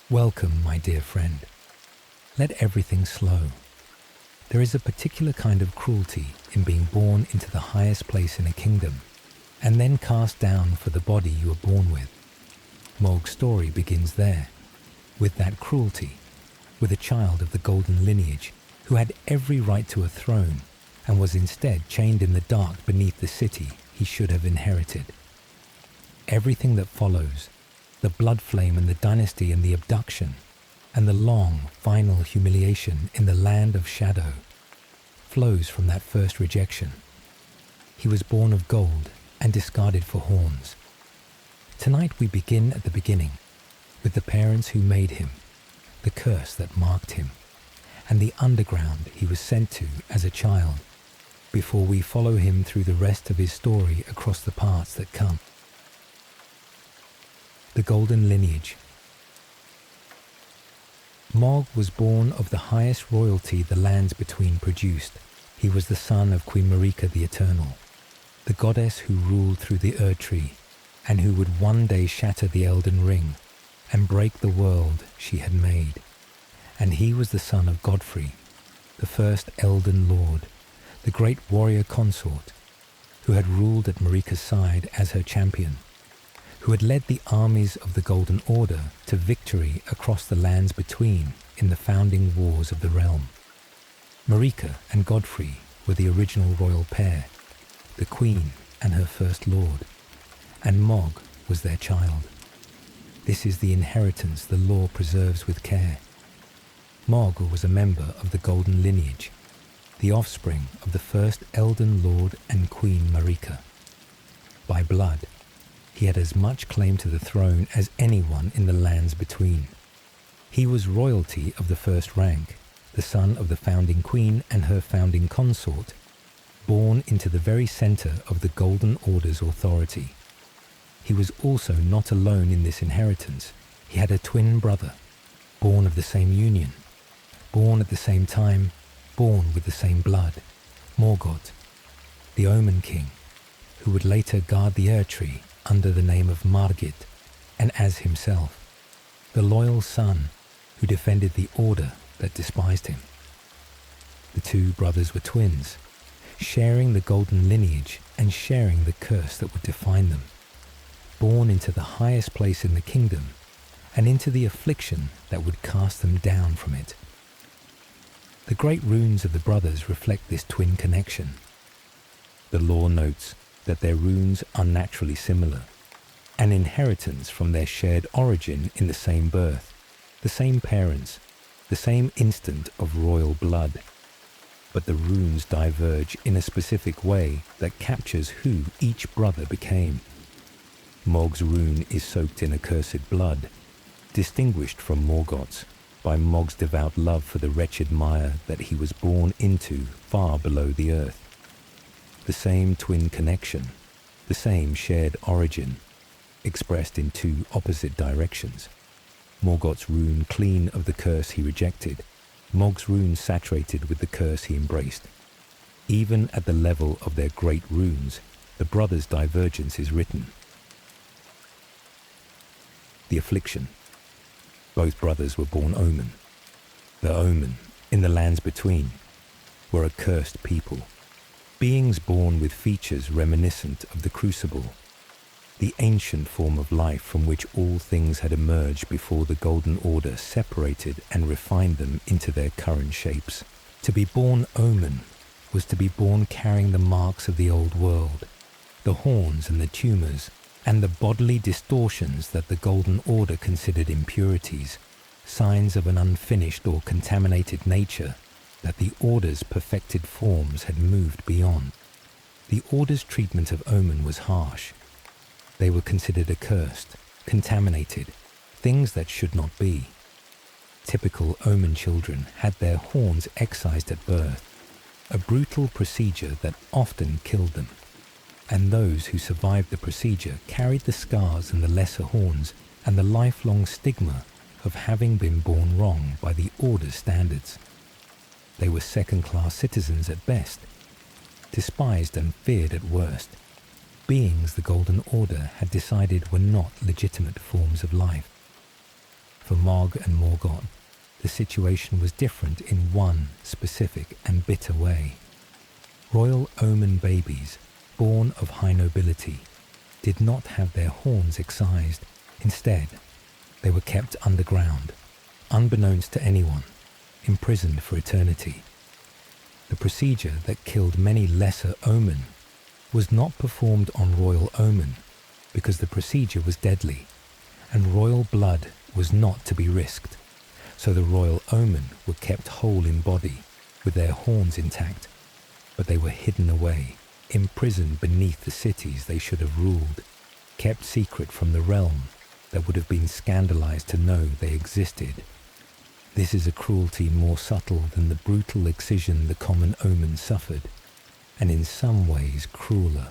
Welcome, my dear friend. Let everything slow. There is a particular kind of cruelty in being born into the highest place in a kingdom, and then cast down for the body you were born with. Mohg's story begins there, with that cruelty, with a child of the Golden Lineage who had every right to a throne and was instead chained in the dark beneath the city he should have inherited. Everything that follows, the blood flame and the dynasty and the abduction, and the long, final humiliation in the land of shadow, flows from that first rejection. He was born of gold and discarded for horns. Tonight we begin at the beginning, with the parents who made him, the curse that marked him, and the underground he was sent to as a child, before we follow him through the rest of his story across the parts that come. The Golden Lineage. Mohg was born of the highest royalty the lands between produced. He was the son of Queen Marika the Eternal, the goddess who ruled through the Erd-Tree, and who would one day shatter the Elden Ring and break the world she had made. And he was the son of Godfrey, the first Elden Lord, the great warrior Consort, who had ruled at Marika's side as her champion, who had led the armies of the Golden Order to victory across the lands between in the founding wars of the realm. Marika and Godfrey were the original royal pair, the queen and her first lord, and Mohg was their child. This is the inheritance the law preserves with care. Mohg was a member of the Golden Lineage, the offspring of the first Elden Lord and Queen Marika. By blood, he had as much claim to the throne as anyone in the lands between. He was royalty of the first rank, the son of the founding queen and her founding consort, born into the very center of the Golden Order's authority. He was also not alone in this inheritance. He had a twin brother, born of the same union, born at the same time, born with the same blood, Morgoth, the Omen king, who would later guard the Erd-Tree under the name of Margit, and as himself, the loyal son who defended the order that despised him. The two brothers were twins, sharing the Golden Lineage and sharing the curse that would define them, born into the highest place in the kingdom and into the affliction that would cast them down from it. The great runes of the brothers reflect this twin connection. The lore notes that their runes are naturally similar, an inheritance from their shared origin in the same birth, the same parents, the same instant of royal blood. But the runes diverge in a specific way that captures who each brother became. Mohg's rune is soaked in accursed blood, distinguished from Morgoth's by Mohg's devout love for the wretched mire that he was born into far below the earth. The same twin connection, the same shared origin, expressed in two opposite directions. Morgoth's rune clean of the curse he rejected, Mohg's rune saturated with the curse he embraced. Even at the level of their great runes, the brothers' divergence is written. The affliction. Both brothers were born Omen. The Omen, in the lands between, were a cursed people. Beings born with features reminiscent of the Crucible, the ancient form of life from which all things had emerged before the Golden Order separated and refined them into their current shapes. To be born Omen was to be born carrying the marks of the old world, the horns and the tumors, and the bodily distortions that the Golden Order considered impurities, signs of an unfinished or contaminated nature that the Order's perfected forms had moved beyond. The Order's treatment of Omen was harsh. They were considered accursed, contaminated, things that should not be. Typical Omen children had their horns excised at birth, a brutal procedure that often killed them, and those who survived the procedure carried the scars and the lesser horns and the lifelong stigma of having been born wrong by the Order's standards. They were second-class citizens at best, despised and feared at worst, beings the Golden Order had decided were not legitimate forms of life. For Mohg and Morgott, the situation was different in one specific and bitter way. Royal Omen babies, born of high nobility, did not have their horns excised. Instead, they were kept underground, unbeknownst to anyone, imprisoned for eternity. The procedure that killed many lesser Omen was not performed on Royal Omen because the procedure was deadly, and royal blood was not to be risked, so the Royal Omen were kept whole in body, with their horns intact, but they were hidden away, imprisoned beneath the cities they should have ruled, kept secret from the realm that would have been scandalized to know they existed. This is a cruelty more subtle than the brutal excision the common Omen suffered, and in some ways crueler.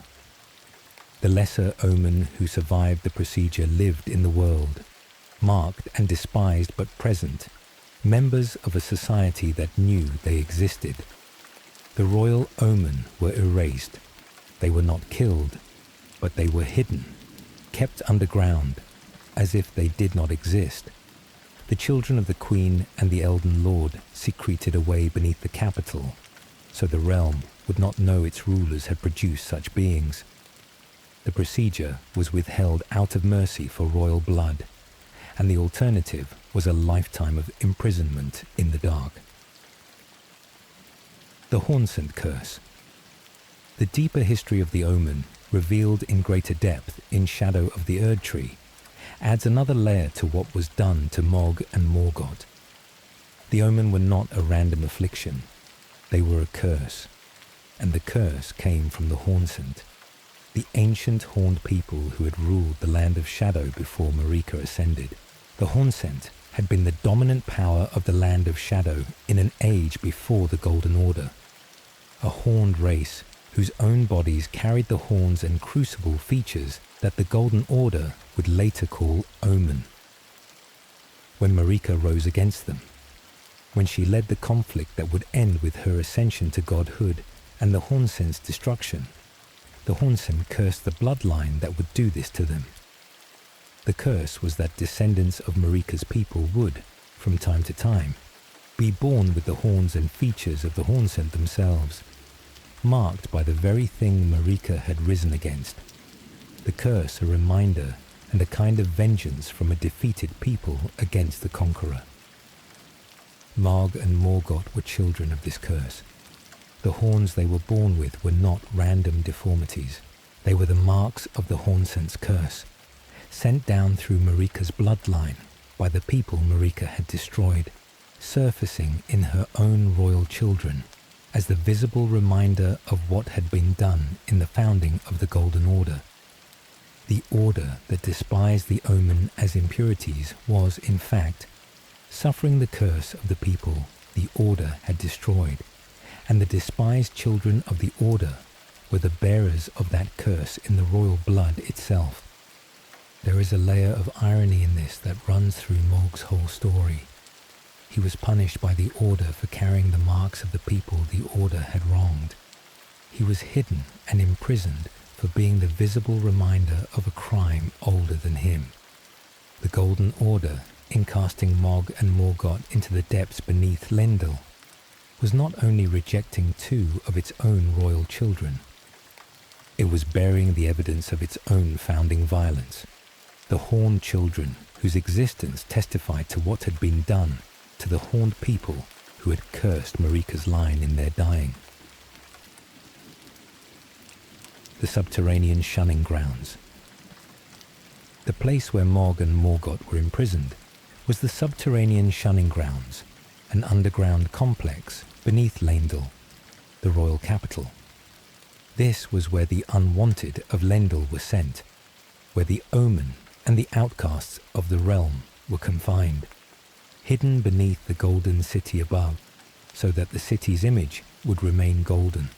The lesser Omen who survived the procedure lived in the world, marked and despised but present, members of a society that knew they existed. The Royal Omen were erased. They were not killed, but they were hidden, kept underground, as if they did not exist. The children of the Queen and the Elden Lord secreted away beneath the capital, so the realm would not know its rulers had produced such beings. The procedure was withheld out of mercy for royal blood, and the alternative was a lifetime of imprisonment in the dark. The Hornsent Curse. The deeper history of the Omen, revealed in greater depth in Shadow of the Erd Tree, adds another layer to what was done to Mohg and Morgott. The Omen were not a random affliction. They were a curse, and the curse came from the Hornsent, the ancient horned people who had ruled the land of Shadow before Marika ascended. The Hornsent had been the dominant power of the land of Shadow in an age before the Golden Order, a horned race whose own bodies carried the horns and crucible features that the Golden Order would later call Omen. When Marika rose against them, when she led the conflict that would end with her ascension to godhood and the Hornsent's destruction, the Hornsent cursed the bloodline that would do this to them. The curse was that descendants of Marika's people would, from time to time, be born with the horns and features of the Hornsent themselves, marked by the very thing Marika had risen against. The curse a reminder and a kind of vengeance from a defeated people against the conqueror. Mohg and Morgott were children of this curse. The horns they were born with were not random deformities. They were the marks of the Hornsent's curse, sent down through Marika's bloodline by the people Marika had destroyed, surfacing in her own royal children as the visible reminder of what had been done in the founding of the Golden Order. The order that despised the Omen as impurities was, in fact, suffering the curse of the people the Order had destroyed, and the despised children of the Order were the bearers of that curse in the royal blood itself. There is a layer of irony in this that runs through Mohg's whole story. He was punished by the Order for carrying the marks of the people the Order had wronged. He was hidden and imprisoned for being the visible reminder of a crime older than him. The Golden Order, in casting Mohg and Morgott into the depths beneath Lendil, was not only rejecting two of its own royal children, it was burying the evidence of its own founding violence, the horned children whose existence testified to what had been done to the horned people who had cursed Marika's line in their dying. The subterranean Shunning-Grounds. The place where Mohg and Morgott were imprisoned was the subterranean Shunning-Grounds, an underground complex beneath Lendil, the royal capital. This was where the unwanted of Lendil were sent, where the Omen and the outcasts of the realm were confined, hidden beneath the golden city above, so that the city's image would remain golden.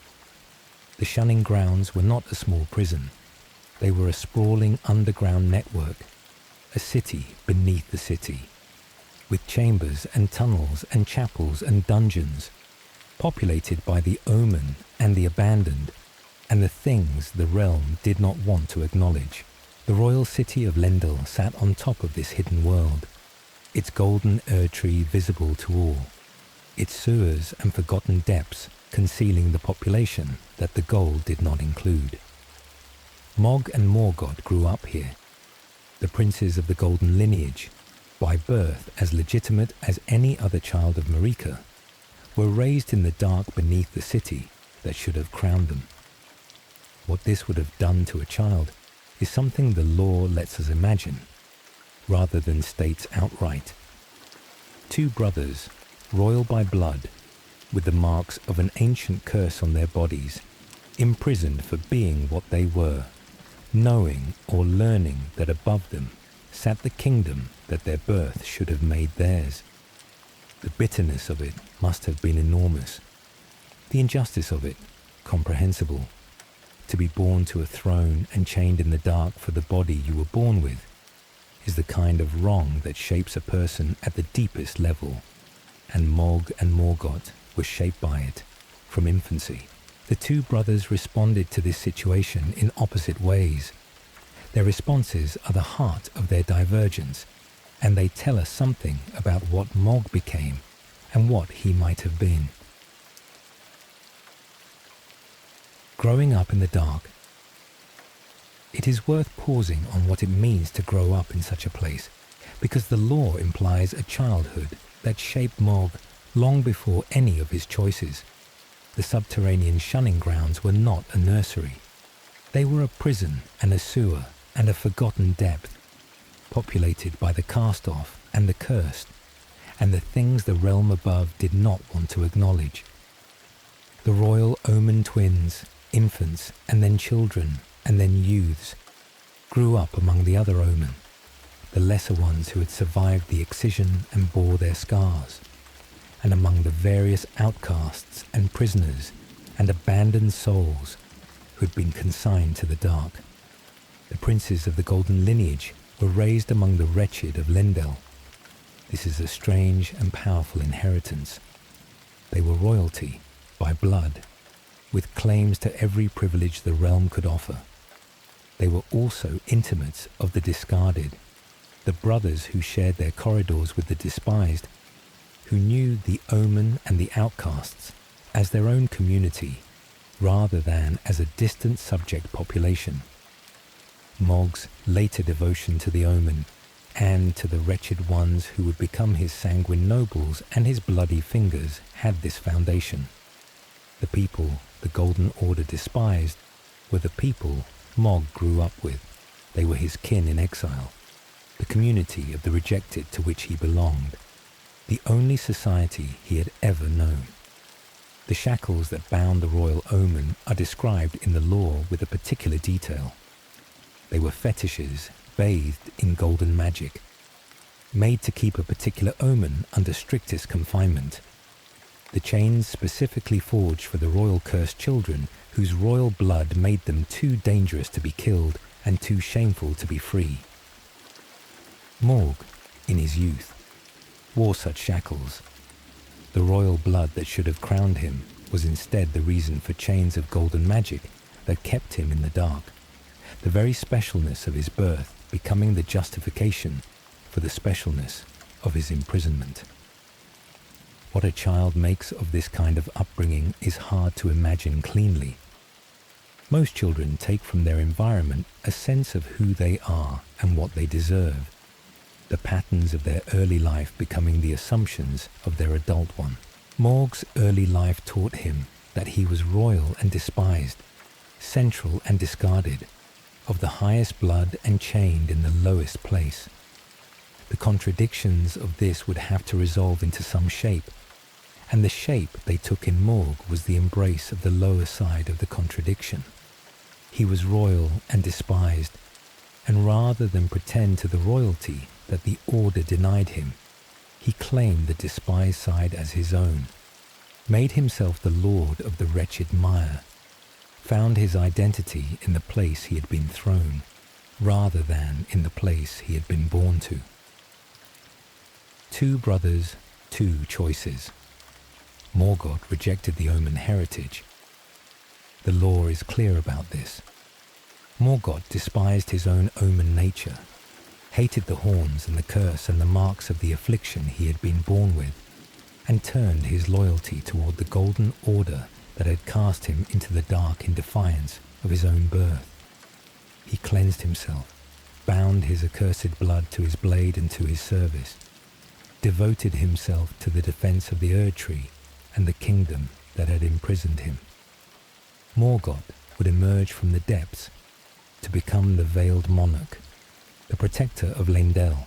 The Shunning-Grounds were not a small prison. They were a sprawling underground network, a city beneath the city, with chambers and tunnels and chapels and dungeons, populated by the Omen and the abandoned, and the things the realm did not want to acknowledge. The royal city of Lendil sat on top of this hidden world, its golden tree visible to all, its sewers and forgotten depths concealing the population that the gold did not include. Mohg and Morgoth grew up here, the princes of the Golden Lineage, by birth as legitimate as any other child of Marika, were raised in the dark beneath the city that should have crowned them. What this would have done to a child is something the lore lets us imagine, rather than states outright. Two brothers, royal by blood, with the marks of an ancient curse on their bodies, imprisoned for being what they were, knowing or learning that above them sat the kingdom that their birth should have made theirs. The bitterness of it must have been enormous. The injustice of it, comprehensible. To be born to a throne and chained in the dark for the body you were born with is the kind of wrong that shapes a person at the deepest level, and Mohg and Morgoth were shaped by it from infancy. The two brothers responded to this situation in opposite ways. Their responses are the heart of their divergence, and they tell us something about what Mohg became and what he might have been. Growing up in the dark. It is worth pausing on what it means to grow up in such a place, because the lore implies a childhood that shaped Mohg long before any of his choices. The subterranean Shunning-Grounds were not a nursery. They were a prison and a sewer and a forgotten depth, populated by the cast-off and the cursed, and the things the realm above did not want to acknowledge. The royal Omen twins, infants, and then children, and then youths, grew up among the other Omen, the lesser ones who had survived the excision and bore their scars, and among the various outcasts and prisoners and abandoned souls who had been consigned to the dark. The princes of the Golden Lineage were raised among the wretched of Lendel. This is a strange and powerful inheritance. They were royalty, by blood, with claims to every privilege the realm could offer. They were also intimates of the discarded, the brothers who shared their corridors with the despised, who knew the Omen and the outcasts as their own community, rather than as a distant subject population. Mohg's later devotion to the Omen, and to the wretched ones who would become his sanguine nobles and his bloody fingers, had this foundation. The people the Golden Order despised were the people Mohg grew up with. They were his kin in exile, the community of the rejected to which he belonged, the only society he had ever known. The shackles that bound the royal Omen are described in the lore with a particular detail. They were fetishes bathed in golden magic, made to keep a particular Omen under strictest confinement. The chains specifically forged for the royal cursed children whose royal blood made them too dangerous to be killed and too shameful to be free. Mohg, in his youth, wore such shackles. The royal blood that should have crowned him was instead the reason for chains of golden magic that kept him in the dark, the very specialness of his birth becoming the justification for the specialness of his imprisonment. What a child makes of this kind of upbringing is hard to imagine cleanly. Most children take from their environment a sense of who they are and what they deserve, the patterns of their early life becoming the assumptions of their adult one. Mohg's early life taught him that he was royal and despised, central and discarded, of the highest blood and chained in the lowest place. The contradictions of this would have to resolve into some shape, and the shape they took in Mohg was the embrace of the lower side of the contradiction. He was royal and despised, and rather than pretend to the royalty that the order denied him, he claimed the despised side as his own, made himself the lord of the wretched mire, found his identity in the place he had been thrown, rather than in the place he had been born to. Two brothers, two choices. Morgoth rejected the Omen heritage. The lore is clear about this. Morgoth despised his own Omen nature, hated the horns and the curse and the marks of the affliction he had been born with, and turned his loyalty toward the Golden Order that had cast him into the dark in defiance of his own birth. He cleansed himself, bound his accursed blood to his blade and to his service, devoted himself to the defense of the Erdtree and the kingdom that had imprisoned him. Morgott would emerge from the depths to become the veiled monarch, the protector of Leyndell,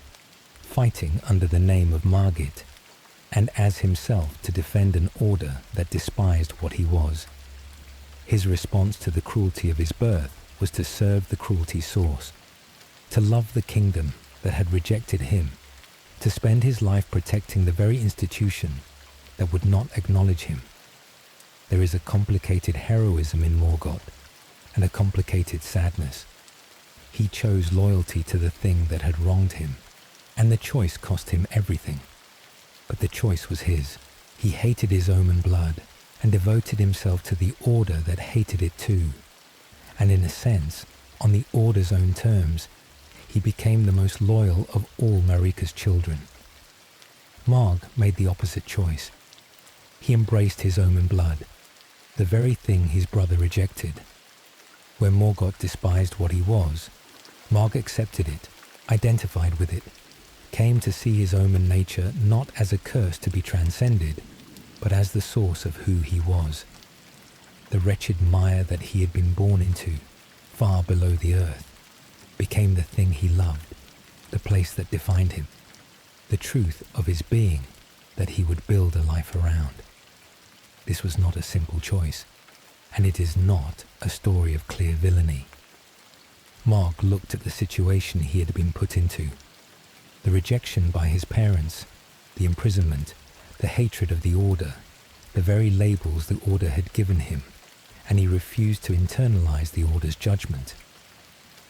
fighting under the name of Margit, and as himself to defend an order that despised what he was. His response to the cruelty of his birth was to serve the cruelty source, to love the kingdom that had rejected him, to spend his life protecting the very institution that would not acknowledge him. There is a complicated heroism in Morgott, and a complicated sadness. He chose loyalty to the thing that had wronged him, and the choice cost him everything. But the choice was his. He hated his Omen blood, and devoted himself to the Order that hated it too. And in a sense, on the Order's own terms, he became the most loyal of all Marika's children. Mohg made the opposite choice. He embraced his Omen blood, the very thing his brother rejected. Where Morgott despised what he was, Mohg accepted it, identified with it, came to see his Omen nature not as a curse to be transcended, but as the source of who he was. The wretched mire that he had been born into, far below the earth, became the thing he loved, the place that defined him, the truth of his being that he would build a life around. This was not a simple choice, and it is not a story of clear villainy. Mohg looked at the situation he had been put into, the rejection by his parents, the imprisonment, the hatred of the Order, the very labels the Order had given him, and he refused to internalize the Order's judgment.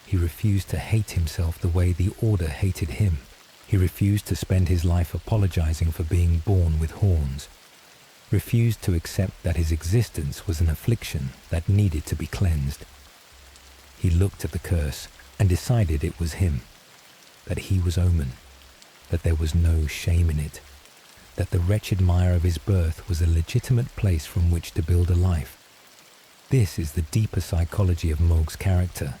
He refused to hate himself the way the Order hated him. He refused to spend his life apologizing for being born with horns, refused to accept that his existence was an affliction that needed to be cleansed. He looked at the curse and decided it was him, that he was Omen, that there was no shame in it, that the wretched mire of his birth was a legitimate place from which to build a life. This is the deeper psychology of Mohg's character,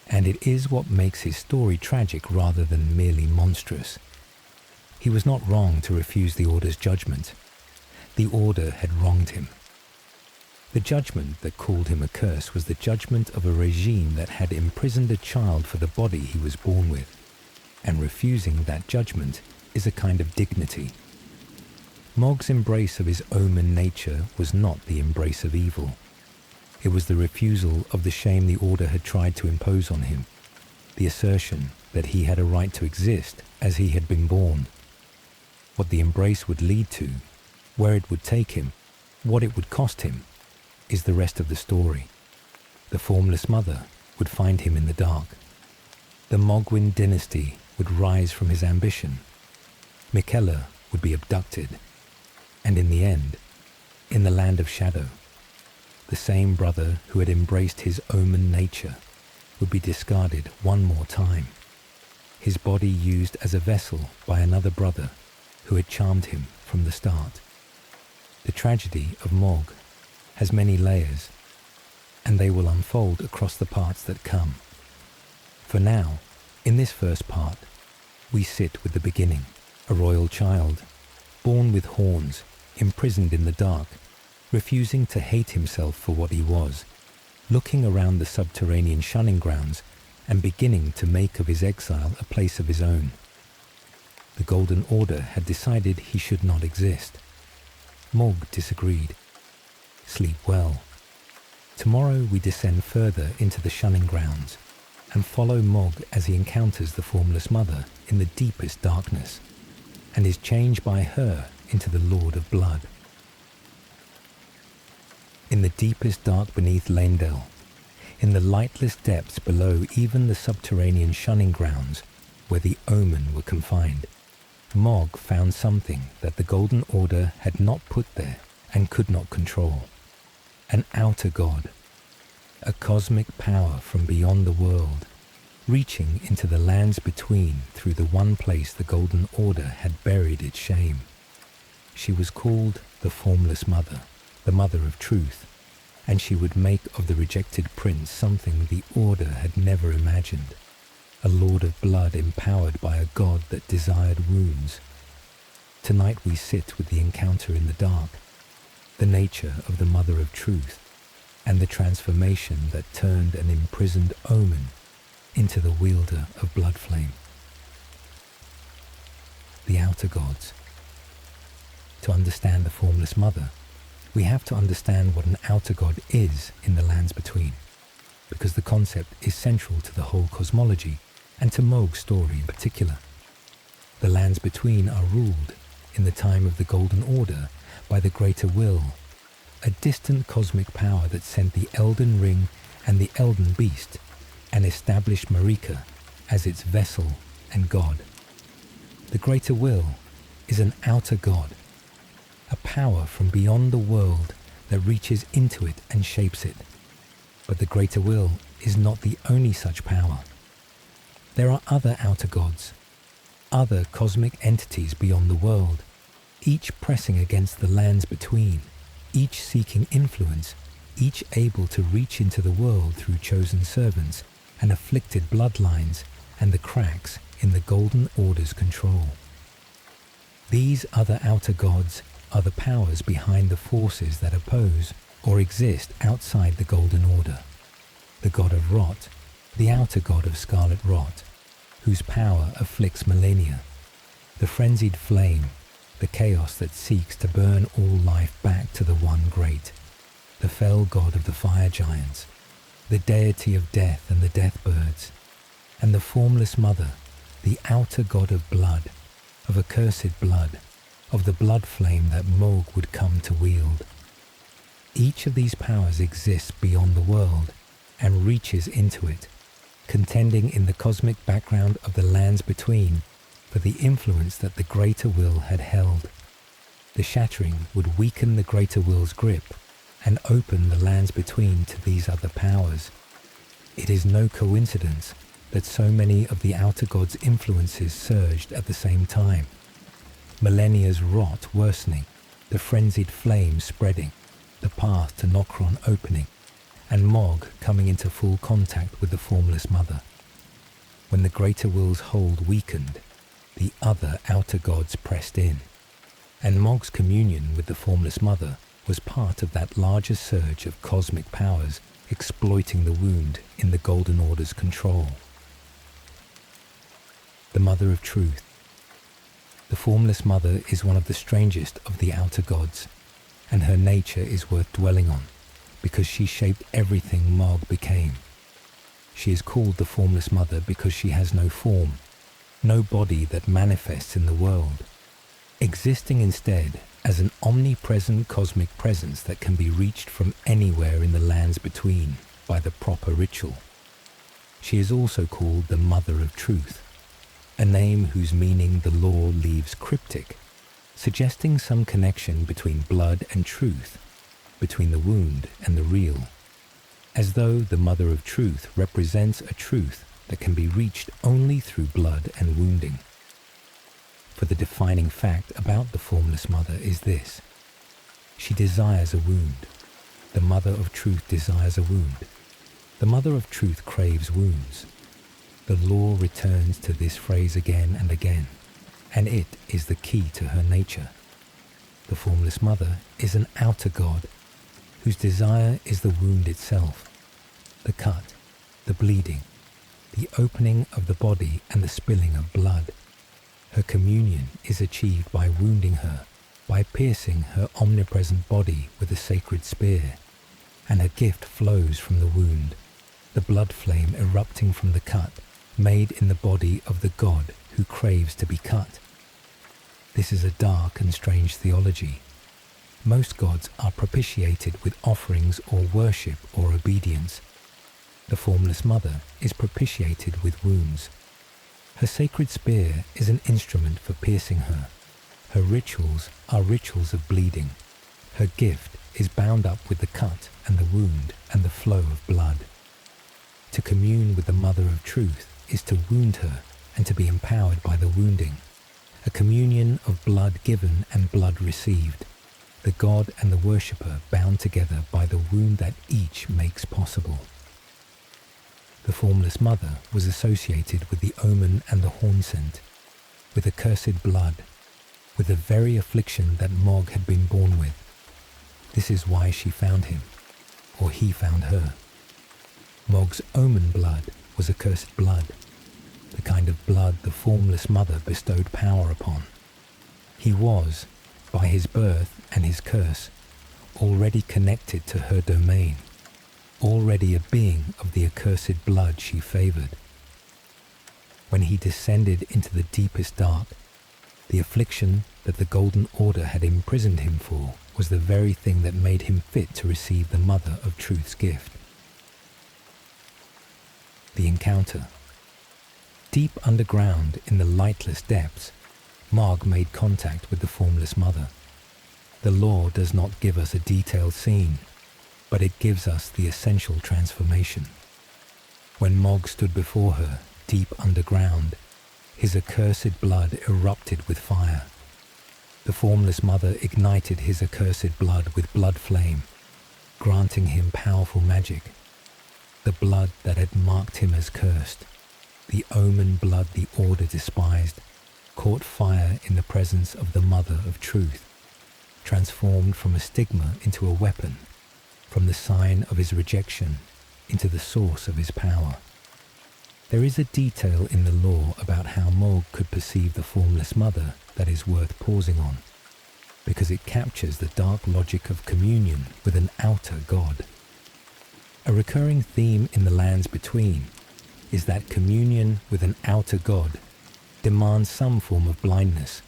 and it is what makes his story tragic rather than merely monstrous. He was not wrong to refuse the Order's judgment. The Order had wronged him. The judgment that called him a curse was the judgment of a regime that had imprisoned a child for the body he was born with, and refusing that judgment is a kind of dignity. Mohg's embrace of his Omen nature was not the embrace of evil. It was the refusal of the shame the Order had tried to impose on him, the assertion that he had a right to exist as he had been born. What the embrace would lead to, where it would take him, what it would cost him, is the rest of the story. The Formless Mother would find him in the dark. The Mohgwyn Dynasty would rise from his ambition. Miquella would be abducted. And in the end, in the Land of Shadow, the same brother who had embraced his Omen nature would be discarded one more time, his body used as a vessel by another brother who had charmed him from the start. The tragedy of Mohg has many layers, and they will unfold across the parts that come. For now, in this first part, we sit with the beginning, a royal child, born with horns, imprisoned in the dark, refusing to hate himself for what he was, looking around the subterranean Shunning-Grounds and beginning to make of his exile a place of his own. The Golden Order had decided he should not exist. Mohg disagreed. Sleep well. Tomorrow we descend further into the Shunning-Grounds and follow Mohg as he encounters the Formless Mother in the deepest darkness and is changed by her into the Lord of Blood. In the deepest dark beneath Leyndell, in the lightless depths below even the subterranean Shunning-Grounds where the Omen were confined, Mohg found something that the Golden Order had not put there and could not control. An outer god, a cosmic power from beyond the world, reaching into the lands between through the one place the Golden Order had buried its shame. She was called the Formless Mother, the Mother of Truth, and she would make of the rejected prince something the Order had never imagined, a lord of blood empowered by a god that desired wounds. Tonight we sit with the encounter in the dark, the nature of the Mother of Truth, and the transformation that turned an imprisoned Omen into the wielder of Bloodflame. The Outer Gods. To understand the Formless Mother, we have to understand what an Outer God is in the lands between, because the concept is central to the whole cosmology and to Mohg's story in particular. The lands between are ruled, in the time of the Golden Order, by the Greater Will, a distant cosmic power that sent the Elden Ring and the Elden Beast and established Marika as its vessel and god. The Greater Will is an outer god, a power from beyond the world that reaches into it and shapes it. But the Greater Will is not the only such power. There are other outer gods, other cosmic entities beyond the world, each pressing against the lands between, each seeking influence, each able to reach into the world through chosen servants and afflicted bloodlines and the cracks in the Golden Order's control. These other outer gods are the powers behind the forces that oppose or exist outside the Golden Order. The god of Rot, the outer god of Scarlet Rot, whose power afflicts millennia. The frenzied flame, the chaos that seeks to burn all life back to the one great. The fell god of the fire giants, the deity of death and the death birds. And the Formless Mother, the outer god of blood, of accursed blood, of the blood flame that Mohg would come to wield. Each of these powers exists beyond the world and reaches into it, contending in the cosmic background of the lands between for the influence that the Greater Will had held. The Shattering would weaken the Greater Will's grip and open the lands between to these other powers. It is no coincidence that so many of the Outer Gods' influences surged at the same time. Millennia's rot worsening, the frenzied flame spreading, the path to Nokron opening, and Mohg coming into full contact with the Formless Mother. When the Greater Will's hold weakened, the other Outer Gods pressed in, and Mohg's communion with the Formless Mother was part of that larger surge of cosmic powers exploiting the wound in the Golden Order's control. The Mother of Truth. The Formless Mother is one of the strangest of the Outer Gods, and her nature is worth dwelling on, because she shaped everything Mohg became. She is called the Formless Mother because she has no form, no body that manifests in the world, existing instead as an omnipresent cosmic presence that can be reached from anywhere in the lands between by the proper ritual. She is also called the Mother of Truth, a name whose meaning the lore leaves cryptic, suggesting some connection between blood and truth, between the wound and the real, as though the Mother of Truth represents a truth that can be reached only through blood and wounding. For the defining fact about the Formless Mother is this: she desires a wound. The Mother of Truth desires a wound. The Mother of Truth craves wounds. The lore returns to this phrase again and again, and it is the key to her nature. The Formless Mother is an outer god, whose desire is the wound itself, the cut, the bleeding, the opening of the body and the spilling of blood. Her communion is achieved by wounding her, by piercing her omnipresent body with a sacred spear, and her gift flows from the wound, the blood flame erupting from the cut, made in the body of the god who craves to be cut. This is a dark and strange theology. Most gods are propitiated with offerings or worship or obedience. The Formless Mother is propitiated with wounds. Her sacred spear is an instrument for piercing her. Her rituals are rituals of bleeding. Her gift is bound up with the cut and the wound and the flow of blood. To commune with the Mother of Truth is to wound her and to be empowered by the wounding, a communion of blood given and blood received, the god and the worshipper bound together by the wound that each makes possible. The Formless Mother was associated with the Omen and the Horn scent, with accursed blood, with the very affliction that Mohg had been born with. This is why she found him, or he found her. Mohg's Omen blood was accursed blood, the kind of blood the Formless Mother bestowed power upon. He was, by his birth and his curse, already connected to her domain, already a being of the accursed blood she favored. When he descended into the deepest dark, the affliction that the Golden Order had imprisoned him for was the very thing that made him fit to receive the Mother of Truth's gift. The encounter. Deep underground in the lightless depths, Mohg made contact with the Formless Mother. The lore does not give us a detailed scene, but it gives us the essential transformation. When Mohg stood before her, deep underground, his accursed blood erupted with fire. The Formless Mother ignited his accursed blood with blood flame, granting him powerful magic. The blood that had marked him as cursed, the Omen blood the Order despised, caught fire in the presence of the Mother of Truth, transformed from a stigma into a weapon, from the sign of his rejection into the source of his power. There is a detail in the lore about how Mohg could perceive the Formless Mother that is worth pausing on, because it captures the dark logic of communion with an outer god. A recurring theme in the lands between is that communion with an outer god demands some form of blindness.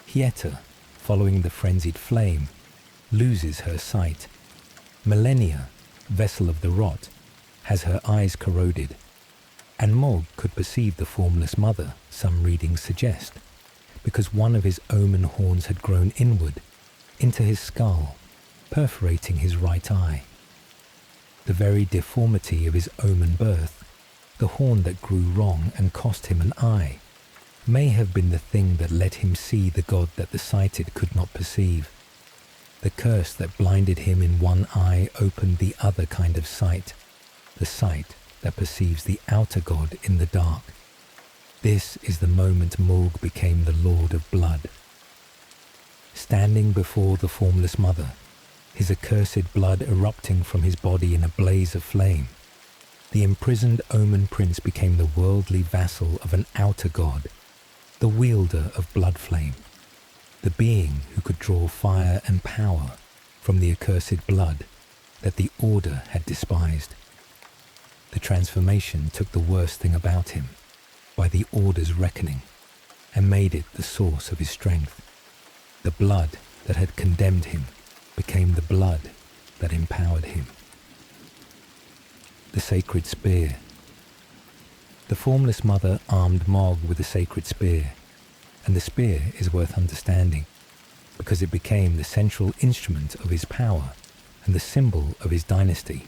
Hieta, following the frenzied flame, loses her sight. Millennia, vessel of the rot, has her eyes corroded. And Mohg could perceive the Formless Mother, some readings suggest, because one of his Omen horns had grown inward, into his skull, perforating his right eye. The very deformity of his Omen birth, the horn that grew wrong and cost him an eye, may have been the thing that let him see the god that the sighted could not perceive. The curse that blinded him in one eye opened the other kind of sight, the sight that perceives the outer god in the dark. This is the moment Mohg became the Lord of Blood. Standing before the Formless Mother, his accursed blood erupting from his body in a blaze of flame, the imprisoned Omen Prince became the worldly vassal of an outer god, the wielder of blood flame, the being who could draw fire and power from the accursed blood that the Order had despised. The transformation took the worst thing about him, by the Order's reckoning, and made it the source of his strength. The blood that had condemned him became the blood that empowered him. The Sacred Spear. The Formless Mother armed Mohg with the Sacred Spear, and the spear is worth understanding, because it became the central instrument of his power and the symbol of his dynasty.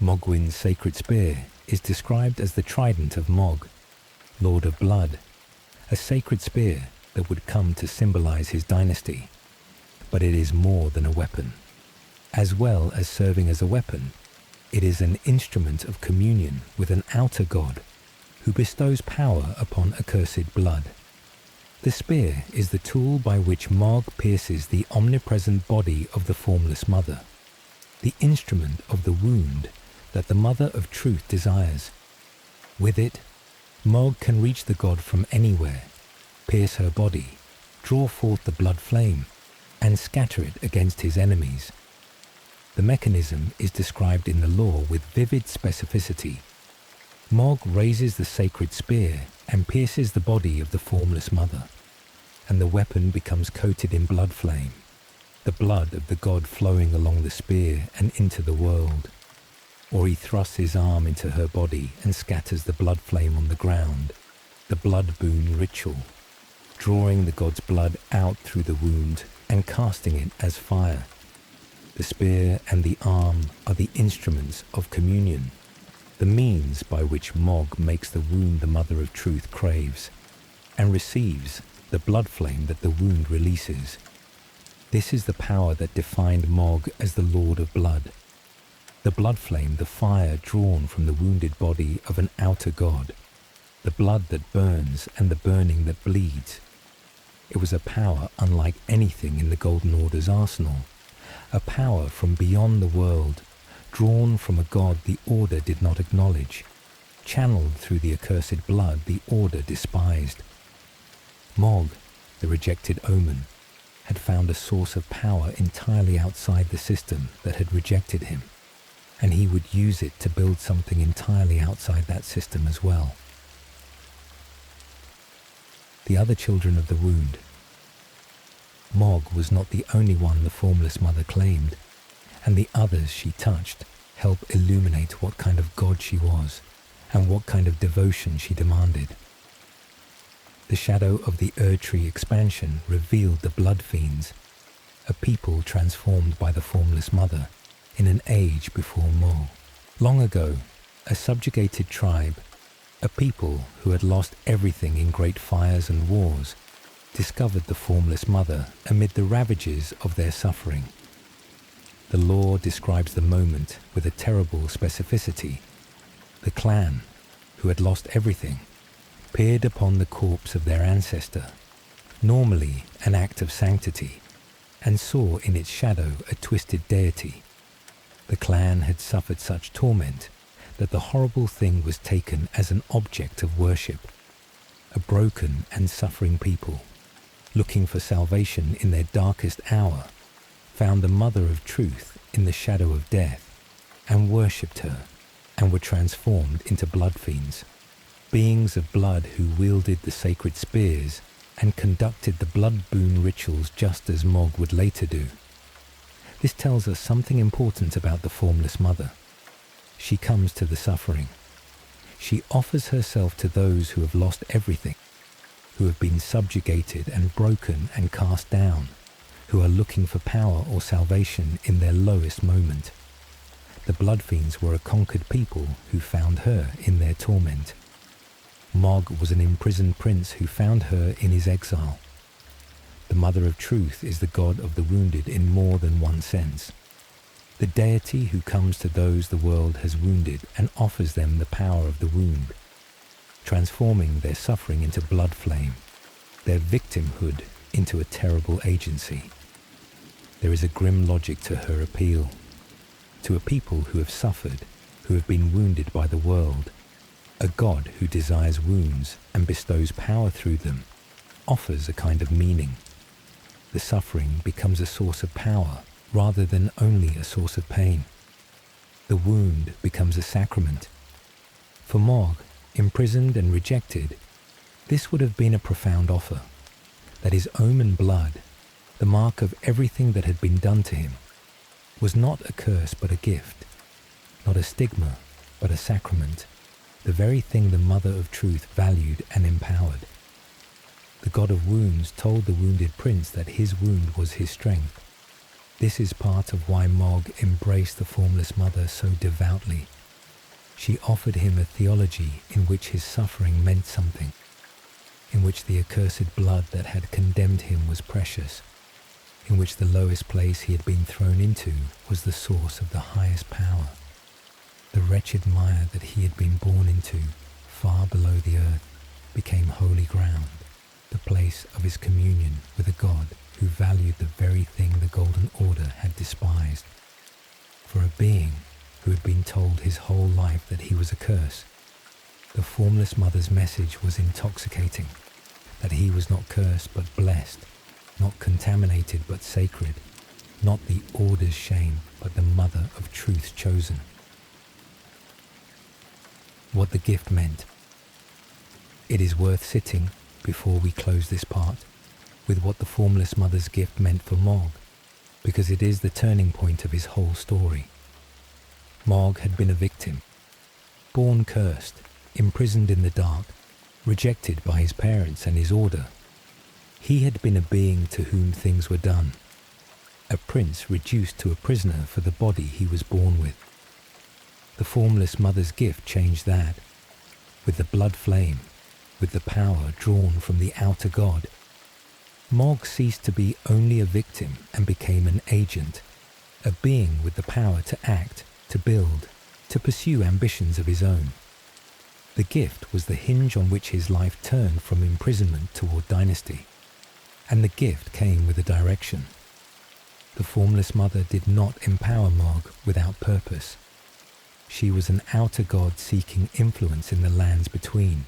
Mohgwyn's Sacred Spear is described as the trident of Mohg, Lord of Blood, a sacred spear that would come to symbolize his dynasty. But it is more than a weapon. As well as serving as a weapon, it is an instrument of communion with an outer god who bestows power upon accursed blood. The spear is the tool by which Mohg pierces the omnipresent body of the Formless Mother, the instrument of the wound that the Mother of Truth desires. With it, Mohg can reach the god from anywhere, pierce her body, draw forth the blood flame, and scatter it against his enemies. The mechanism is described in the lore with vivid specificity. Mohg raises the sacred spear and pierces the body of the Formless Mother, and the weapon becomes coated in blood flame, the blood of the god flowing along the spear and into the world. Or he thrusts his arm into her body and scatters the blood flame on the ground, the blood boon ritual, drawing the god's blood out through the wound and casting it as fire. The spear and the arm are the instruments of communion. the means by which Mohg makes the wound the Mother of Truth craves, and receives the blood flame that the wound releases. This is the power that defined Mohg as the Lord of Blood. The blood flame, the fire drawn from the wounded body of an outer god, the blood that burns and the burning that bleeds. It was a power unlike anything in the Golden Order's arsenal, a power from beyond the world, drawn from a god the Order did not acknowledge, channeled through the accursed blood the Order despised. Mohg, the rejected Omen, had found a source of power entirely outside the system that had rejected him, and he would use it to build something entirely outside that system as well. The other children of the wound. Mohg was not the only one the Formless Mother claimed, and the others she touched helped illuminate what kind of god she was and what kind of devotion she demanded. The shadow of the Erdtree expansion revealed the Blood Fiends, a people transformed by the Formless Mother in an age before Mohg. Long ago, a subjugated tribe, a people who had lost everything in great fires and wars, discovered the Formless Mother amid the ravages of their suffering. The lore describes the moment with a terrible specificity. The clan, who had lost everything, peered upon the corpse of their ancestor, normally an act of sanctity, and saw in its shadow a twisted deity. The clan had suffered such torment that the horrible thing was taken as an object of worship. A broken and suffering people, looking for salvation in their darkest hour, found the Mother of Truth in the shadow of death, and worshipped her, and were transformed into blood fiends, beings of blood who wielded the sacred spears and conducted the blood boon rituals just as Mohg would later do. This tells us something important about the Formless Mother. She comes to the suffering. She offers herself to those who have lost everything, who have been subjugated and broken and cast down, who are looking for power or salvation in their lowest moment. The Blood Fiends were a conquered people who found her in their torment. Mohg was an imprisoned prince who found her in his exile. The Mother of Truth is the god of the wounded in more than one sense. The deity who comes to those the world has wounded and offers them the power of the wound, transforming their suffering into blood flame, their victimhood into a terrible agency. There is a grim logic to her appeal. To a people who have suffered, who have been wounded by the world, a god who desires wounds and bestows power through them offers a kind of meaning. The suffering becomes a source of power rather than only a source of pain. The wound becomes a sacrament. For Mohg, imprisoned and rejected, this would have been a profound offer, that his Omen blood, the mark of everything that had been done to him, was not a curse but a gift, not a stigma but a sacrament, the very thing the Mother of Truth valued and empowered. The god of wounds told the wounded prince that his wound was his strength. This is part of why Mohg embraced the Formless Mother so devoutly. She offered him a theology in which his suffering meant something, in which the accursed blood that had condemned him was precious, in which the lowest place he had been thrown into was the source of the highest power. The wretched mire that he had been born into, far below the earth, became holy ground, the place of his communion with a god who valued the very thing the Golden Order had despised. For a being who had been told his whole life that he was a curse, the Formless Mother's message was intoxicating, that he was not cursed but blessed, not contaminated but sacred, not the Order's shame but the Mother of Truth's chosen. What the gift meant. It is worth sitting, before we close this part, with what the Formless Mother's gift meant for Mohg, because it is the turning point of his whole story. Mohg had been a victim, born cursed, imprisoned in the dark, rejected by his parents and his order. He had been a being to whom things were done, a prince reduced to a prisoner for the body he was born with. The Formless Mother's gift changed that. With the blood flame, with the power drawn from the outer god, Mohg ceased to be only a victim and became an agent, a being with the power to act, to build, to pursue ambitions of his own. The gift was the hinge on which his life turned from imprisonment toward dynasty, and the gift came with a direction. The Formless Mother did not empower Mohg without purpose. She was an outer god seeking influence in the lands between,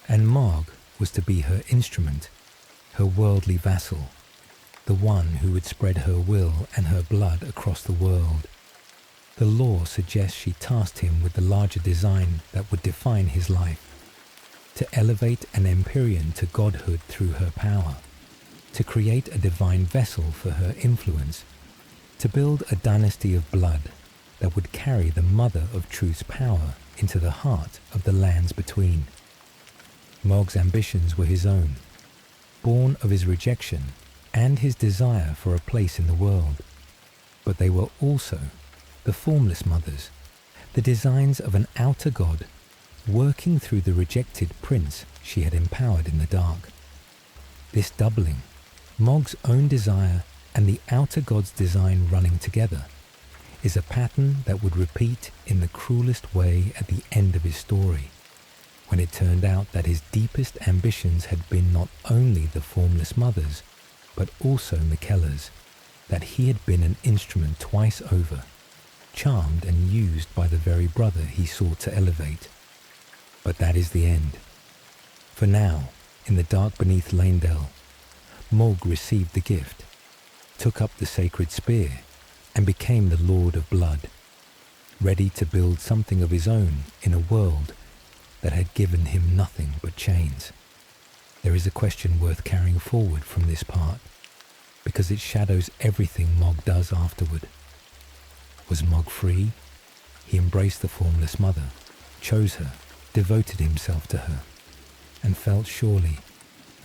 and Mohg was to be her instrument, her worldly vassal, the one who would spread her will and her blood across the world. The lore suggests she tasked him with the larger design that would define his life, to elevate an Empyrean to godhood through her power, to create a divine vessel for her influence, to build a dynasty of blood that would carry the Mother of Truth's power into the heart of the lands between. Mohg's ambitions were his own, born of his rejection and his desire for a place in the world, but they were also the Formless Mother's, the designs of an outer god working through the rejected prince she had empowered in the dark. This doubling, Mohg's own desire and the outer god's design running together, is a pattern that would repeat in the cruelest way at the end of his story, when it turned out that his deepest ambitions had been not only the Formless Mother's, but also Miquella's, that he had been an instrument twice over, charmed and used by the very brother he sought to elevate. But that is the end. For now, in the dark beneath Leyndell, Mohg received the gift, took up the sacred spear, and became the Lord of Blood, ready to build something of his own in a world that had given him nothing but chains. There is a question worth carrying forward from this part, because it shadows everything Mohg does afterward. Was Mohg free? He embraced the Formless Mother, chose her, devoted himself to her, and felt surely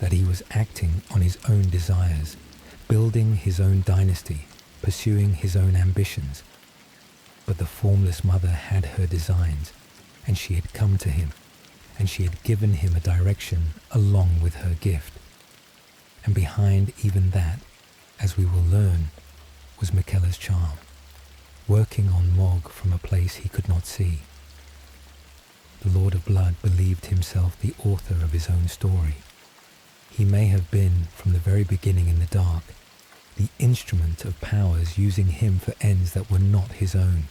that he was acting on his own desires, building his own dynasty, pursuing his own ambitions. But the Formless Mother had her designs, and she had come to him, and she had given him a direction along with her gift. And behind even that, as we will learn, was Miquella's charm, working on Mohg from a place he could not see. The Lord of Blood believed himself the author of his own story. He may have been, from the very beginning in the dark, the instrument of powers using him for ends that were not his own.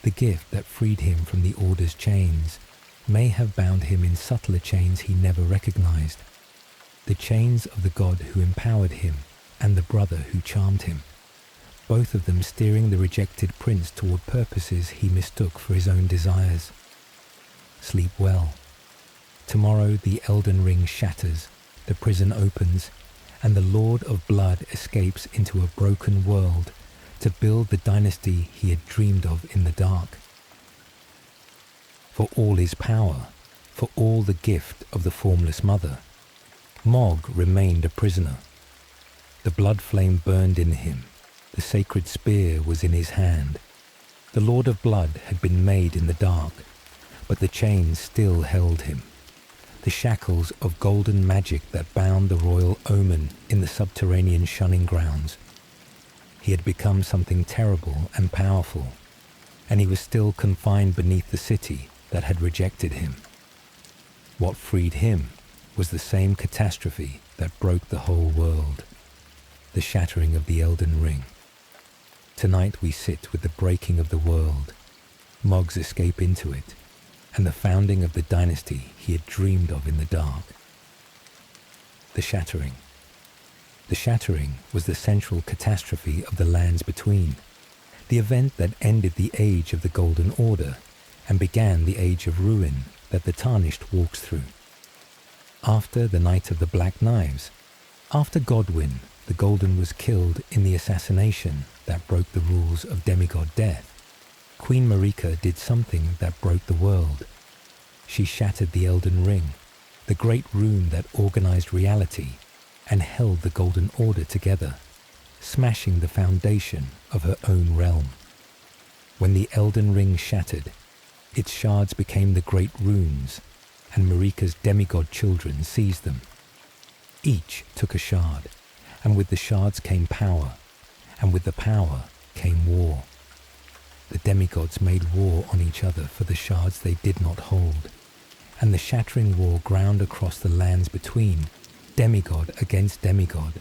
The gift that freed him from the Order's chains may have bound him in subtler chains he never recognized, the chains of the god who empowered him and the brother who charmed him, both of them steering the rejected prince toward purposes he mistook for his own desires. Sleep well. Tomorrow the Elden Ring shatters, the prison opens, and the Lord of Blood escapes into a broken world to build the dynasty he had dreamed of in the dark. For all his power, for all the gift of the Formless Mother, Mohg remained a prisoner. The blood flame burned in him, the sacred spear was in his hand. The Lord of Blood had been made in the dark, but the chains still held him. The shackles of golden magic that bound the royal Omen in the subterranean Shunning-Grounds. He had become something terrible and powerful, and he was still confined beneath the city that had rejected him. What freed him was the same catastrophe that broke the whole world, the shattering of the Elden Ring. Tonight we sit with the breaking of the world, Mohg's escape into it, and the founding of the dynasty he had dreamed of in the dark. The Shattering. The Shattering was the central catastrophe of the lands between, the event that ended the age of the Golden Order and began the age of ruin that the Tarnished walks through. After the Night of the Black Knives, after Godwyn, the Golden was killed in the assassination that broke the rules of demigod death, Queen Marika did something that broke the world. She shattered the Elden Ring, the great rune that organized reality and held the Golden Order together, smashing the foundation of her own realm. When the Elden Ring shattered, its shards became the great runes, and Marika's demigod children seized them. Each took a shard, and with the shards came power, and with the power came war. The demigods made war on each other for the shards they did not hold, and the shattering war ground across the lands between, demigod against demigod,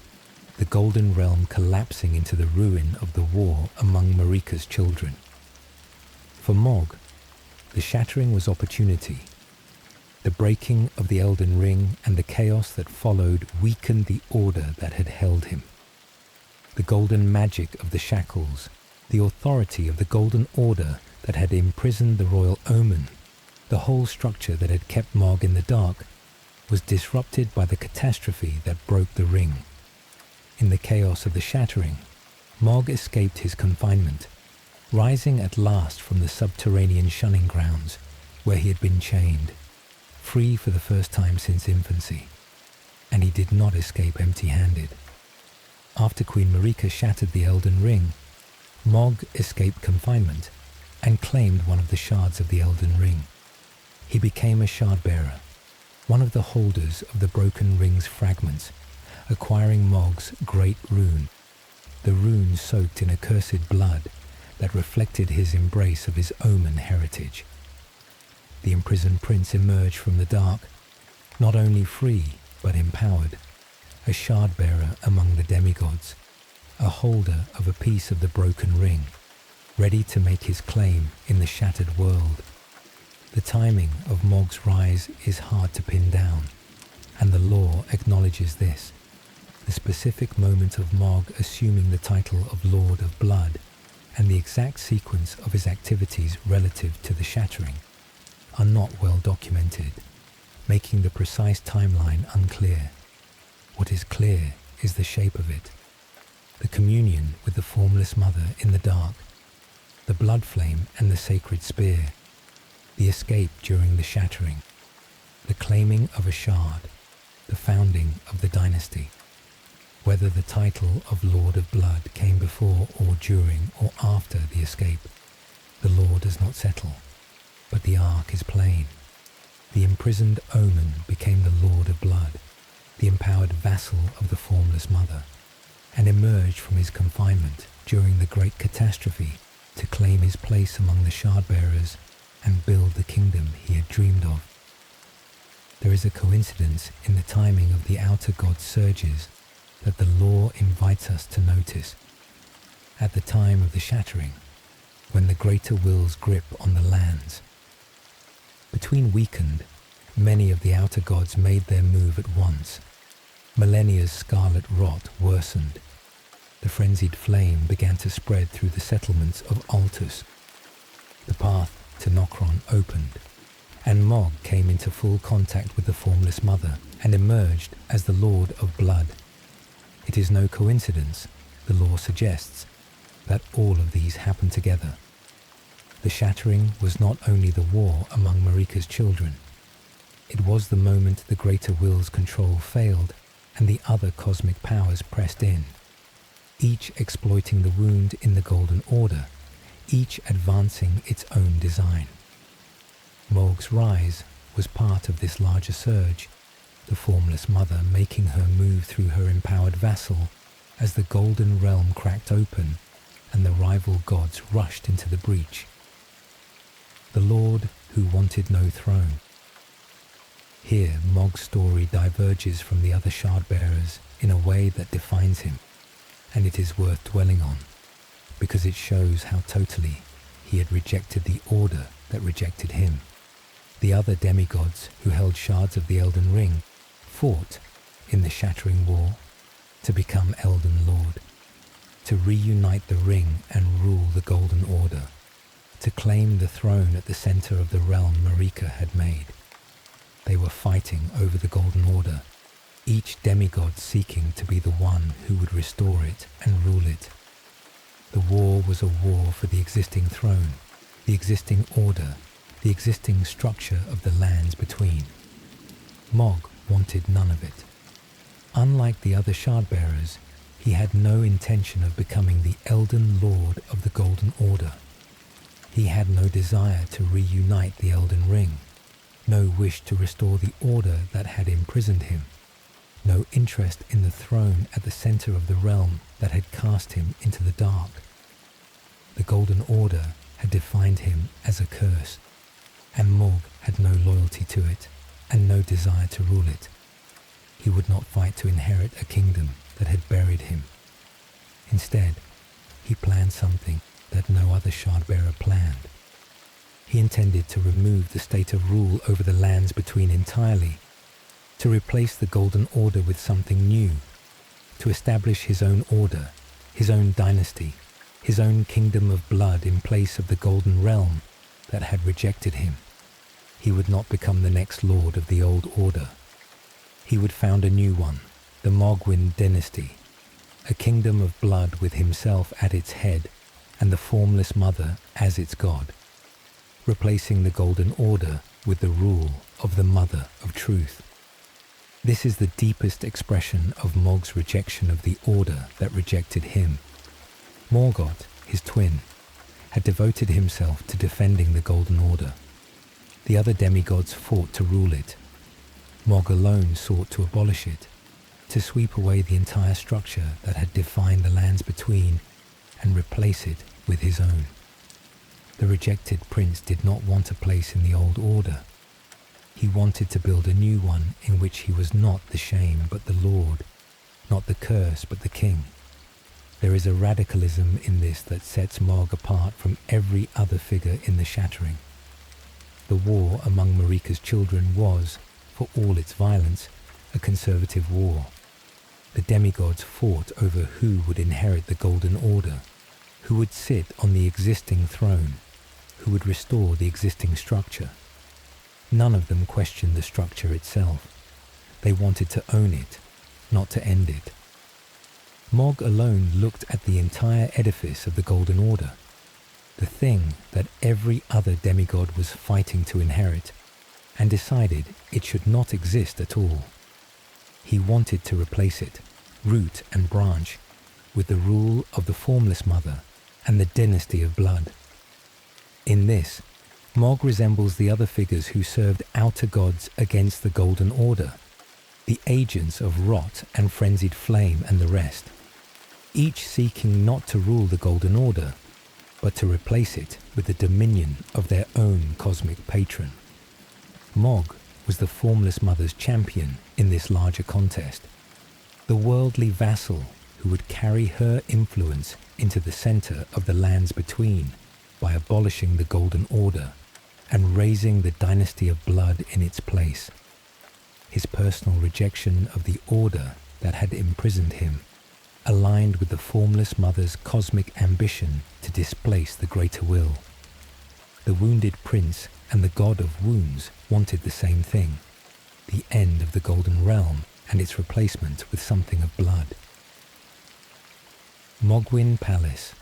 the Golden Realm collapsing into the ruin of the war among Marika's children. For Mohg, the shattering was opportunity. The breaking of the Elden Ring and the chaos that followed weakened the order that had held him. The golden magic of the shackles, the authority of the Golden Order that had imprisoned the royal Omen, the whole structure that had kept Mohg in the dark, was disrupted by the catastrophe that broke the ring. In the chaos of the shattering, Mohg escaped his confinement, rising at last from the subterranean Shunning-Grounds where he had been chained, free for the first time since infancy. And he did not escape empty-handed. After Queen Marika shattered the Elden Ring, Mohg escaped confinement and claimed one of the shards of the Elden Ring. He became a shard-bearer, one of the holders of the broken ring's fragments, acquiring Mohg's great rune, the rune soaked in accursed blood that reflected his embrace of his Omen heritage. The imprisoned prince emerged from the dark, not only free but empowered, a shard-bearer among the demigods, a holder of a piece of the broken ring, ready to make his claim in the shattered world. The timing of Mohg's rise is hard to pin down, and the lore acknowledges this. The specific moment of Mohg assuming the title of Lord of Blood and the exact sequence of his activities relative to the shattering are not well documented, making the precise timeline unclear. What is clear is the shape of it. The communion with the Formless Mother in the dark, the blood flame and the sacred spear, the escape during the shattering, the claiming of a shard, the founding of the dynasty. Whether the title of Lord of Blood came before or during or after the escape, the lore does not settle, but the arc is plain. The imprisoned Omen became the Lord of Blood, the empowered vassal of the Formless Mother, and emerged from his confinement during the great catastrophe to claim his place among the shard-bearers and build the kingdom he had dreamed of. There is a coincidence in the timing of the outer god's surges that the lore invites us to notice. At the time of the shattering, when the greater will's grip on the lands, between weakened, many of the outer gods made their move at once. Millennia's scarlet rot worsened. The frenzied flame began to spread through the settlements of Altus. The path to Nokron opened, and Mohg came into full contact with the Formless Mother and emerged as the Lord of Blood. It is no coincidence, the lore suggests, that all of these happened together. The shattering was not only the war among Marika's children, it was the moment the greater will's control failed and the other cosmic powers pressed in, each exploiting the wound in the Golden Order, each advancing its own design. Mohg's rise was part of this larger surge, the Formless Mother making her move through her empowered vassal as the Golden Realm cracked open and the rival gods rushed into the breach. The Lord who wanted no throne. Here Mohg's story diverges from the other shard-bearers in a way that defines him, and it is worth dwelling on, because it shows how totally he had rejected the order that rejected him. The other demigods who held shards of the Elden Ring fought in the Shattering War to become Elden Lord, to reunite the ring and rule the Golden Order, to claim the throne at the center of the realm Marika had made. They were fighting over the Golden Order, each demigod seeking to be the one who would restore it and rule it. The war was a war for the existing throne, the existing order, the existing structure of the lands between. Mohg wanted none of it. Unlike the other shard-bearers, he had no intention of becoming the Elden Lord of the Golden Order. He had no desire to reunite the Elden Ring, no wish to restore the order that had imprisoned him, no interest in the throne at the center of the realm that had cast him into the dark. The Golden Order had defined him as a curse, and Mohg had no loyalty to it and no desire to rule it. He would not fight to inherit a kingdom that had buried him. Instead, he planned something that no other Shardbearer planned. He intended to remove the state of rule over the lands between entirely, to replace the Golden Order with something new, to establish his own order, his own dynasty, his own kingdom of blood in place of the Golden Realm that had rejected him. He would not become the next lord of the old order. He would found a new one, the Mohgwyn Dynasty, a kingdom of blood with himself at its head and the Formless Mother as its god, replacing the Golden Order with the rule of the Mother of Truth. This is the deepest expression of Mohg's rejection of the order that rejected him. Morgoth, his twin, had devoted himself to defending the Golden Order. The other demigods fought to rule it. Mohg alone sought to abolish it, to sweep away the entire structure that had defined the lands between and replace it with his own. The rejected prince did not want a place in the old order. He wanted to build a new one in which he was not the shame but the lord, not the curse but the king. There is a radicalism in this that sets Mohg apart from every other figure in the Shattering. The war among Marika's children was, for all its violence, a conservative war. The demigods fought over who would inherit the Golden Order, who would sit on the existing throne, who would restore the existing structure. None of them questioned the structure itself. They wanted to own it, not to end it. Mohg alone looked at the entire edifice of the Golden Order, the thing that every other demigod was fighting to inherit, and decided it should not exist at all. He wanted to replace it, root and branch, with the rule of the Formless Mother and the Dynasty of Blood. In this, Mohg resembles the other figures who served outer gods against the Golden Order, the agents of rot and frenzied flame and the rest, each seeking not to rule the Golden Order, but to replace it with the dominion of their own cosmic patron. Mohg was the Formless Mother's champion in this larger contest, the worldly vassal who would carry her influence into the center of the lands between by abolishing the Golden Order and raising the Dynasty of Blood in its place. His personal rejection of the order that had imprisoned him aligned with the Formless Mother's cosmic ambition to displace the greater will. The wounded prince and the god of wounds wanted the same thing, the end of the Golden Realm and its replacement with something of blood. Mohgwyn Palace.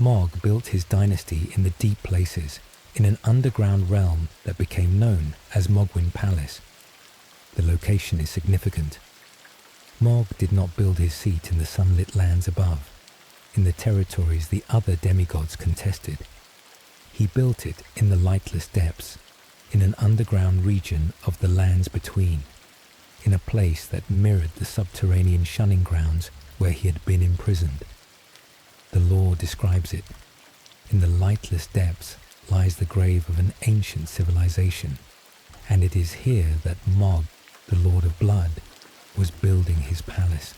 Mohg built his dynasty in the deep places, in an underground realm that became known as Mohgwyn Palace. The location is significant. Mohg did not build his seat in the sunlit lands above, in the territories the other demigods contested. He built it in the lightless depths, in an underground region of the lands between, in a place that mirrored the subterranean Shunning-Grounds where he had been imprisoned. The lore describes it. In the lightless depths lies the grave of an ancient civilization, and it is here that Mohg, the Lord of Blood, was building his palace,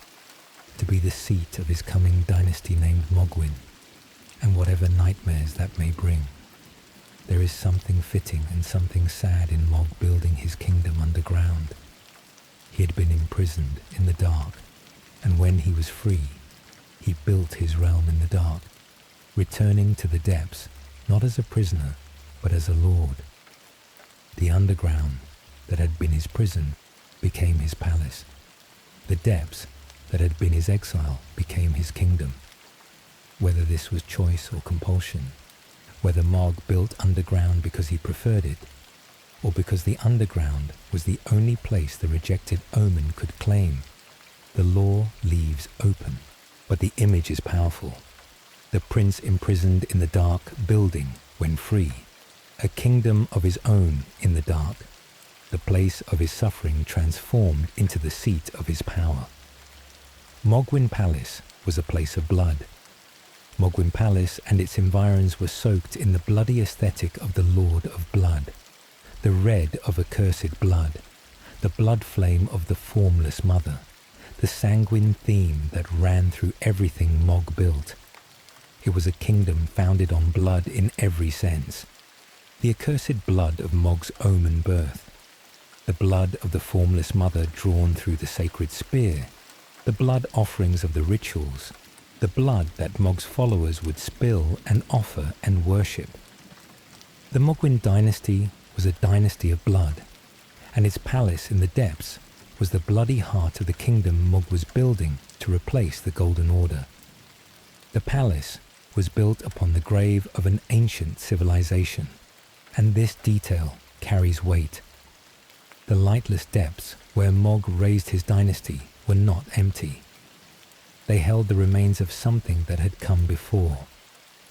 to be the seat of his coming dynasty named Mohgwyn, and whatever nightmares that may bring. There is something fitting and something sad in Mohg building his kingdom underground. He had been imprisoned in the dark, and when he was free, he built his realm in the dark, returning to the depths, not as a prisoner, but as a lord. The underground that had been his prison became his palace. The depths that had been his exile became his kingdom. Whether this was choice or compulsion, whether Mohg built underground because he preferred it, or because the underground was the only place the rejected Omen could claim, the lore leaves open, but the image is powerful. the prince imprisoned in the dark building when free, a kingdom of his own in the dark, the place of his suffering transformed into the seat of his power. Mohgwyn Palace was a place of blood. Mohgwyn Palace and its environs were soaked in the bloody aesthetic of the Lord of Blood, the red of accursed blood, the blood flame of the Formless Mother, the sanguine theme that ran through everything Mohg built. It was a kingdom founded on blood in every sense. The accursed blood of Mohg's Omen birth, the blood of the Formless Mother drawn through the sacred spear, the blood offerings of the rituals, the blood that Mohg's followers would spill and offer and worship. The Mohgwyn Dynasty was a dynasty of blood, and its palace in the depths was the bloody heart of the kingdom Mohg was building to replace the Golden Order. The palace was built upon the grave of an ancient civilization, and this detail carries weight. The lightless depths where Mohg raised his dynasty were not empty. They held the remains of something that had come before,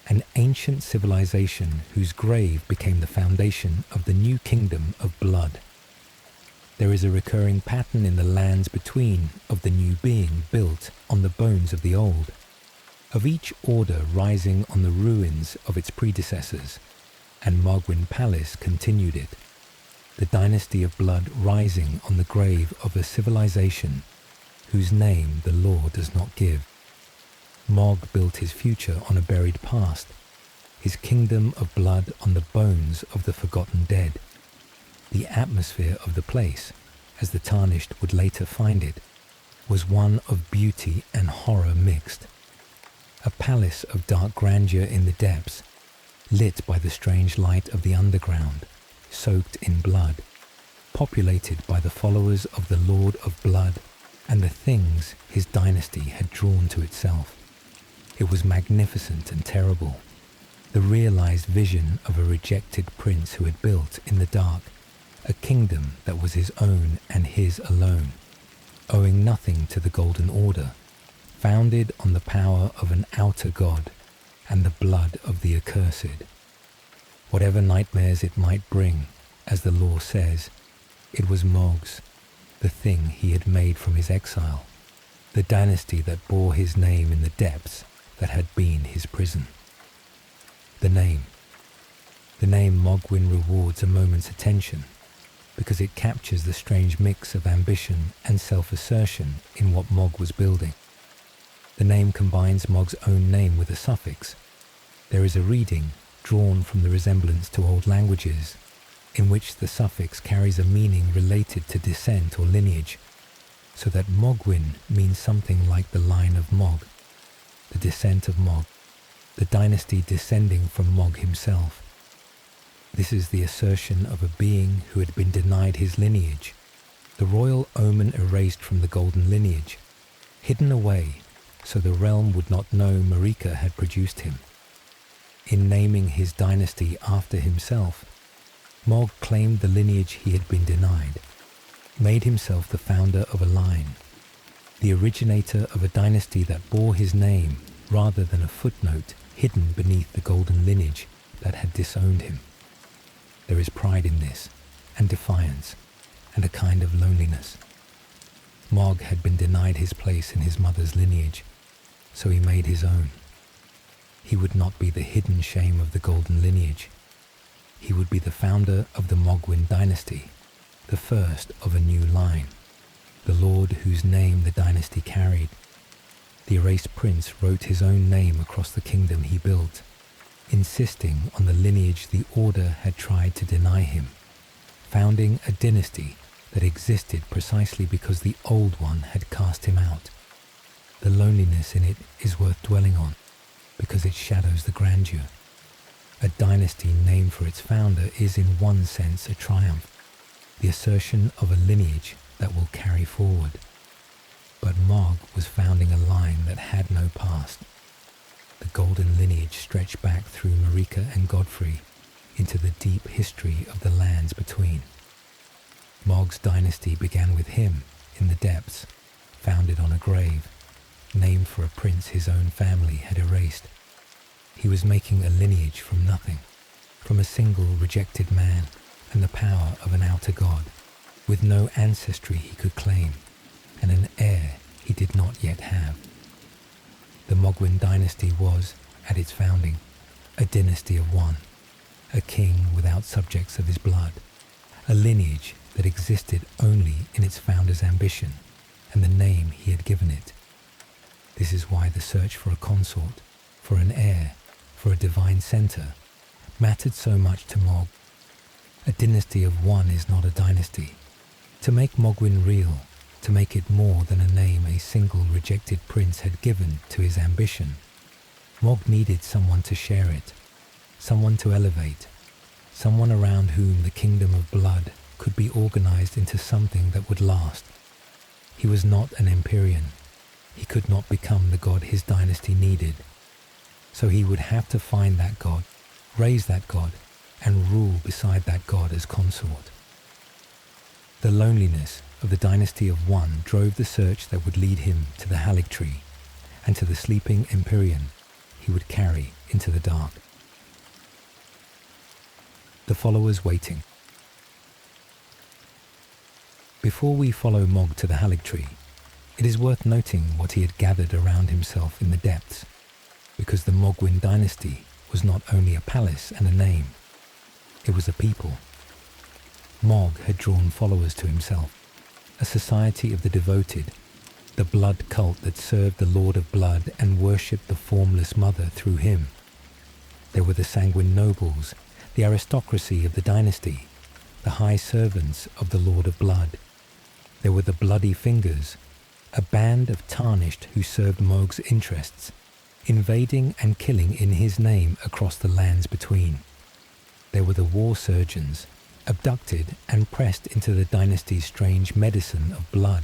an ancient civilization whose grave became the foundation of the new kingdom of blood. There is a recurring pattern in the lands between of the new being built on the bones of the old, of each order rising on the ruins of its predecessors, and Mohgwyn Palace continued it, the dynasty of blood rising on the grave of a civilization whose name the law does not give. Mohg built his future on a buried past, his kingdom of blood on the bones of the forgotten dead. The atmosphere of the place, as the Tarnished would later find it, was one of beauty and horror mixed. A palace of dark grandeur in the depths, lit by the strange light of the underground, soaked in blood, populated by the followers of the Lord of Blood and the things his dynasty had drawn to itself. It was magnificent and terrible, the realized vision of a rejected prince who had built in the dark a kingdom that was his own and his alone, owing nothing to the Golden Order, founded on the power of an outer god and the blood of the accursed. Whatever nightmares it might bring, as the law says, it was Mohg's, the thing he had made from his exile, the dynasty that bore his name in the depths that had been his prison. The name Mohgwyn rewards a moment's attention because it captures the strange mix of ambition and self-assertion in what Mohg was building. The name combines Mohg's own name with a suffix. There is a reading drawn from the resemblance to old languages in which the suffix carries a meaning related to descent or lineage, so that Mohgwyn means something like the line of Mohg, the descent of Mohg, the dynasty descending from Mohg himself. This is the assertion of a being who had been denied his lineage, the royal Omen erased from the Golden Lineage, hidden away so the realm would not know Marika had produced him. In naming his dynasty after himself, Mohg claimed the lineage he had been denied, made himself the founder of a line, the originator of a dynasty that bore his name rather than a footnote hidden beneath the Golden Lineage that had disowned him. There is pride in this, and defiance, and a kind of loneliness. Mohg had been denied his place in his mother's lineage, so he made his own. He would not be the hidden shame of the Golden Lineage. He would be the founder of the Mohgwyn Dynasty, the first of a new line, the lord whose name the dynasty carried. The erased prince wrote his own name across the kingdom he built, insisting on the lineage the Order had tried to deny him, founding a dynasty that existed precisely because the old one had cast him out. The loneliness in it is worth dwelling on, because it shadows the grandeur. A dynasty named for its founder is in one sense a triumph, the assertion of a lineage that will carry forward. But Mohg was founding a line that had no past. The Golden Lineage stretched back through Marika and Godfrey into the deep history of the lands between. Mohg's dynasty began with him in the depths, founded on a grave, named for a prince his own family had erased. He was making a lineage from nothing, from a single rejected man and the power of an outer god, with no ancestry he could claim, and an heir he did not yet have. The Mohgwyn Dynasty was, at its founding, a dynasty of one, a king without subjects of his blood, a lineage that existed only in its founder's ambition and the name he had given it. This is why the search for a consort, for an heir, for a divine center, mattered so much to Mohg. A dynasty of one is not a dynasty. To make Mohgwyn real, to make it more than a name a single rejected prince had given to his ambition, Mohg needed someone to share it, someone to elevate, someone around whom the kingdom of blood could be organized into something that would last. He was not an Empyrean. He could not become the god his dynasty needed. So he would have to find that god, raise that god, and rule beside that god as consort. The loneliness of the dynasty of one drove the search that would lead him to the Haligtree and to the sleeping Empyrean he would carry into the dark. The followers waiting. Before we follow Mohg to the Haligtree, it is worth noting what he had gathered around himself in the depths, because the Mohgwyn Dynasty was not only a palace and a name, it was a people. Mohg had drawn followers to himself, a society of the devoted, the blood cult that served the Lord of Blood and worshipped the Formless Mother through him. There were the sanguine nobles, the aristocracy of the dynasty, the high servants of the Lord of Blood. There were the Bloody Fingers, a band of tarnished who served Mohg's interests, invading and killing in his name across the lands between. There were the war surgeons, abducted and pressed into the dynasty's strange medicine of blood.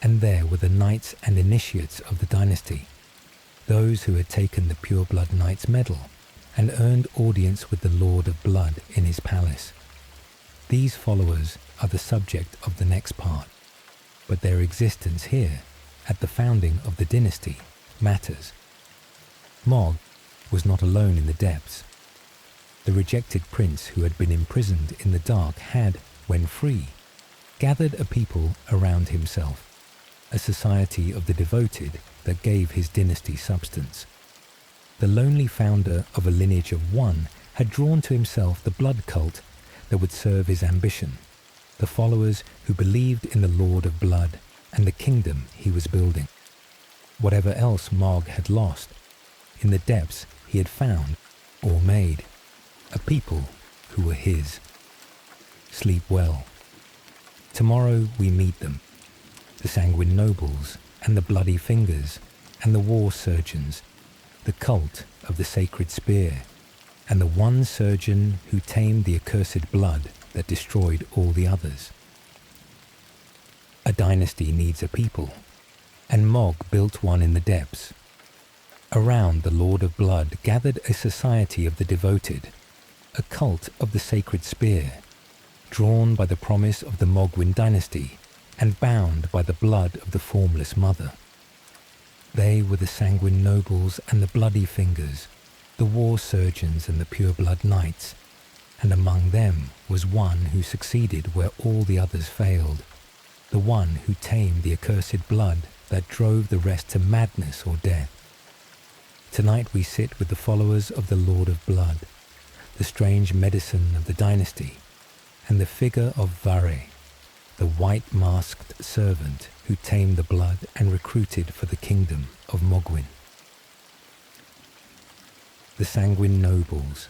And there were the knights and initiates of the dynasty, those who had taken the Pureblood Knight's medal and earned audience with the Lord of Blood in his palace. These followers are the subject of the next part, but their existence here, at the founding of the dynasty, matters. Mohg was not alone in the depths. The rejected prince who had been imprisoned in the dark had, when free, gathered a people around himself, a society of the devoted that gave his dynasty substance. The lonely founder of a lineage of one had drawn to himself the blood cult that would serve his ambition, the followers who believed in the Lord of Blood and the kingdom he was building. Whatever else Mohg had lost, in the depths he had found, or made, a people who were his. Sleep well. Tomorrow we meet them, the sanguine nobles and the Bloody Fingers and the war surgeons, the cult of the sacred spear, and the one surgeon who tamed the accursed blood that destroyed all the others. A dynasty needs a people, and Mohg built one in the depths. Around the Lord of Blood gathered a society of the devoted, a cult of the sacred spear, drawn by the promise of the Mohgwyn Dynasty and bound by the blood of the Formless Mother. They were the sanguine nobles and the Bloody Fingers, the war surgeons and the Pureblood Knights, and among them was one who succeeded where all the others failed, the one who tamed the accursed blood that drove the rest to madness or death. Tonight we sit with the followers of the Lord of Blood, the strange medicine of the dynasty, and the figure of Vare, the white-masked servant who tamed the blood and recruited for the kingdom of Mohgwyn. The sanguine nobles.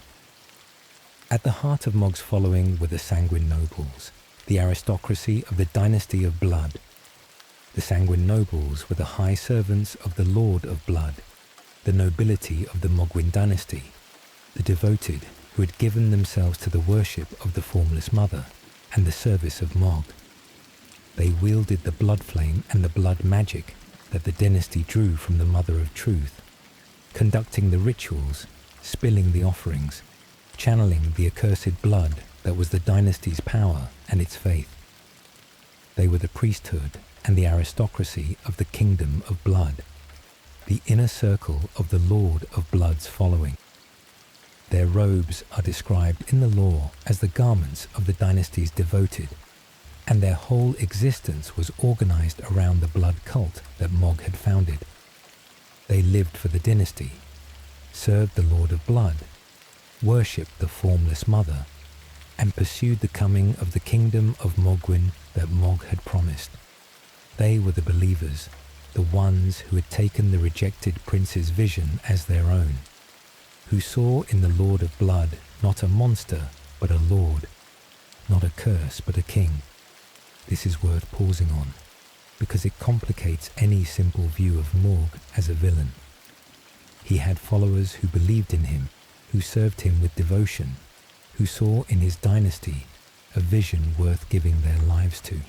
At the heart of Mohg's following were the sanguine nobles, the aristocracy of the dynasty of blood. The sanguine nobles were the high servants of the Lord of Blood, the nobility of the Mohgwyn Dynasty, the devoted who had given themselves to the worship of the Formless Mother and the service of Mohg. They wielded the blood flame and the blood magic that the dynasty drew from the Mother of Truth, conducting the rituals, spilling the offerings, channeling the accursed blood that was the dynasty's power and its faith. They were the priesthood and the aristocracy of the kingdom of blood. the inner circle of the Lord of Blood's following. Their robes are described in the lore as the garments of the dynasty's devoted, and their whole existence was organized around the blood cult that Mohg had founded. They lived for the dynasty, served the Lord of Blood, worshipped the Formless Mother, and pursued the coming of the kingdom of Mohgwyn that Mohg had promised. They were the believers, the ones who had taken the rejected prince's vision as their own, who saw in the Lord of Blood not a monster but a lord, not a curse but a king. This is worth pausing on, because it complicates any simple view of Mohg as a villain. He had followers who believed in him, who served him with devotion, who saw in his dynasty a vision worth giving their lives to.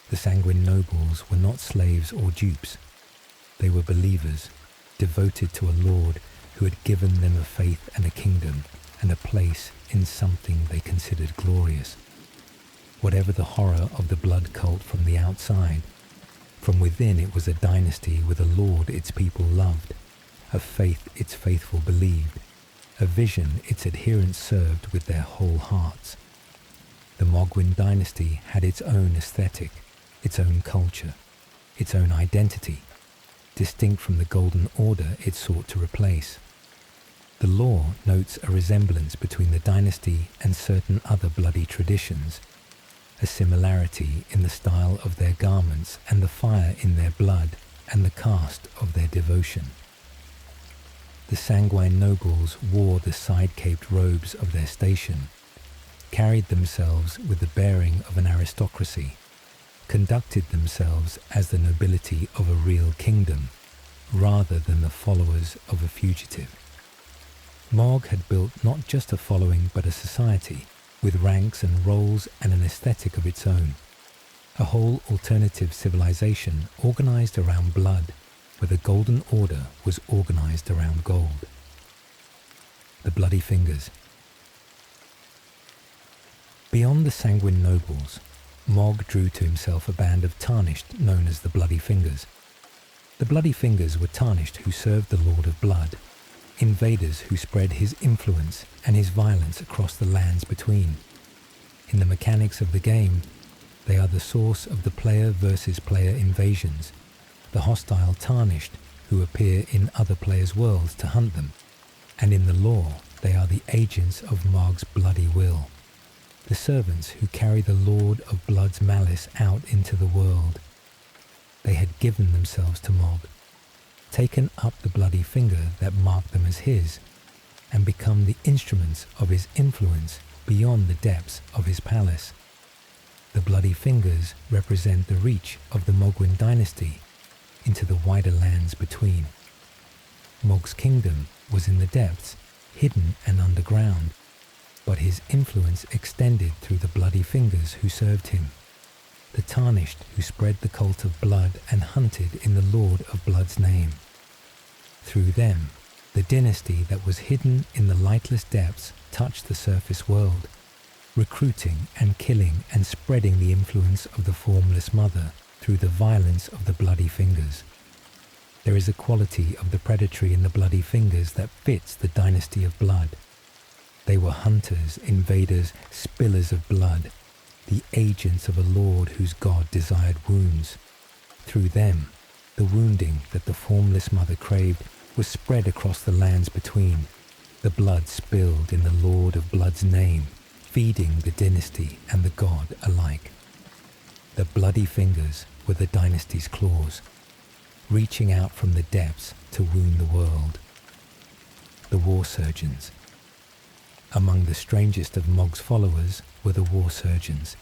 The sanguine nobles were not slaves or dupes. They were believers, devoted to a lord who had given them a faith and a kingdom and a place in something they considered glorious. Whatever the horror of the blood cult from the outside, from within it was a dynasty with a lord its people loved, a faith its faithful believed, a vision its adherents served with their whole hearts. The Mohgwyn Dynasty had its own aesthetic, its own culture, its own identity, distinct from the Golden Order it sought to replace. The lore notes a resemblance between the dynasty and certain other bloody traditions, a similarity in the style of their garments and the fire in their blood and the caste of their devotion. The sanguine nobles wore the side-caped robes of their station, carried themselves with the bearing of an aristocracy, conducted themselves as the nobility of a real kingdom, rather than the followers of a fugitive. Mohg had built not just a following but a society, with ranks and roles and an aesthetic of its own, a whole alternative civilization organized around blood, where the Golden Order was organized around gold. The Bloody Fingers. Beyond the sanguine nobles, Mohg drew to himself a band of tarnished known as the Bloody Fingers. The Bloody Fingers were tarnished who served the Lord of Blood, invaders who spread his influence and his violence across the lands between. In the mechanics of the game, they are the source of the player versus player invasions, the hostile tarnished who appear in other players' worlds to hunt them, and in the lore they are the agents of Mohg's bloody will, the servants who carry the Lord of Blood's malice out into the world. They had given themselves to Mohg, taken up the bloody finger that marked them as his, and become the instruments of his influence beyond the depths of his palace. The bloody fingers represent the reach of the Mohgwyn Dynasty into the wider lands between. Mohg's kingdom was in the depths, hidden and underground, but his influence extended through the bloody fingers who served him, the tarnished who spread the cult of blood and hunted in the Lord of Blood's name. Through them, the dynasty that was hidden in the lightless depths touched the surface world, recruiting and killing and spreading the influence of the Formless Mother through the violence of the bloody fingers. There is a quality of the predatory in the bloody fingers that fits the dynasty of blood. They were hunters, invaders, spillers of blood, the agents of a lord whose god desired wounds. Through them, the wounding that the Formless Mother craved was spread across the lands between, the blood spilled in the Lord of Blood's name, feeding the dynasty and the god alike. The bloody fingers were the dynasty's claws, reaching out from the depths to wound the world. The war surgeons. Among the strangest of Mohg's followers were the war surgeons,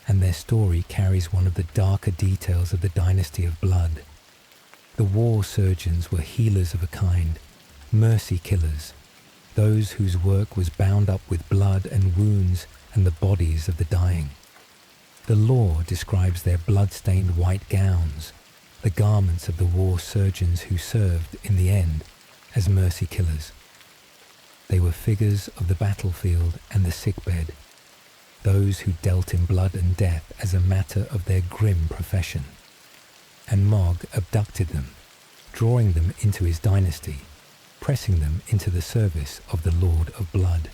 and their story carries one of the darker details of the dynasty of blood. The war surgeons were healers of a kind, mercy killers, those whose work was bound up with blood and wounds and the bodies of the dying. The lore describes their blood-stained white gowns, the garments of the war surgeons who served, in the end, as mercy killers. They were figures of the battlefield and the sickbed, those who dealt in blood and death as a matter of their grim profession. And Mohg abducted them, drawing them into his dynasty, pressing them into the service of the Lord of Blood.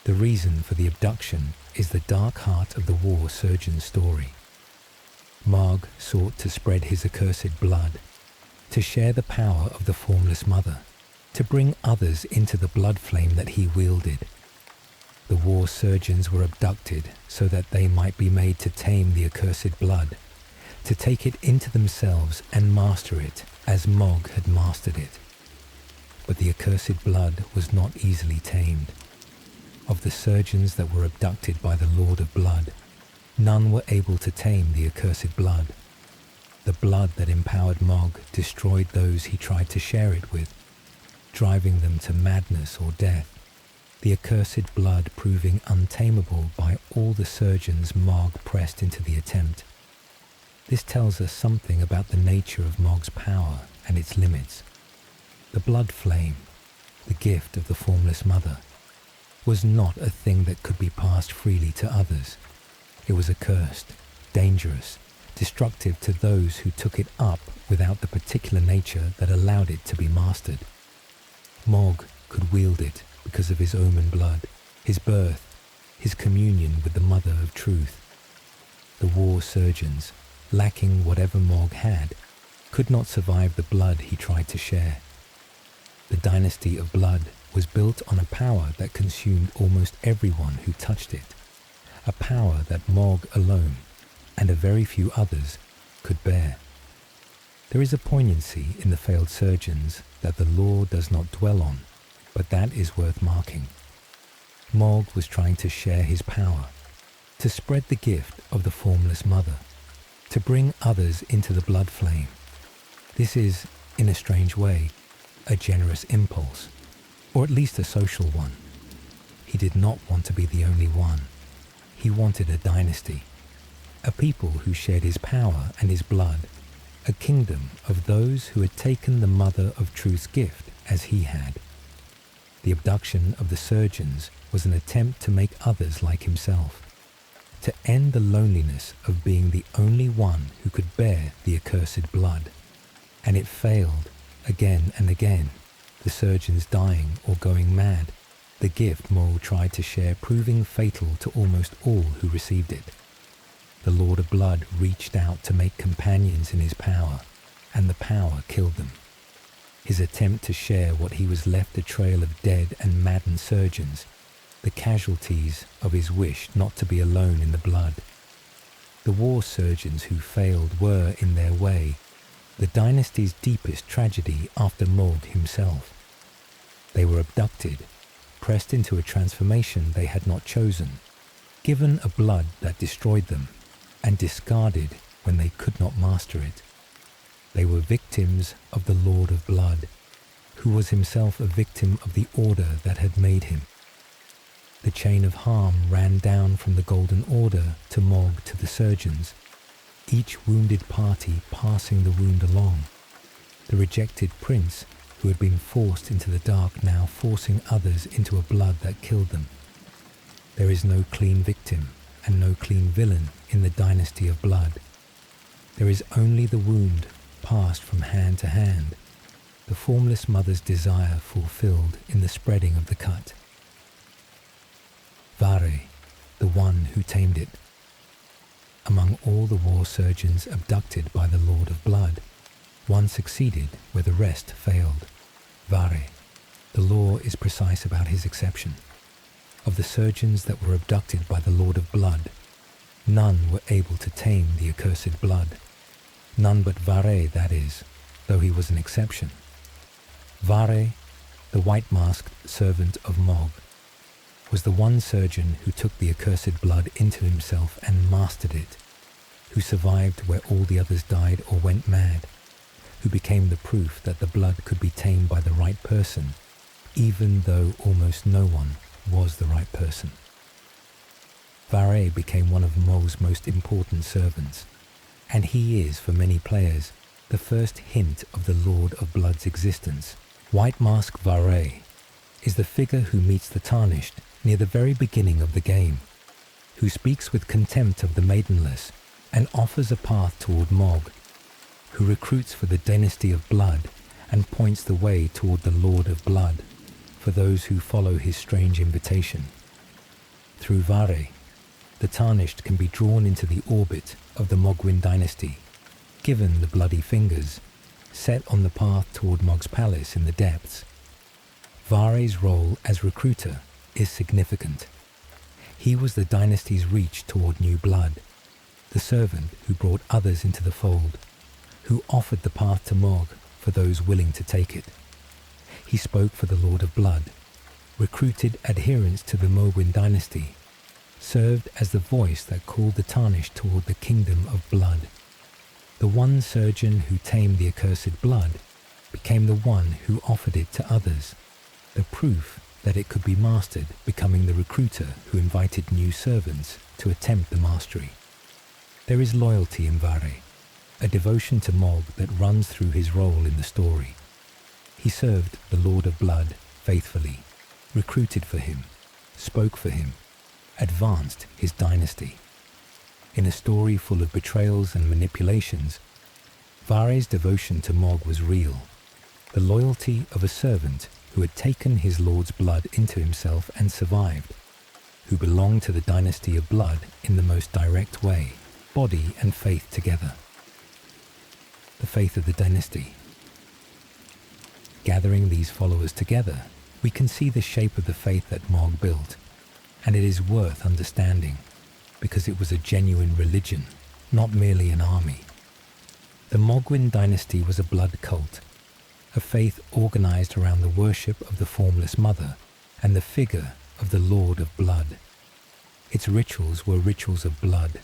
The reason for the abduction is the dark heart of the war surgeon's story. Mohg sought to spread his accursed blood, to share the power of the Formless Mother, to bring others into the blood flame that he wielded. The war surgeons were abducted so that they might be made to tame the accursed blood, to take it into themselves and master it as Mohg had mastered it. But the accursed blood was not easily tamed. Of the surgeons that were abducted by the Lord of Blood, none were able to tame the accursed blood. The blood that empowered Mohg destroyed those he tried to share it with, driving them to madness or death, the accursed blood proving untamable by all the surgeons Mohg pressed into the attempt. This tells us something about the nature of Mohg's power and its limits. The blood flame, the gift of the Formless Mother, was not a thing that could be passed freely to others. It was accursed, dangerous, destructive to those who took it up without the particular nature that allowed it to be mastered. Mohg could wield it because of his Omen blood, his birth, his communion with the Mother of Truth. The war surgeons, lacking whatever Mohg had, could not survive the blood he tried to share. The dynasty of blood was built on a power that consumed almost everyone who touched it, a power that Mohg alone, and a very few others, could bear. There is a poignancy in the failed surgeons that the lore does not dwell on, but that is worth marking. Mohg was trying to share his power, to spread the gift of the Formless Mother, to bring others into the blood flame. This is, in a strange way, a generous impulse, or at least a social one. He did not want to be the only one. He wanted a dynasty, a people who shared his power and his blood, a kingdom of those who had taken the Mother of Truth's gift as he had. The abduction of the surgeons was an attempt to make others like himself, to end the loneliness of being the only one who could bear the accursed blood. And it failed again and again, the surgeons dying or going mad, the gift Mohg tried to share proving fatal to almost all who received it. The Lord of Blood reached out to make companions in his power, and the power killed them. His attempt to share what he was left a trail of dead and maddened surgeons, the casualties of his wish not to be alone in the blood. The war surgeons who failed were, in their way, the dynasty's deepest tragedy after Mohg himself. They were abducted, pressed into a transformation they had not chosen, given a blood that destroyed them, and discarded when they could not master it. They were victims of the Lord of Blood, who was himself a victim of the order that had made him. The chain of harm ran down from the Golden Order to Mohg to the surgeons, each wounded party passing the wound along. The rejected prince who had been forced into the dark now forcing others into a blood that killed them. There is no clean victim and no clean villain in the dynasty of blood. There is only the wound passed from hand to hand, the Formless Mother's desire fulfilled in the spreading of the cut. Vare, the one who tamed it. Among all the war surgeons abducted by the Lord of Blood, one succeeded where the rest failed. Vare, the law is precise about his exception. Of the surgeons that were abducted by the Lord of Blood, none were able to tame the accursed blood. None but Vare, that is, though he was an exception. Vare, the white-masked servant of Mohg, was the one surgeon who took the accursed blood into himself and mastered it, who survived where all the others died or went mad, who became the proof that the blood could be tamed by the right person, even though almost no one was the right person. Vare became one of Mohg's most important servants, and he is, for many players, the first hint of the Lord of Blood's existence. White Mask Vare is the figure who meets the Tarnished near the very beginning of the game, who speaks with contempt of the Maidenless and offers a path toward Mohg. who recruits for the dynasty of blood and points the way toward the Lord of Blood for those who follow his strange invitation. Through Vare, the Tarnished can be drawn into the orbit of the Mohgwyn Dynasty, given the bloody fingers, set on the path toward Mohg's palace in the depths. Vare's role as recruiter is significant. He was the dynasty's reach toward new blood, the servant who brought others into the fold, who offered the path to Mohg for those willing to take it. He spoke for the Lord of Blood, recruited adherents to the Mohgwyn Dynasty, served as the voice that called the Tarnished toward the kingdom of blood. The one surgeon who tamed the accursed blood became the one who offered it to others, the proof that it could be mastered, becoming the recruiter who invited new servants to attempt the mastery. There is loyalty in Vare, a devotion to Mohg that runs through his role in the story. He served the Lord of Blood faithfully, recruited for him, spoke for him, advanced his dynasty. In a story full of betrayals and manipulations, Vare's devotion to Mohg was real, the loyalty of a servant who had taken his lord's blood into himself and survived, who belonged to the dynasty of blood in the most direct way, body and faith together. The faith of the dynasty. Gathering these followers together, we can see the shape of the faith that Mohg built, and it is worth understanding, because it was a genuine religion, not merely an army. The Mohgwyn Dynasty was a blood cult, a faith organized around the worship of the Formless Mother and the figure of the Lord of Blood. Its rituals were rituals of blood,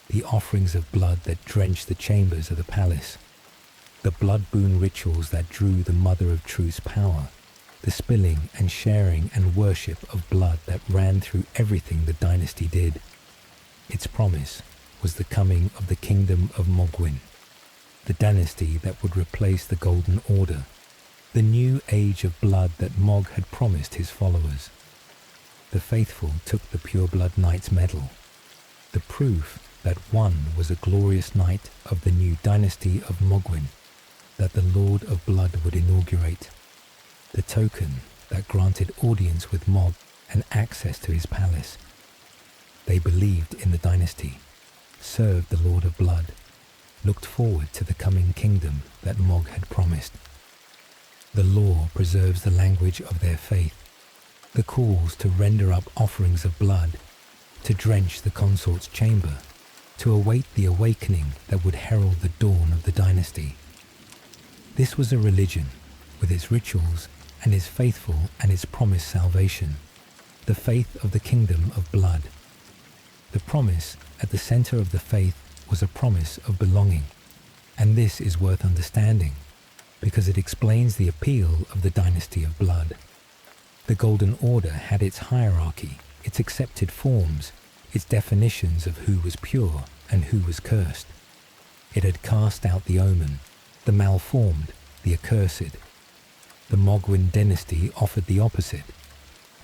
the offerings of blood that drenched the chambers of the palace, the blood boon rituals that drew the Mother of Truth's power, the spilling and sharing and worship of blood that ran through everything the dynasty did. Its promise was the coming of the kingdom of Mohgwyn, the dynasty that would replace the Golden Order, the new age of blood that Mohg had promised his followers. The faithful took the Pureblood Knight's medal, the proof that one was a glorious knight of the new dynasty of Mohgwyn that the Lord of Blood would inaugurate, the token that granted audience with Mohg and access to his palace. They believed in the dynasty, served the Lord of Blood, looked forward to the coming kingdom that Mohg had promised. The law preserves the language of their faith, the calls to render up offerings of blood, to drench the consort's chamber, to await the awakening that would herald the dawn of the dynasty. This was a religion, with its rituals and its faithful and its promised salvation, the faith of the kingdom of blood. The promise at the center of the faith was a promise of belonging, and this is worth understanding, because it explains the appeal of the dynasty of blood. The Golden Order had its hierarchy, its accepted forms, its definitions of who was pure and who was cursed. It had cast out the Omen, the malformed, the accursed. The Mohgwyn Dynasty offered the opposite,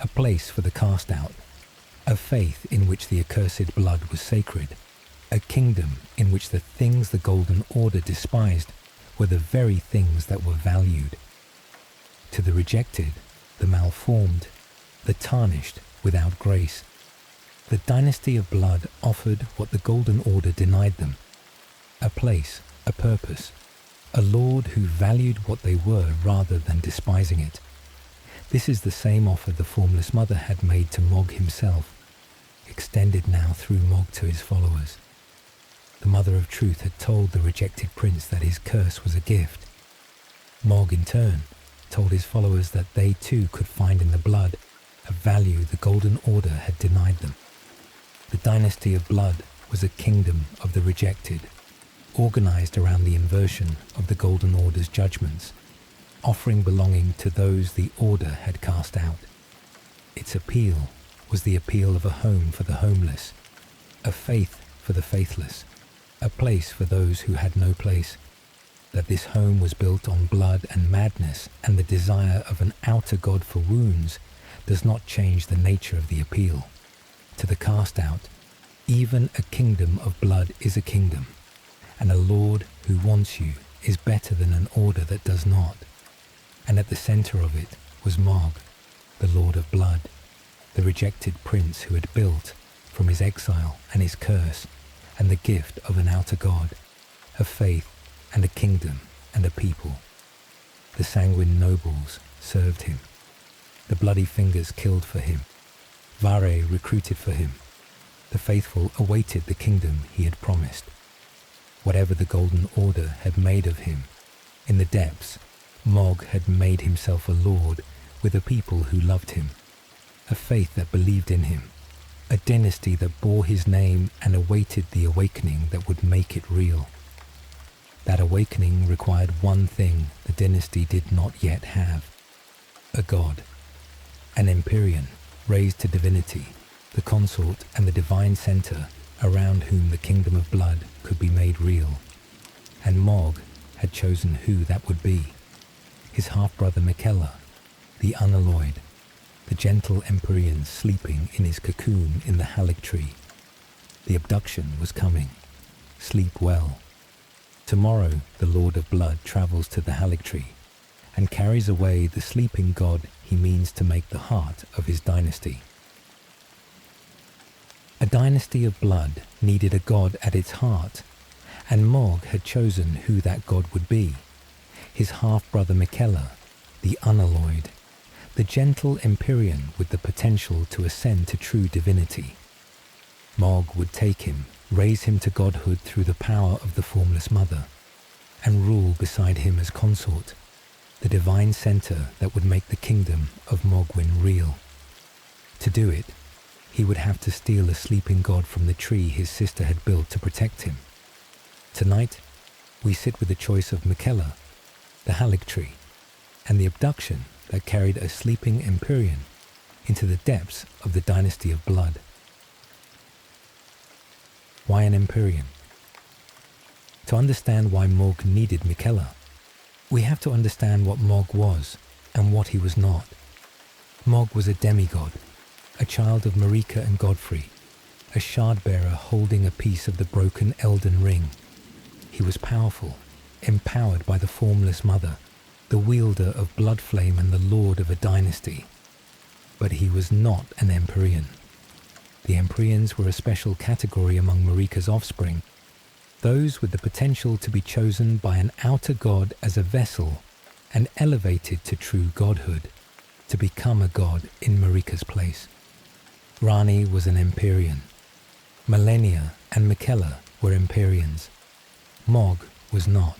a place for the cast out, a faith in which the accursed blood was sacred, a kingdom in which the things the Golden Order despised were the very things that were valued. To the rejected, the malformed, the tarnished without grace, the dynasty of blood offered what the Golden Order denied them, a place, a purpose, a lord who valued what they were rather than despising it. This is the same offer the Formless Mother had made to Mohg himself, extended now through Mohg to his followers. The Mother of Truth had told the rejected prince that his curse was a gift. Mohg, in turn, told his followers that they too could find in the blood a value the Golden Order had denied them. The dynasty of blood was a kingdom of the rejected, organized around the inversion of the Golden Order's judgments, offering belonging to those the Order had cast out. Its appeal was the appeal of a home for the homeless, a faith for the faithless, a place for those who had no place. That this home was built on blood and madness and the desire of an outer god for wounds does not change the nature of the appeal. To the cast out, even a kingdom of blood is a kingdom, and a lord who wants you is better than an order that does not. And at the center of it was Mohg, the Lord of Blood, the rejected prince who had built, from his exile and his curse, and the gift of an outer god, a faith and a kingdom and a people. The sanguine nobles served him. The bloody fingers killed for him. Vare recruited for him. The faithful awaited the kingdom he had promised. Whatever the Golden Order had made of him, in the depths, Mohg had made himself a lord with a people who loved him, a faith that believed in him, a dynasty that bore his name and awaited the awakening that would make it real. That awakening required one thing the dynasty did not yet have: a god, an Empyrean raised to divinity, the consort and the divine center around whom the kingdom of blood could be made real. And Mohg had chosen who that would be: his half-brother Miquella, the unalloyed, the gentle Empyrean sleeping in his cocoon in the Halig tree. The abduction was coming. Sleep well. Tomorrow the Lord of Blood travels to the Halig tree and carries away the sleeping god he means to make the heart of his dynasty. A dynasty of blood needed a god at its heart, and Mohg had chosen who that god would be: his half-brother Miquella, the unalloyed, the gentle Empyrean with the potential to ascend to true divinity. Mohg would take him, raise him to godhood through the power of the Formless Mother, and rule beside him as consort, the divine center that would make the kingdom of Mohgwyn real. To do it, he would have to steal a sleeping god from the tree his sister had built to protect him. Tonight, we sit with the choice of Miquella, the Halig tree, and the abduction that carried a sleeping Empyrean into the depths of the dynasty of blood. Why an Empyrean? To understand why Mohg needed Miquella, we have to understand what Mohg was and what he was not. Mohg was a demigod, a child of Marika and Godfrey, a shard-bearer holding a piece of the broken Elden ring. He was powerful, empowered by the Formless Mother, the wielder of blood flame and the lord of a dynasty. But he was not an Empyrean. The Empyreans were a special category among Marika's offspring, those with the potential to be chosen by an outer god as a vessel and elevated to true godhood, to become a god in Marika's place. Rani was an Empyrean. Malenia and Miquella were Empyreans. Mohg was not.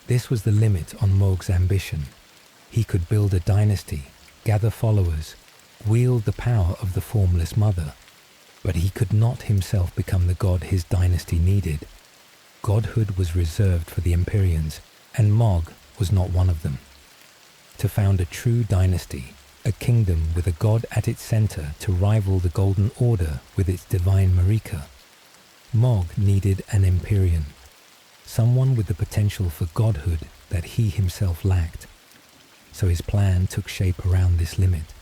This was the limit on Mohg's ambition. He could build a dynasty, gather followers, wield the power of the Formless Mother, but he could not himself become the god his dynasty needed. Godhood was reserved for the Empyreans, and Mohg was not one of them. To found a true dynasty, a kingdom with a god at its center to rival the Golden Order with its divine Marika, Mohg needed an Empyrean, someone with the potential for godhood that he himself lacked. So his plan took shape around this limit.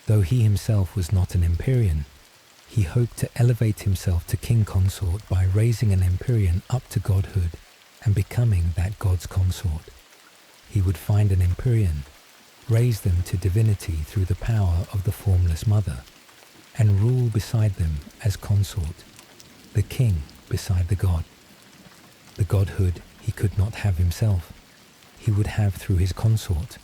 Though he himself was not an Empyrean, he hoped to elevate himself to King Consort by raising an Empyrean up to godhood and becoming that god's consort. He would find an Empyrean, raise them to divinity through the power of the Formless Mother, and rule beside them as consort, the king beside the god. The godhood he could not have himself, he would have through his consort,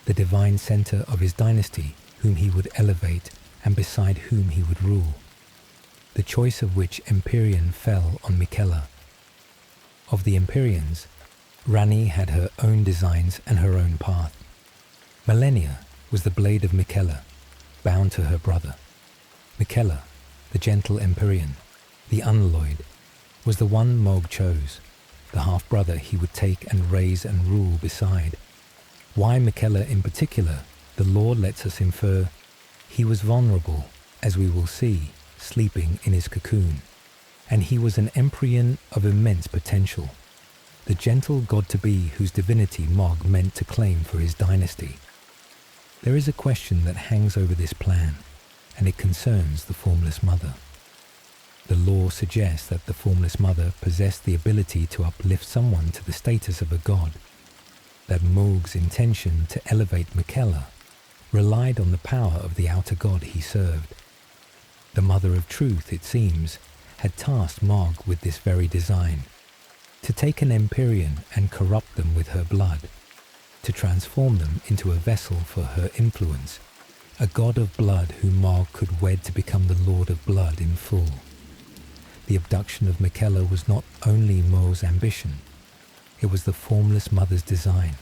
the divine center of his dynasty whom he would elevate and beside whom he would rule. The choice of which Empyrean fell on Miquella. Of the Empyreans, Rani had her own designs and her own path. Malenia was the blade of Miquella, bound to her brother. Miquella, the gentle Empyrean, the unalloyed, was the one Mohg chose, the half-brother he would take and raise and rule beside. Why Miquella in particular, the lore lets us infer he was vulnerable, as we will see, sleeping in his cocoon, and he was an Empyrean of immense potential, the gentle god-to-be whose divinity Mohg meant to claim for his dynasty. There is a question that hangs over this plan, and it concerns the Formless Mother. The lore suggests that the Formless Mother possessed the ability to uplift someone to the status of a god, that Mohg's intention to elevate Miquella relied on the power of the outer god he served. The Mother of Truth, it seems, had tasked Mohg with this very design, to take an Empyrean and corrupt them with her blood, to transform them into a vessel for her influence, a god of blood whom Mohg could wed to become the Lord of Blood in full. The abduction of Miquella was not only Mohg's ambition, it was the Formless Mother's design,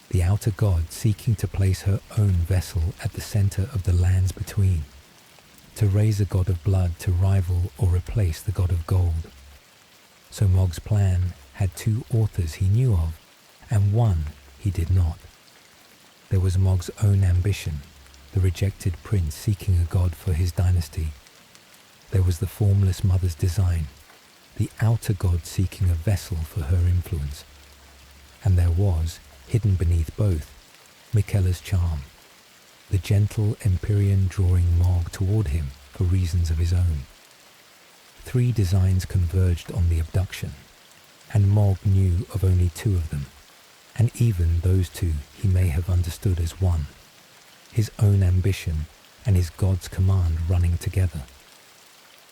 the outer god seeking to place her own vessel at the center of the lands between, to raise a god of blood to rival or replace the god of gold. So Mohg's plan had two authors he knew of, and one he did not. There was Mohg's own ambition, the rejected prince seeking a god for his dynasty. There was the Formless Mother's design, the outer god seeking a vessel for her influence. And there was, hidden beneath both, Miquella's charm, the gentle Empyrean drawing Mohg toward him for reasons of his own. Three designs converged on the abduction, and Mohg knew of only two of them, and even those two he may have understood as one, his own ambition and his god's command running together.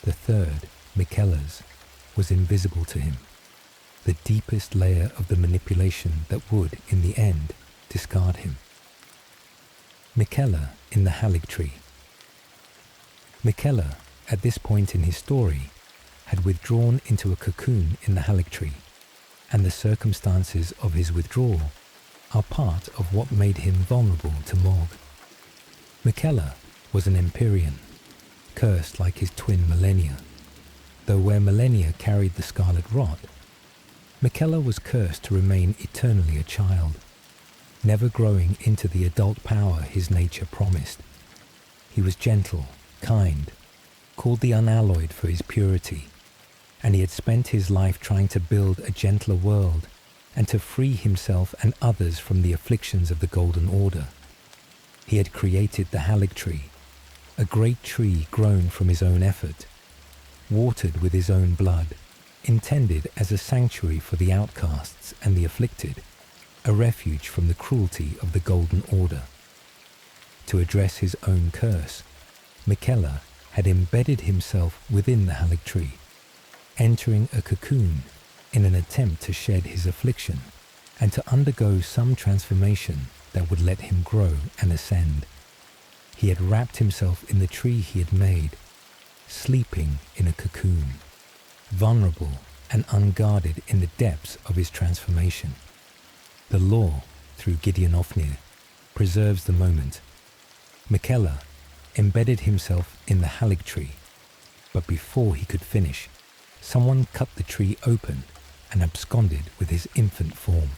The third, Miquella's, was invisible to him, the deepest layer of the manipulation that would, in the end, discard him. Miquella in the Haligtree. Miquella, at this point in his story, had withdrawn into a cocoon in the Haligtree, and the circumstances of his withdrawal are part of what made him vulnerable to Mohg. Miquella was an Empyrean, cursed like his twin Malenia, though where Malenia carried the scarlet rot, Miquella was cursed to remain eternally a child, never growing into the adult power his nature promised. He was gentle, kind, called the Unalloyed for his purity, and he had spent his life trying to build a gentler world and to free himself and others from the afflictions of the Golden Order. He had created the Haligtree, a great tree grown from his own effort, watered with his own blood, intended as a sanctuary for the outcasts and the afflicted, a refuge from the cruelty of the Golden Order. To address his own curse, Miquella had embedded himself within the Haligtree, entering a cocoon in an attempt to shed his affliction and to undergo some transformation that would let him grow and ascend. He had wrapped himself in the tree he had made, sleeping in a cocoon, vulnerable and unguarded in the depths of his transformation. The law, through Gideon Ofnir, preserves the moment. Miquella embedded himself in the Haligtree, but before he could finish, someone cut the tree open and absconded with his infant form.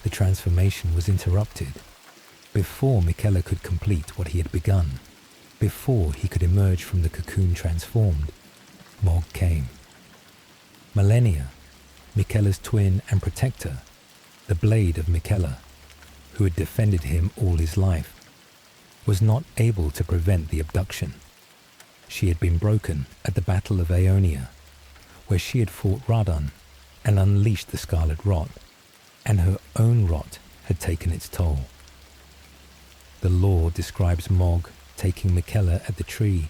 The transformation was interrupted before Miquella could complete what he had begun. Before he could emerge from the cocoon transformed, Mohg came. Malenia, Miquella's twin and protector, the blade of Miquella, who had defended him all his life, was not able to prevent the abduction. She had been broken at the Battle of Aeonia, where she had fought Radahn and unleashed the Scarlet Rot, and her own rot had taken its toll. The lore describes Mohg taking Miquella at the tree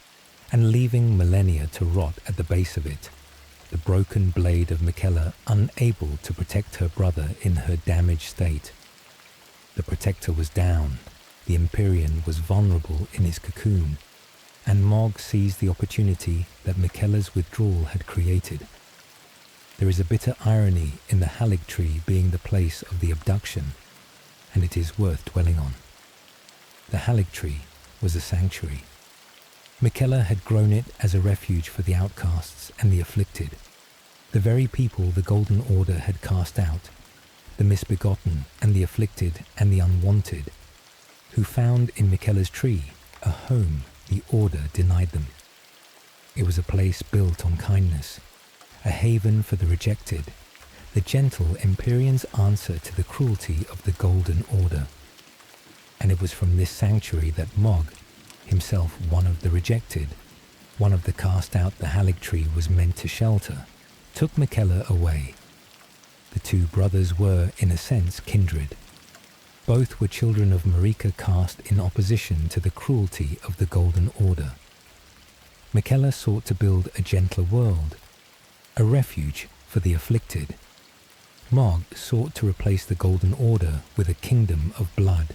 and leaving Malenia to rot at the base of it, the broken blade of Miquella unable to protect her brother in her damaged state. The protector was down, the Empyrean was vulnerable in his cocoon, and Mohg seized the opportunity that Miquella's withdrawal had created. There is a bitter irony in the Haligtree being the place of the abduction, and it is worth dwelling on. The Haligtree was a sanctuary. Miquella had grown it as a refuge for the outcasts and the afflicted, the very people the Golden Order had cast out, the misbegotten and the afflicted and the unwanted, who found in Miquella's tree a home the Order denied them. It was a place built on kindness, a haven for the rejected, the gentle Empyrean's answer to the cruelty of the Golden Order. And it was from this sanctuary that Mohg, himself one of the rejected, one of the cast-out the Haligtree was meant to shelter, took Miquella away. The two brothers were, in a sense, kindred. Both were children of Marika cast in opposition to the cruelty of the Golden Order. Miquella sought to build a gentler world, a refuge for the afflicted. Mohg sought to replace the Golden Order with a kingdom of blood.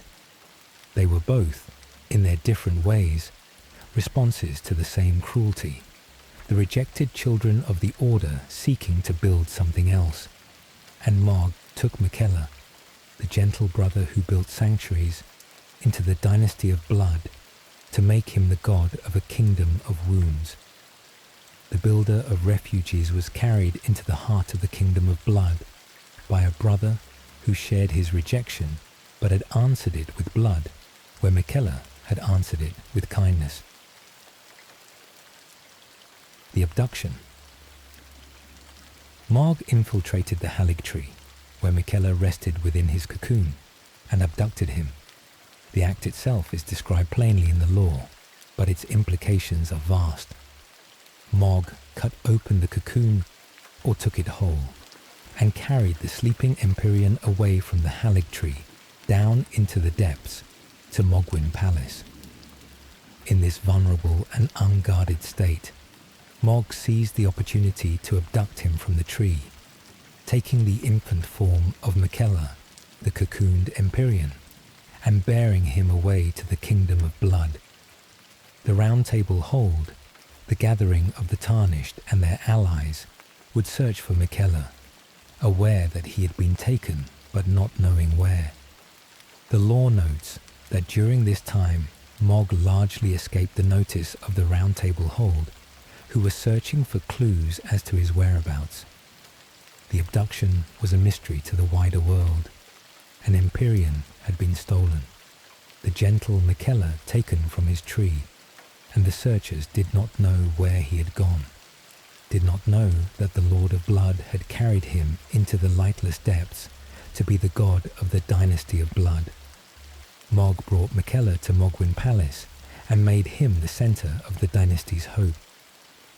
They were both, in their different ways, responses to the same cruelty, the rejected children of the Order seeking to build something else. And Mohg took Miquella, the gentle brother who built sanctuaries, into the dynasty of blood to make him the god of a kingdom of wounds. The builder of refuges was carried into the heart of the kingdom of blood by a brother who shared his rejection but had answered it with blood, where Miquella had answered it with kindness. The Abduction. Mohg infiltrated the Haligtree, where Miquella rested within his cocoon, and abducted him. The act itself is described plainly in the lore, but its implications are vast. Mohg cut open the cocoon, or took it whole, and carried the sleeping Empyrean away from the Haligtree down into the depths to Mohgwyn Palace. In this vulnerable and unguarded state, Mohg seized the opportunity to abduct him from the tree, taking the infant form of Miquella, the cocooned Empyrean, and bearing him away to the kingdom of blood. The Round Table Hold, the gathering of the Tarnished and their allies, would search for Miquella, aware that he had been taken but not knowing where. The lore notes that during this time Mohg largely escaped the notice of the Round Table Hold, who were searching for clues as to his whereabouts. The abduction was a mystery to the wider world. An Empyrean had been stolen, the gentle Miquella taken from his tree, and the searchers did not know where he had gone, did not know that the Lord of Blood had carried him into the lightless depths to be the god of the dynasty of blood. Mohg brought Miquella to Mohgwyn Palace and made him the center of the dynasty's hope.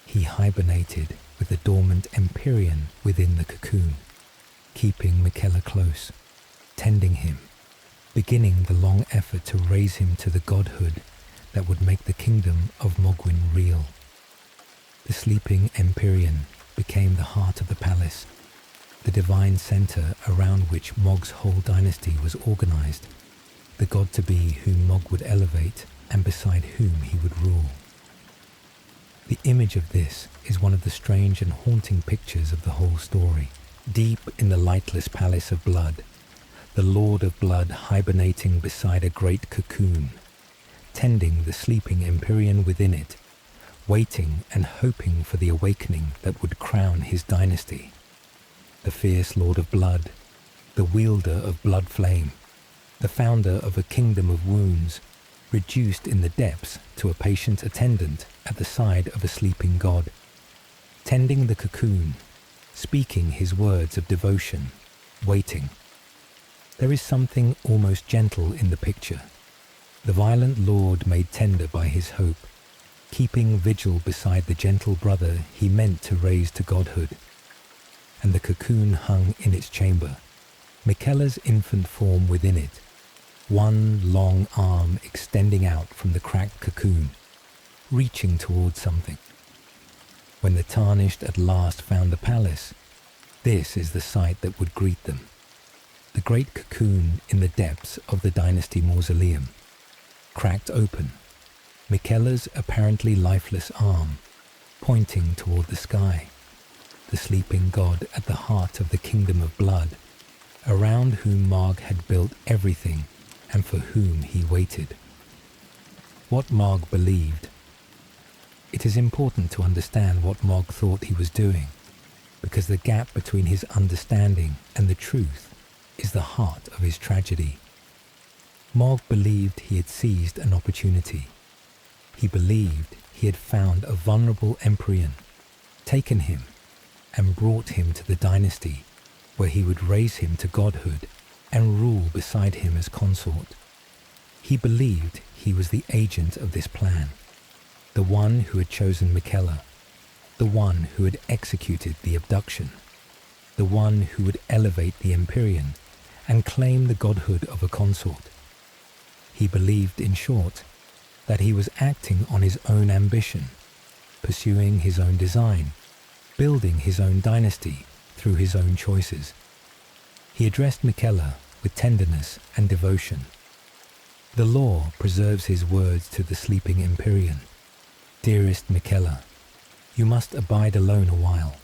He hibernated with the dormant Empyrean within the cocoon, keeping Miquella close, tending him, beginning the long effort to raise him to the godhood that would make the kingdom of Mohgwyn real. The sleeping Empyrean became the heart of the palace, the divine center around which Mohg's whole dynasty was organized, the god-to-be whom Mohg would elevate and beside whom he would rule. The image of this is one of the strange and haunting pictures of the whole story. Deep in the lightless palace of blood, the Lord of Blood hibernating beside a great cocoon, tending the sleeping Empyrean within it, waiting and hoping for the awakening that would crown his dynasty. The fierce Lord of Blood, the wielder of blood flame, the founder of a kingdom of wounds, reduced in the depths to a patient attendant at the side of a sleeping god, tending the cocoon, speaking his words of devotion, waiting. There is something almost gentle in the picture. The violent lord made tender by his hope, keeping vigil beside the gentle brother he meant to raise to godhood. And the cocoon hung in its chamber, Miquella's infant form within it, one long arm extending out from the cracked cocoon, reaching towards something. When the Tarnished at last found the palace, this is the sight that would greet them. The great cocoon in the depths of the dynasty mausoleum, cracked open, Miquella's apparently lifeless arm pointing toward the sky, the sleeping god at the heart of the kingdom of blood, around whom Mohg had built everything and for whom he waited. What Mohg believed. It is important to understand what Mohg thought he was doing, because the gap between his understanding and the truth is the heart of his tragedy. Mohg believed he had seized an opportunity. He believed he had found a vulnerable Empyrean, taken him, and brought him to the dynasty where he would raise him to godhood and rule beside him as consort. He believed he was the agent of this plan. the one who had chosen Miquella, the one who had executed the abduction, the one who would elevate the Empyrean and claim the godhood of a consort. He believed, in short, that he was acting on his own ambition, pursuing his own design, building his own dynasty through his own choices. He addressed Miquella with tenderness and devotion. The law preserves his words to the sleeping Empyrean. "Dearest Miquella, you must abide alone a while."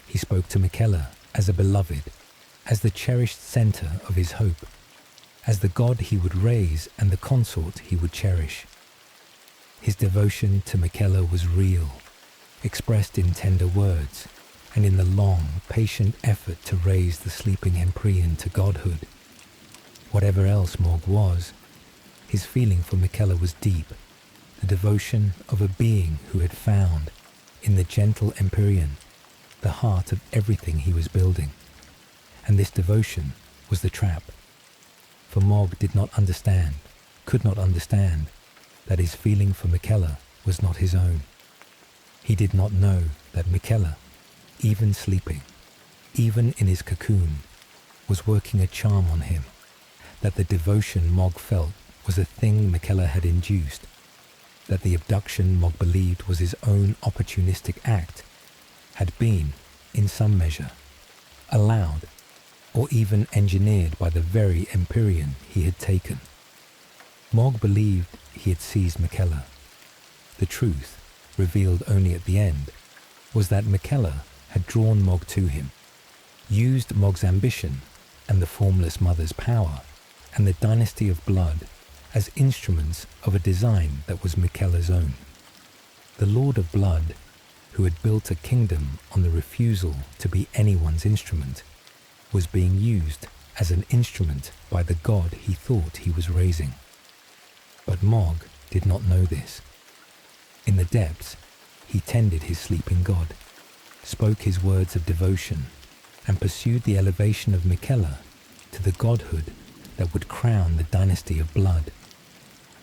He spoke to Miquella as a beloved, as the cherished center of his hope, as the god he would raise and the consort he would cherish. His devotion to Miquella was real, expressed in tender words and in the long, patient effort to raise the sleeping Empyrean to godhood. Whatever else Mohg was, his feeling for Miquella was deep, the devotion of a being who had found, in the gentle Empyrean, the heart of everything he was building. And this devotion was the trap. For Mohg did not understand, could not understand, that his feeling for Miquella was not his own. He did not know that Miquella, even sleeping, even in his cocoon, was working a charm on him, that the devotion Mohg felt was a thing Miquella had induced, that the abduction Mohg believed was his own opportunistic act, had been, in some measure, allowed or even engineered by the very Empyrean he had taken. Mohg believed he had seized Miquella. The truth, revealed only at the end, was that Miquella had drawn Mohg to him, used Mohg's ambition and the Formless Mother's power and the dynasty of blood as instruments of a design that was Miquella's own. The Lord of Blood, who had built a kingdom on the refusal to be anyone's instrument, was being used as an instrument by the god he thought he was raising. But Mohg did not know this. In the depths, he tended his sleeping god, spoke his words of devotion, and pursued the elevation of Miquella to the godhood that would crown the dynasty of blood.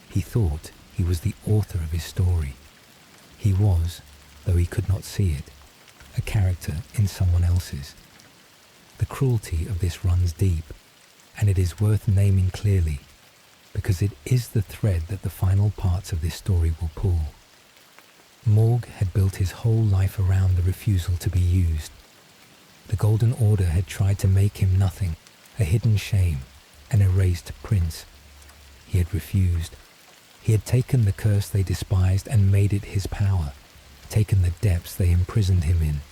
He thought he was the author of his story. He was, though he could not see it, a character in someone else's. The cruelty of this runs deep, and it is worth naming clearly, because it is the thread that the final parts of this story will pull. Mohg had built his whole life around the refusal to be used. The Golden Order had tried to make him nothing, a hidden shame, an erased prince. He had refused. He had taken the curse they despised and made it his power, taken the depths they imprisoned him in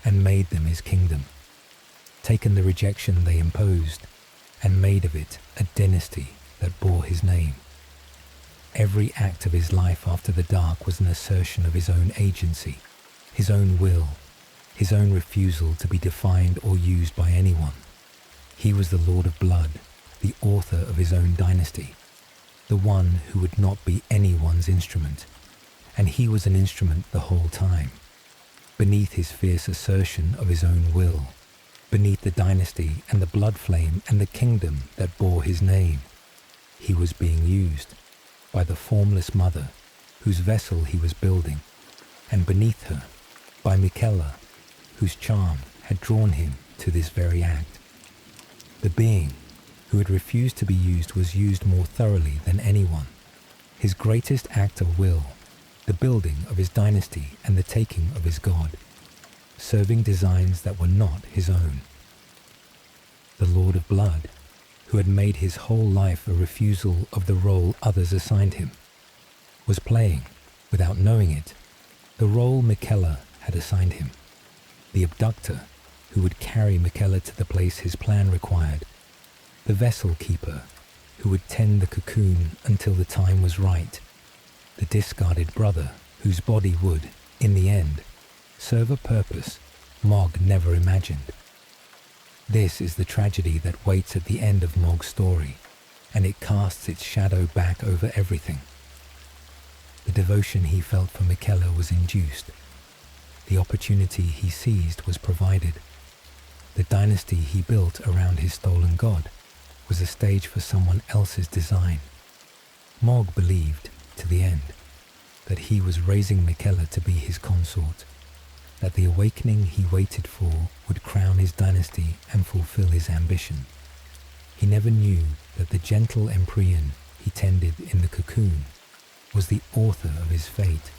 and made them his kingdom, taken the rejection they imposed and made of it a dynasty that bore his name. Every act of his life after the dark was an assertion of his own agency, his own will, his own refusal to be defined or used by anyone. He was the Lord of Blood, the author of his own dynasty, the one who would not be anyone's instrument, and he was an instrument the whole time, beneath his fierce assertion of his own will, beneath the dynasty and the blood flame and the kingdom that bore his name. He was being used by the Formless Mother, whose vessel he was building, and beneath her, by Miquella, whose charm had drawn him to this very act. The being who had refused to be used was used more thoroughly than anyone. His greatest act of will, the building of his dynasty and the taking of his god, serving designs that were not his own. The Lord of Blood, who had made his whole life a refusal of the role others assigned him, was playing, without knowing it, the role Miquella had assigned him, the abductor who would carry Miquella to the place his plan required, the vessel keeper who would tend the cocoon until the time was right, the discarded brother whose body would, in the end, serve a purpose Mohg never imagined. This is the tragedy that waits at the end of Mohg's story, and it casts its shadow back over everything. The devotion he felt for Miquella was induced. The opportunity he seized was provided. The dynasty he built around his stolen god was a stage for someone else's design. Mohg believed to the end. that he was raising Miquella to be his consort, that the awakening he waited for would crown his dynasty and fulfill his ambition. He never knew that the gentle Empyrean he tended in the Cocoon was the author of his fate,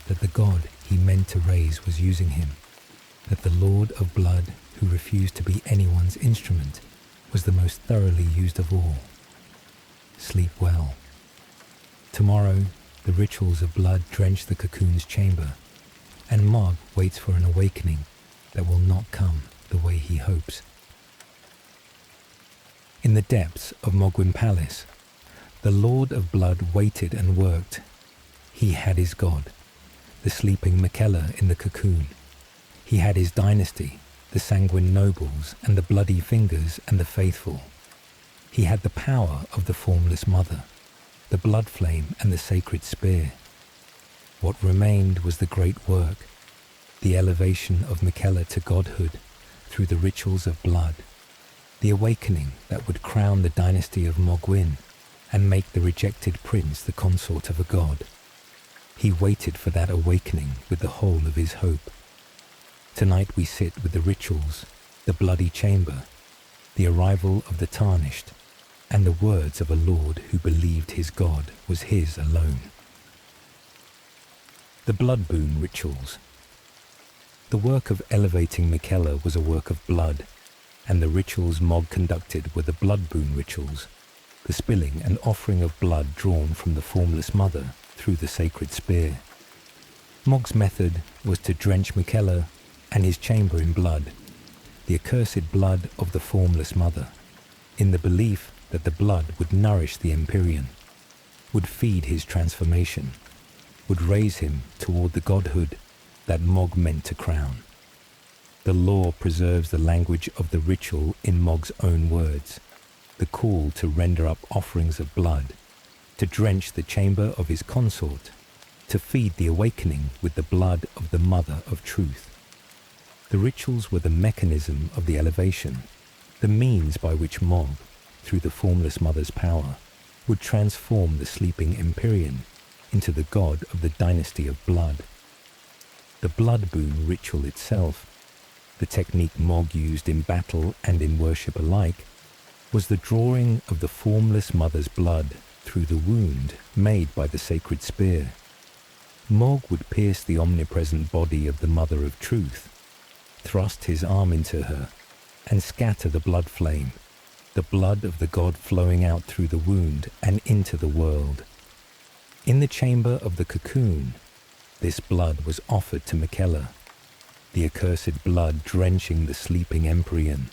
that the god he meant to raise was using him, that the Lord of Blood who refused to be anyone's instrument was the most thoroughly used of all. Sleep well. Tomorrow, the rituals of blood drench the Cocoon's chamber, and Mohg waits for an awakening that will not come the way he hopes. In the depths of Mohgwyn Palace, the Lord of Blood waited and worked. He had his god, the sleeping Miquella in the Cocoon. He had his dynasty, the sanguine nobles and the bloody fingers and the faithful. He had the power of the Formless Mother, the blood flame and the sacred spear. What remained was the great work, the elevation of Miquella to godhood through the rituals of blood, the awakening that would crown the dynasty of Mohgwyn and make the rejected prince the consort of a god. He waited for that awakening with the whole of his hope. Tonight we sit with the rituals, the bloody chamber, the arrival of the tarnished, and the words of a lord who believed his god was his alone. The blood boon rituals. The work of elevating Miquella was a work of blood, and the rituals Mohg conducted were the blood boon rituals, the spilling and offering of blood drawn from the Formless Mother through the sacred spear. Mohg's method was to drench Miquella and his chamber in blood, the accursed blood of the Formless Mother, in the belief that the blood would nourish the Empyrean, would feed his transformation, would raise him toward the godhood that Mohg meant to crown. The law preserves the language of the ritual in Mohg's own words, the call to render up offerings of blood, to drench the chamber of his consort, to feed the awakening with the blood of the Mother of Truth. The rituals were the mechanism of the elevation, the means by which Mohg, through the Formless Mother's power, would transform the sleeping Empyrean into the god of the dynasty of blood. The blood boon ritual itself, the technique Mohg used in battle and in worship alike, was the drawing of the Formless Mother's blood through the wound made by the sacred spear. Mohg would pierce the omnipresent body of the Mother of Truth, thrust his arm into her, and scatter the blood flame, the blood of the god flowing out through the wound and into the world. In the chamber of the Cocoon, this blood was offered to Miquella, the accursed blood drenching the sleeping Empyrean,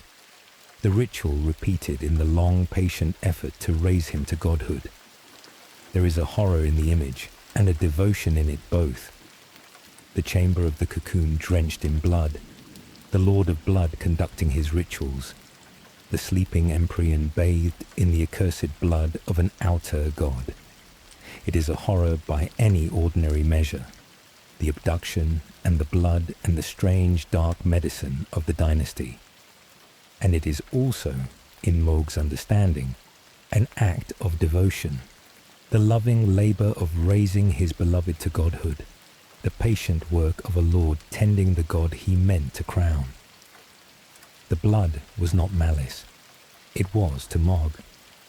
the ritual repeated in the long, patient effort to raise him to godhood. There is a horror in the image and a devotion in it both. The chamber of the Cocoon drenched in blood, the Lord of Blood conducting his rituals, the sleeping Empyrean bathed in the accursed blood of an outer god. It is a horror by any ordinary measure, the abduction and the blood and the strange dark medicine of the dynasty. And it is also, in Mohg's understanding, an act of devotion, the loving labor of raising his beloved to godhood, the patient work of a lord tending the god he meant to crown. The blood was not malice. It was, to Mohg,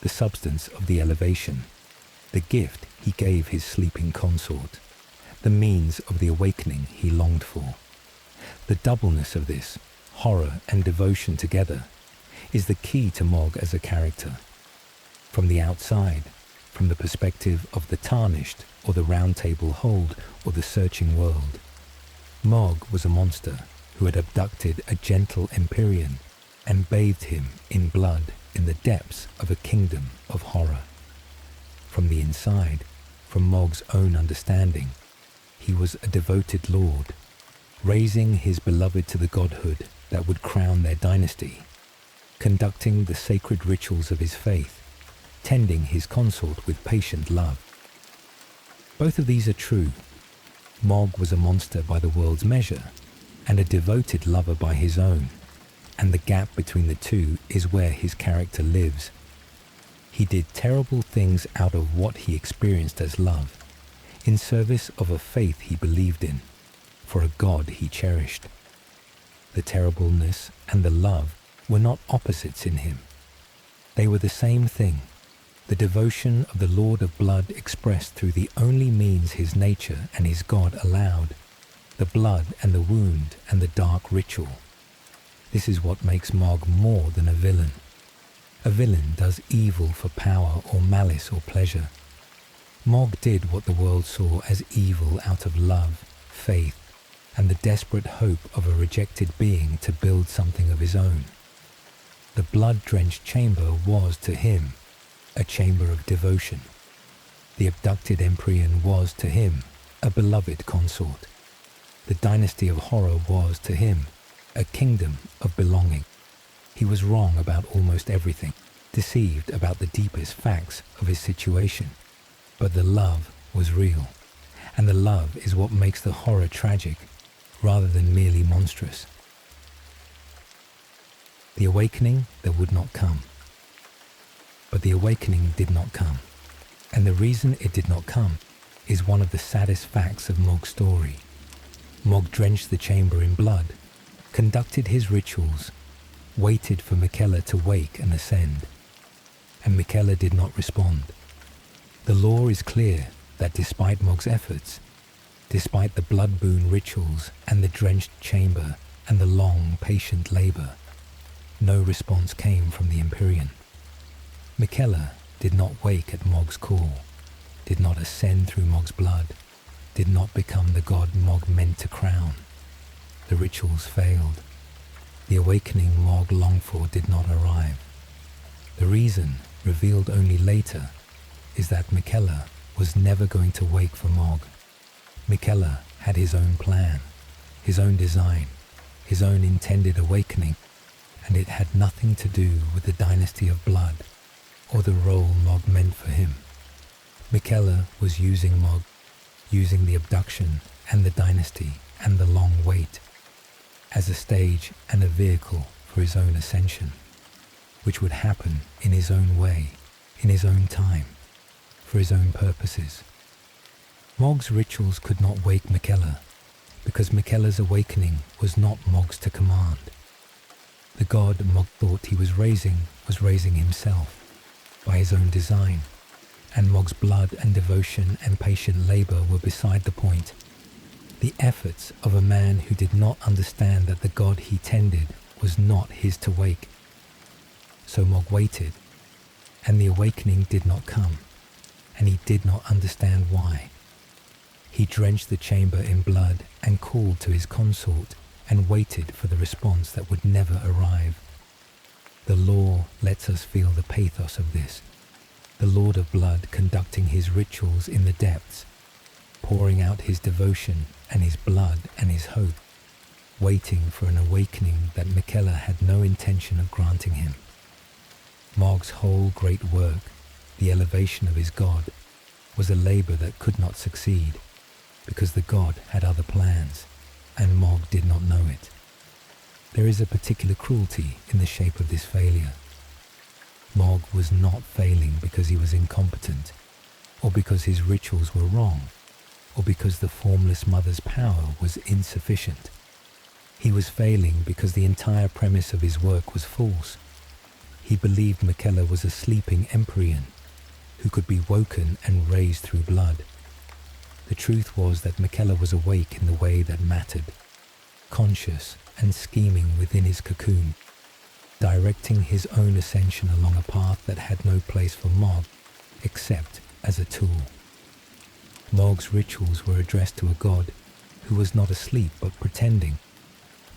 the substance of the elevation, the gift he gave his sleeping consort, the means of the awakening he longed for. The doubleness of this, horror and devotion together, is the key to Mohg as a character. From the outside, from the perspective of the tarnished or the round table hold or the searching world, Mohg was a monster who had abducted a gentle Empyrean and bathed him in blood in the depths of a kingdom of horror. From the inside, from Mohg's own understanding, he was a devoted lord, raising his beloved to the godhood that would crown their dynasty, conducting the sacred rituals of his faith, tending his consort with patient love. Both of these are true. Mohg was a monster by the world's measure, and a devoted lover by his own, and the gap between the two is where his character lives. He did terrible things out of what he experienced as love. in service of a faith he believed in, for a God he cherished. The terribleness and the love were not opposites in him. They were the same thing, the devotion of the Lord of Blood expressed through the only means his nature and his God allowed, the blood and the wound and the dark ritual. This is what makes Mohg more than a villain. A villain does evil for power or malice or pleasure. Mohg did what the world saw as evil out of love, faith, and the desperate hope of a rejected being to build something of his own. The blood-drenched chamber was, to him, a chamber of devotion. The abducted Empyrean was, to him, a beloved consort. The dynasty of horror was, to him, a kingdom of belonging. He was wrong about almost everything, deceived about the deepest facts of his situation. But the love was real, and the love is what makes the horror tragic, rather than merely monstrous. The awakening that would not come. But the awakening did not come, and the reason it did not come is one of the saddest facts of Mohg's story. Mohg drenched the chamber in blood, conducted his rituals, waited for Miquella to wake and ascend, and Miquella did not respond. The law is clear that despite Mohg's efforts, despite the blood-boon rituals and the drenched chamber and the long, patient labor, no response came from the Empyrean. Miquella did not wake at Mohg's call, did not ascend through Mohg's blood, did not become the god Mohg meant to crown. The rituals failed. The awakening Mohg longed for did not arrive. The reason, revealed only later, is that Miquella was never going to wake for Mohg. Miquella had his own plan, his own design, his own intended awakening, and it had nothing to do with the dynasty of blood or the role Mohg meant for him. Miquella was using Mohg, using the abduction and the dynasty and the long wait as a stage and a vehicle for his own ascension, which would happen in his own way, in his own time, for his own purposes. Mohg's rituals could not wake Miquella, because Miquella's awakening was not Mohg's to command. The god Mohg thought he was raising himself, by his own design, and Mohg's blood and devotion and patient labor were beside the point. The efforts of a man who did not understand that the god he tended was not his to wake. So Mohg waited, and the awakening did not come, and he did not understand why. He drenched the chamber in blood and called to his consort and waited for the response that would never arrive. The law lets us feel the pathos of this. The Lord of Blood conducting his rituals in the depths, pouring out his devotion and his blood and his hope, waiting for an awakening that Miquella had no intention of granting him. Mohg's whole great work, the elevation of his god, was a labor that could not succeed, because the god had other plans, and Mohg did not know it. There is a particular cruelty in the shape of this failure. Mohg was not failing because he was incompetent, or because his rituals were wrong, or because the Formless Mother's power was insufficient. He was failing because the entire premise of his work was false. He believed Miquella was a sleeping Empyrean, who could be woken and raised through blood. The truth was that Miquella was awake in the way that mattered, conscious and scheming within his cocoon, directing his own ascension along a path that had no place for Mohg except as a tool. Mohg's rituals were addressed to a god who was not asleep but pretending,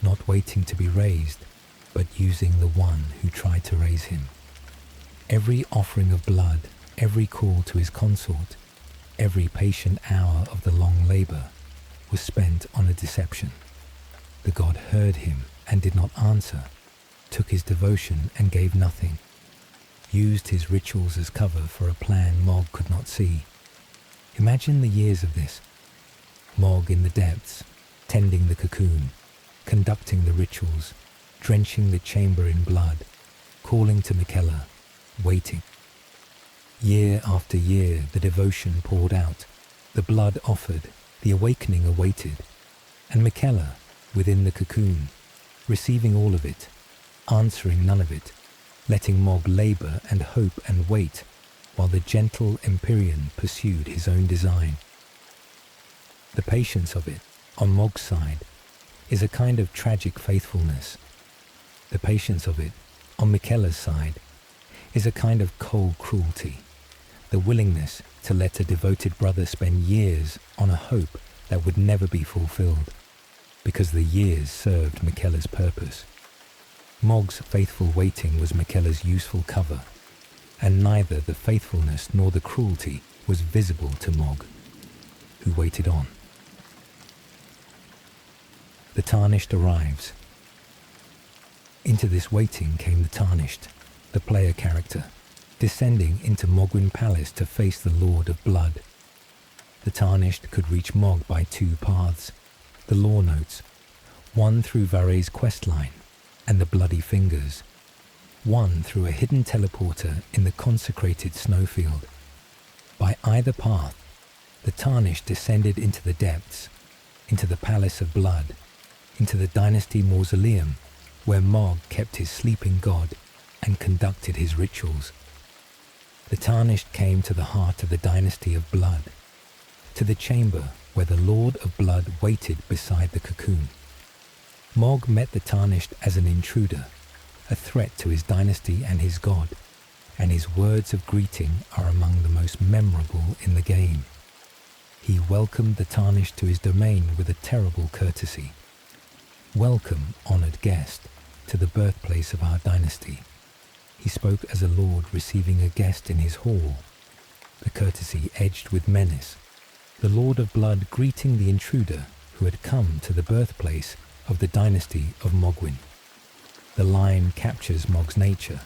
not waiting to be raised, but using the one who tried to raise him. Every offering of blood, every call to his consort, every patient hour of the long labor was spent on a deception. The god heard him and did not answer, took his devotion and gave nothing, used his rituals as cover for a plan Mohg could not see. Imagine the years of this. Mohg in the depths, tending the cocoon, conducting the rituals, drenching the chamber in blood, calling to Miquella, waiting. Year after year the devotion poured out, The blood offered, the awakening awaited, and Miquella, within the cocoon, receiving all of it, answering none of it, letting Mohg labour and hope and wait, while the gentle Empyrean pursued his own design. The patience of it, on Mohg's side, is a kind of tragic faithfulness. The patience of it, on Miquella's side, is a kind of cold cruelty, the willingness to let a devoted brother spend years on a hope that would never be fulfilled, because the years served Miquella's purpose. Mohg's faithful waiting was Miquella's useful cover, and neither the faithfulness nor the cruelty was visible to Mohg, who waited on. The Tarnished arrives. Into this waiting came the Tarnished, the player character, descending into Mohgwyn Palace to face the Lord of Blood. The Tarnished could reach Mohg by two paths, the lore notes, one through Varay's questline and the Bloody Fingers, one through a hidden teleporter in the consecrated snowfield. By either path, the Tarnished descended into the depths, into the Palace of Blood, into the Dynasty Mausoleum, where Mohg kept his sleeping god and conducted his rituals. The Tarnished came to the heart of the Dynasty of Blood, to the chamber where the Lord of Blood waited beside the cocoon. Mohg met the Tarnished as an intruder, a threat to his dynasty and his god, and his words of greeting are among the most memorable in the game. He welcomed the Tarnished to his domain with a terrible courtesy. Welcome, honoured guest, to the birthplace of our dynasty. He spoke as a lord receiving a guest in his hall, the courtesy edged with menace, the Lord of Blood greeting the intruder who had come to the birthplace of the dynasty of Mohgwyn. The line captures Mohg's nature,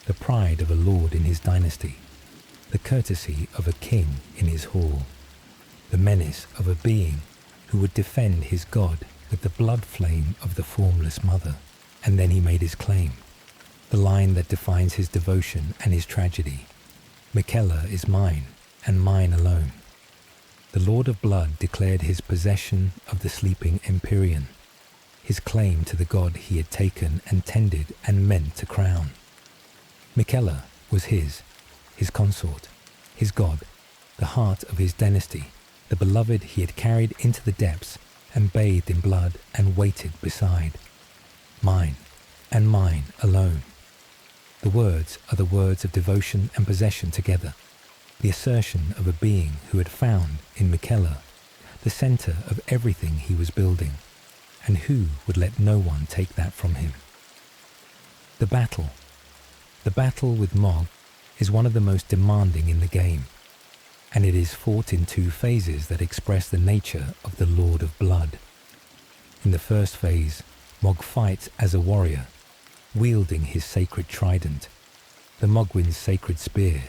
the pride of a lord in his dynasty, the courtesy of a king in his hall, the menace of a being who would defend his god with the blood flame of the Formless Mother, and then he made his claim, the line that defines his devotion and his tragedy. Miquella is mine, and mine alone. The Lord of Blood declared his possession of the sleeping Empyrean, his claim to the god he had taken and tended and meant to crown. Miquella was his consort, his god, the heart of his dynasty, the beloved he had carried into the depths and bathed in blood and waited beside. Mine, and mine alone. The words are the words of devotion and possession together, the assertion of a being who had found in Miquella the centre of everything he was building, and who would let no one take that from him. The battle with Mohg is one of the most demanding in the game, and it is fought in two phases that express the nature of the Lord of Blood. In the first phase, Mohg fights as a warrior, wielding his sacred trident, the Mohgwyn's sacred spear,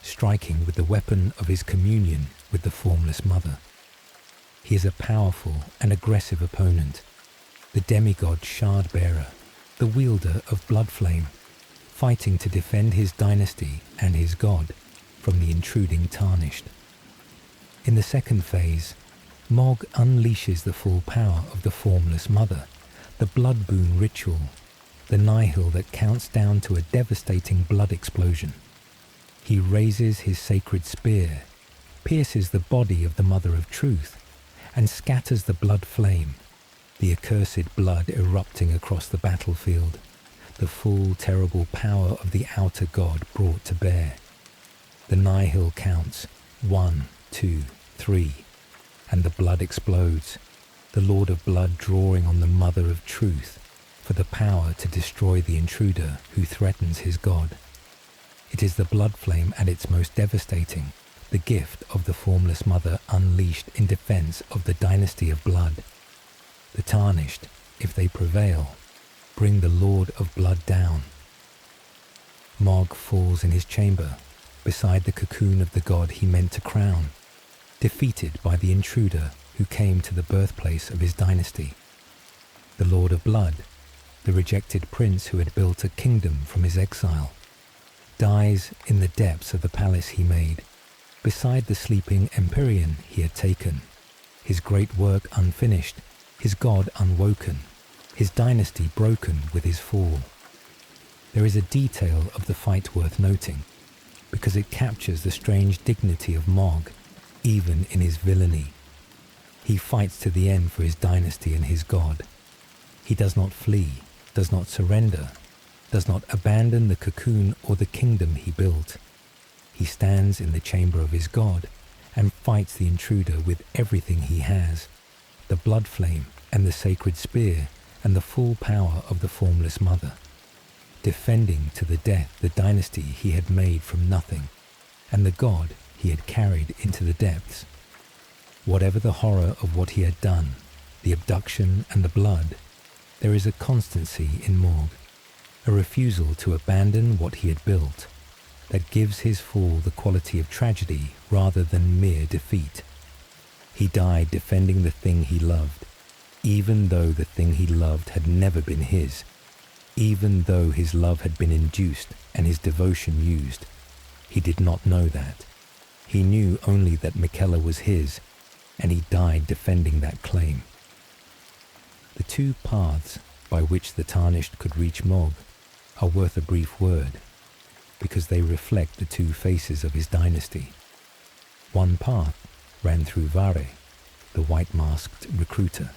striking with the weapon of his communion with the Formless Mother. He is a powerful and aggressive opponent, the demigod shard-bearer, the wielder of Bloodflame, fighting to defend his dynasty and his god from the intruding Tarnished. In the second phase, Mohg unleashes the full power of the Formless Mother, the blood boon ritual, the nihil that counts down to a devastating blood explosion. He raises his sacred spear, pierces the body of the Mother of Truth, and scatters the blood flame, the accursed blood erupting across the battlefield, the full terrible power of the outer god brought to bear. The nihil counts 1, 2, 3, and the blood explodes, the Lord of Blood drawing on the Mother of Truth for the power to destroy the intruder who threatens his god. It is the blood flame at its most devastating, the gift of the Formless Mother unleashed in defense of the Dynasty of Blood. The Tarnished, if they prevail, bring the Lord of Blood down. Mohg falls in his chamber, beside the cocoon of the god he meant to crown, defeated by the intruder who came to the birthplace of his dynasty. The Lord of Blood, the rejected prince who had built a kingdom from his exile, dies in the depths of the palace he made, beside the sleeping Empyrean he had taken, his great work unfinished, his god unwoken, his dynasty broken with his fall. There is a detail of the fight worth noting, because it captures the strange dignity of Mohg, even in his villainy. He fights to the end for his dynasty and his god. He does not flee, does not surrender, does not abandon the cocoon or the kingdom he built. He stands in the chamber of his god and fights the intruder with everything he has, the blood flame and the sacred spear and the full power of the Formless Mother, defending to the death the dynasty he had made from nothing and the god he had carried into the depths. Whatever the horror of what he had done, the abduction and the blood, there is a constancy in Mohg, a refusal to abandon what he had built, that gives his fall the quality of tragedy rather than mere defeat. He died defending the thing he loved, even though the thing he loved had never been his, even though his love had been induced and his devotion used. He did not know that. He knew only that Miquella was his, and he died defending that claim. The two paths by which the Tarnished could reach Mohg are worth a brief word, because they reflect the two faces of his dynasty. One path ran through Vare, the white-masked recruiter,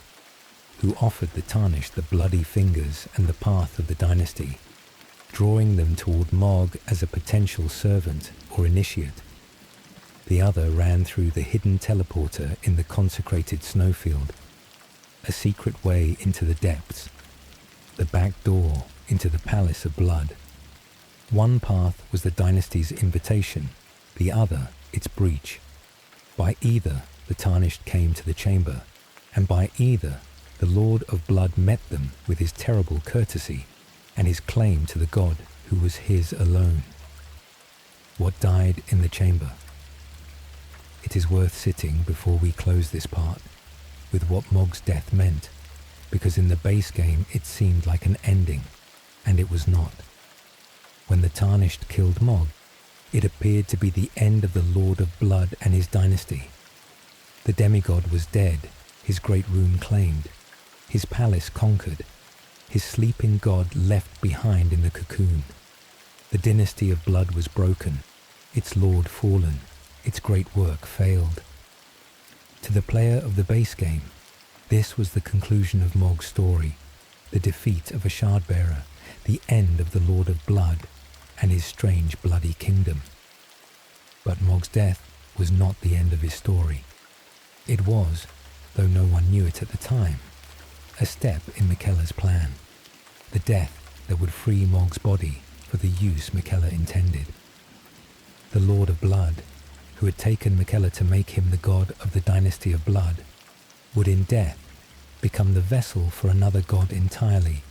who offered the Tarnished the bloody fingers and the path of the dynasty, drawing them toward Mohg as a potential servant or initiate. The other ran through the hidden teleporter in the consecrated snowfield, a secret way into the depths, the back door into the palace of blood. One path was the dynasty's invitation, the other its breach. By either the Tarnished came to the chamber, and by either the Lord of Blood met them with his terrible courtesy and his claim to the god who was his alone. What died in the chamber? It is worth sitting before we close this part with what Mohg's death meant, because in the base game it seemed like an ending, and it was not. When the Tarnished killed Mohg, it appeared to be the end of the Lord of Blood and his dynasty. The demigod was dead, his great rune claimed, his palace conquered, his sleeping god left behind in the cocoon. The dynasty of blood was broken, its lord fallen, its great work failed. To the player of the base game, this was the conclusion of Mohg's story, the defeat of a shard-bearer, the end of the Lord of Blood and his strange bloody kingdom. But Mohg's death was not the end of his story. It was, though no one knew it at the time, a step in Miquella's plan, the death that would free Mohg's body for the use Miquella intended. The Lord of Blood, who had taken Miquella to make him the god of the dynasty of blood, would in death become the vessel for another god entirely,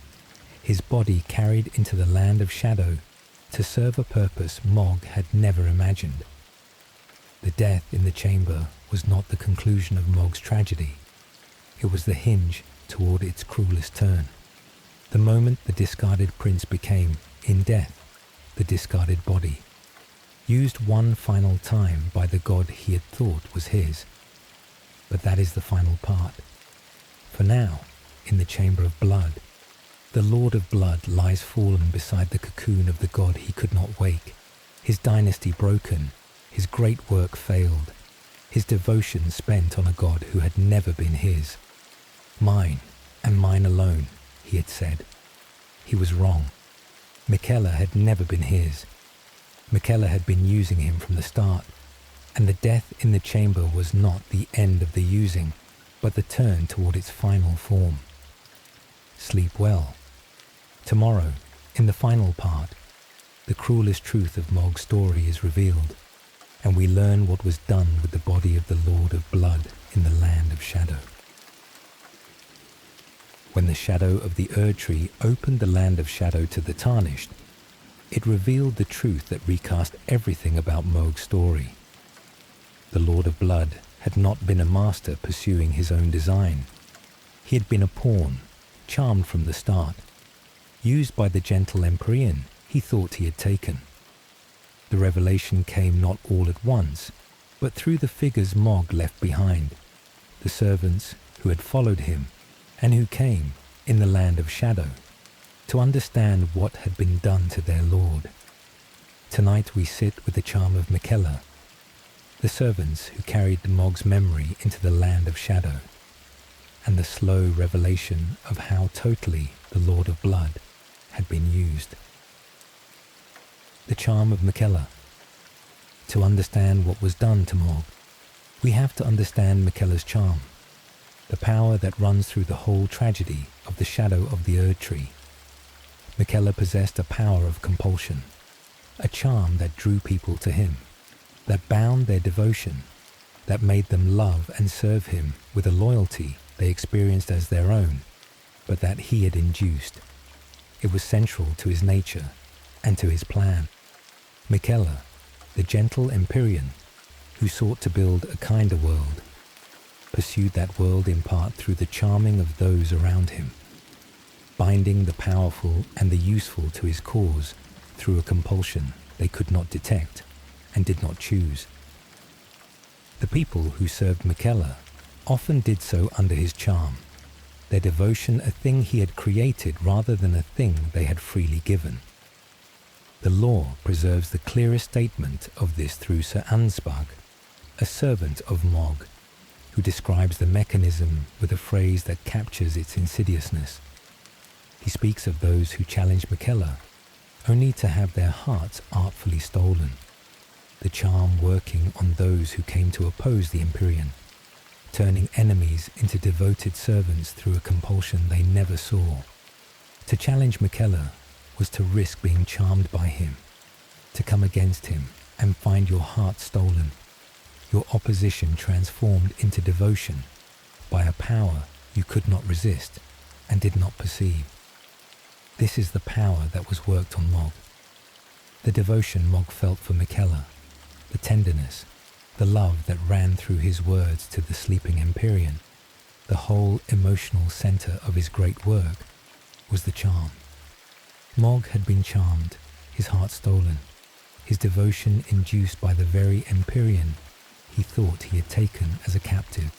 his body carried into the land of shadow to serve a purpose Mohg had never imagined. The death in the chamber was not the conclusion of Mohg's tragedy. It was the hinge toward its cruelest turn. The moment the discarded prince became, in death, the discarded body, used one final time by the god he had thought was his. But that is the final part. For now, in the chamber of blood, the Lord of Blood lies fallen beside the cocoon of the god he could not wake, his dynasty broken, his great work failed, his devotion spent on a god who had never been his. Mine, and mine alone, he had said. He was wrong. Miquella had never been his. Miquella had been using him from the start, and the death in the chamber was not the end of the using, but the turn toward its final form. Sleep well. Tomorrow, in the final part, the cruelest truth of Mohg's story is revealed, and we learn what was done with the body of the Lord of Blood in the land of shadow. When the shadow of the Erd Tree opened the land of shadow to the Tarnished, it revealed the truth that recast everything about Mohg's story. The Lord of Blood had not been a master pursuing his own design. He had been a pawn, charmed from the start, used by the gentle Empyrean he thought he had taken. The revelation came not all at once, but through the figures Mohg left behind, the servants who had followed him and who came in the land of shadow to understand what had been done to their lord. Tonight we sit with the charm of Miquella, the servants who carried Mohg's memory into the land of shadow, and the slow revelation of how totally the Lord of Blood had been used. The charm of Miquella. To understand what was done to Mohg, we have to understand Miquella's charm, the power that runs through the whole tragedy of the shadow of the Erd Tree. Miquella possessed a power of compulsion, a charm that drew people to him, that bound their devotion, that made them love and serve him with a loyalty they experienced as their own, but that he had induced. It was central to his nature and to his plan. Miquella, the gentle Empyrean, who sought to build a kinder world, pursued that world in part through the charming of those around him, binding the powerful and the useful to his cause through a compulsion they could not detect and did not choose. The people who served Miquella often did so under his charm, their devotion a thing he had created rather than a thing they had freely given. The law preserves the clearest statement of this through Sir Ansbach, a servant of Mohg, who describes the mechanism with a phrase that captures its insidiousness. He speaks of those who challenge Miquella only to have their hearts artfully stolen, the charm working on those who came to oppose the Empyrean, turning enemies into devoted servants through a compulsion they never saw. To challenge Miquella was to risk being charmed by him, to come against him and find your heart stolen, your opposition transformed into devotion by a power you could not resist and did not perceive. This is the power that was worked on Mohg. The devotion Mohg felt for Miquella, the tenderness, the love that ran through his words to the sleeping Empyrean, the whole emotional center of his great work, was the charm. Mohg had been charmed, his heart stolen, his devotion induced by the very Empyrean he thought he had taken as a captive.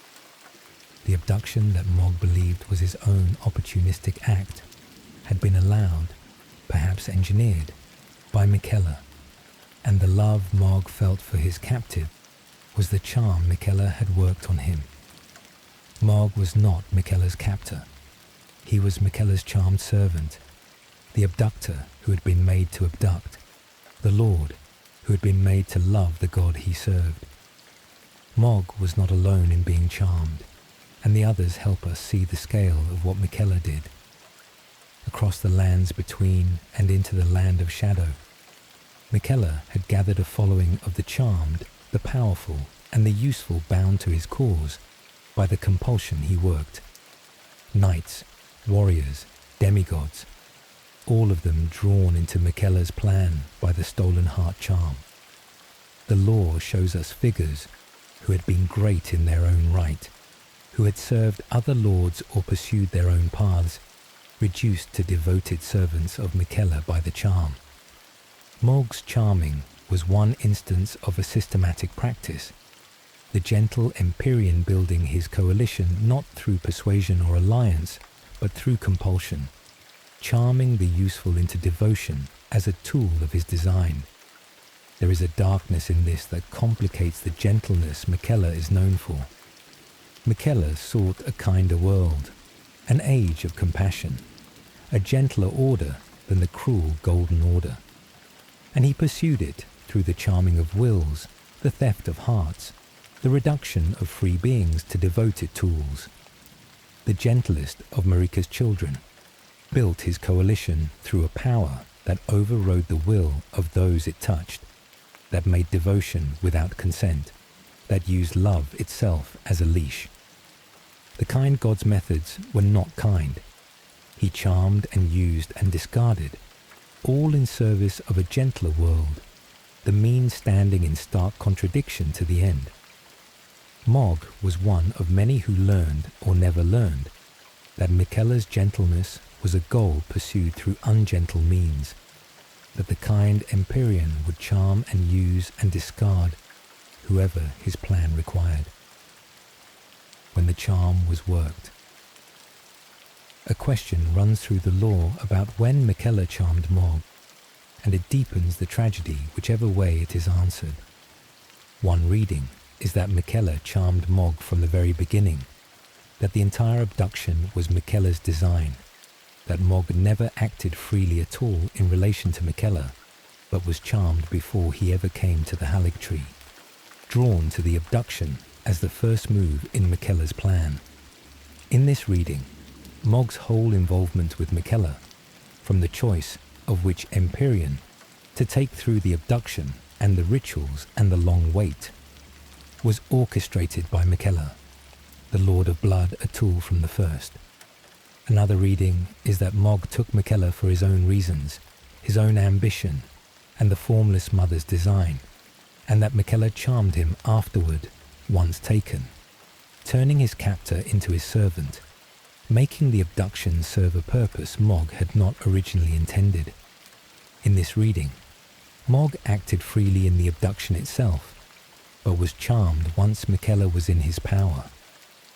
The abduction that Mohg believed was his own opportunistic act had been allowed, perhaps engineered, by Miquella, and the love Mohg felt for his captive was the charm Miquella had worked on him. Mohg was not Miquella's captor. He was Miquella's charmed servant, the abductor who had been made to abduct, the Lord who had been made to love the god he served. Mohg was not alone in being charmed, and the others help us see the scale of what Miquella did. Across the lands between and into the land of shadow, Miquella had gathered a following of the charmed, the powerful, and the useful bound to his cause by the compulsion he worked. Knights, warriors, demigods, all of them drawn into Miquella's plan by the stolen heart charm. The lore shows us figures who had been great in their own right, who had served other lords or pursued their own paths, reduced to devoted servants of Miquella by the charm. Mohg's charming was one instance of a systematic practice, the gentle Empyrean building his coalition not through persuasion or alliance, but through compulsion, charming the useful into devotion as a tool of his design. There is a darkness in this that complicates the gentleness Miquella is known for. Miquella sought a kinder world, an age of compassion, a gentler order than the cruel Golden Order. And he pursued it through the charming of wills, the theft of hearts, the reduction of free beings to devoted tools. The gentlest of Marika's children built his coalition through a power that overrode the will of those it touched, that made devotion without consent, that used love itself as a leash. The kind God's methods were not kind. He charmed and used and discarded, all in service of a gentler world, the means standing in stark contradiction to the end. Mohg was one of many who learned or never learned that Miquella's gentleness was a goal pursued through ungentle means, that the kind Empyrean would charm and use and discard, whoever his plan required. When the charm was worked. A question runs through the lore about when Miquella charmed Mohg, and it deepens the tragedy whichever way it is answered. One reading is that Miquella charmed Mohg from the very beginning, that the entire abduction was Miquella's design, that Mohg never acted freely at all in relation to Miquella, but was charmed before he ever came to the Haligtree, drawn to the abduction as the first move in Miquella's plan. In this reading, Mohg's whole involvement with Miquella, from the choice of which Empyrean to take through the abduction and the rituals and the long wait, was orchestrated by Miquella, the Lord of Blood, a tool from the first. Another reading is that Mohg took Miquella for his own reasons, his own ambition, and the Formless Mother's design, and that Miquella charmed him afterward, once taken, turning his captor into his servant, making the abduction serve a purpose Mohg had not originally intended. In this reading, Mohg acted freely in the abduction itself, but was charmed once Miquella was in his power,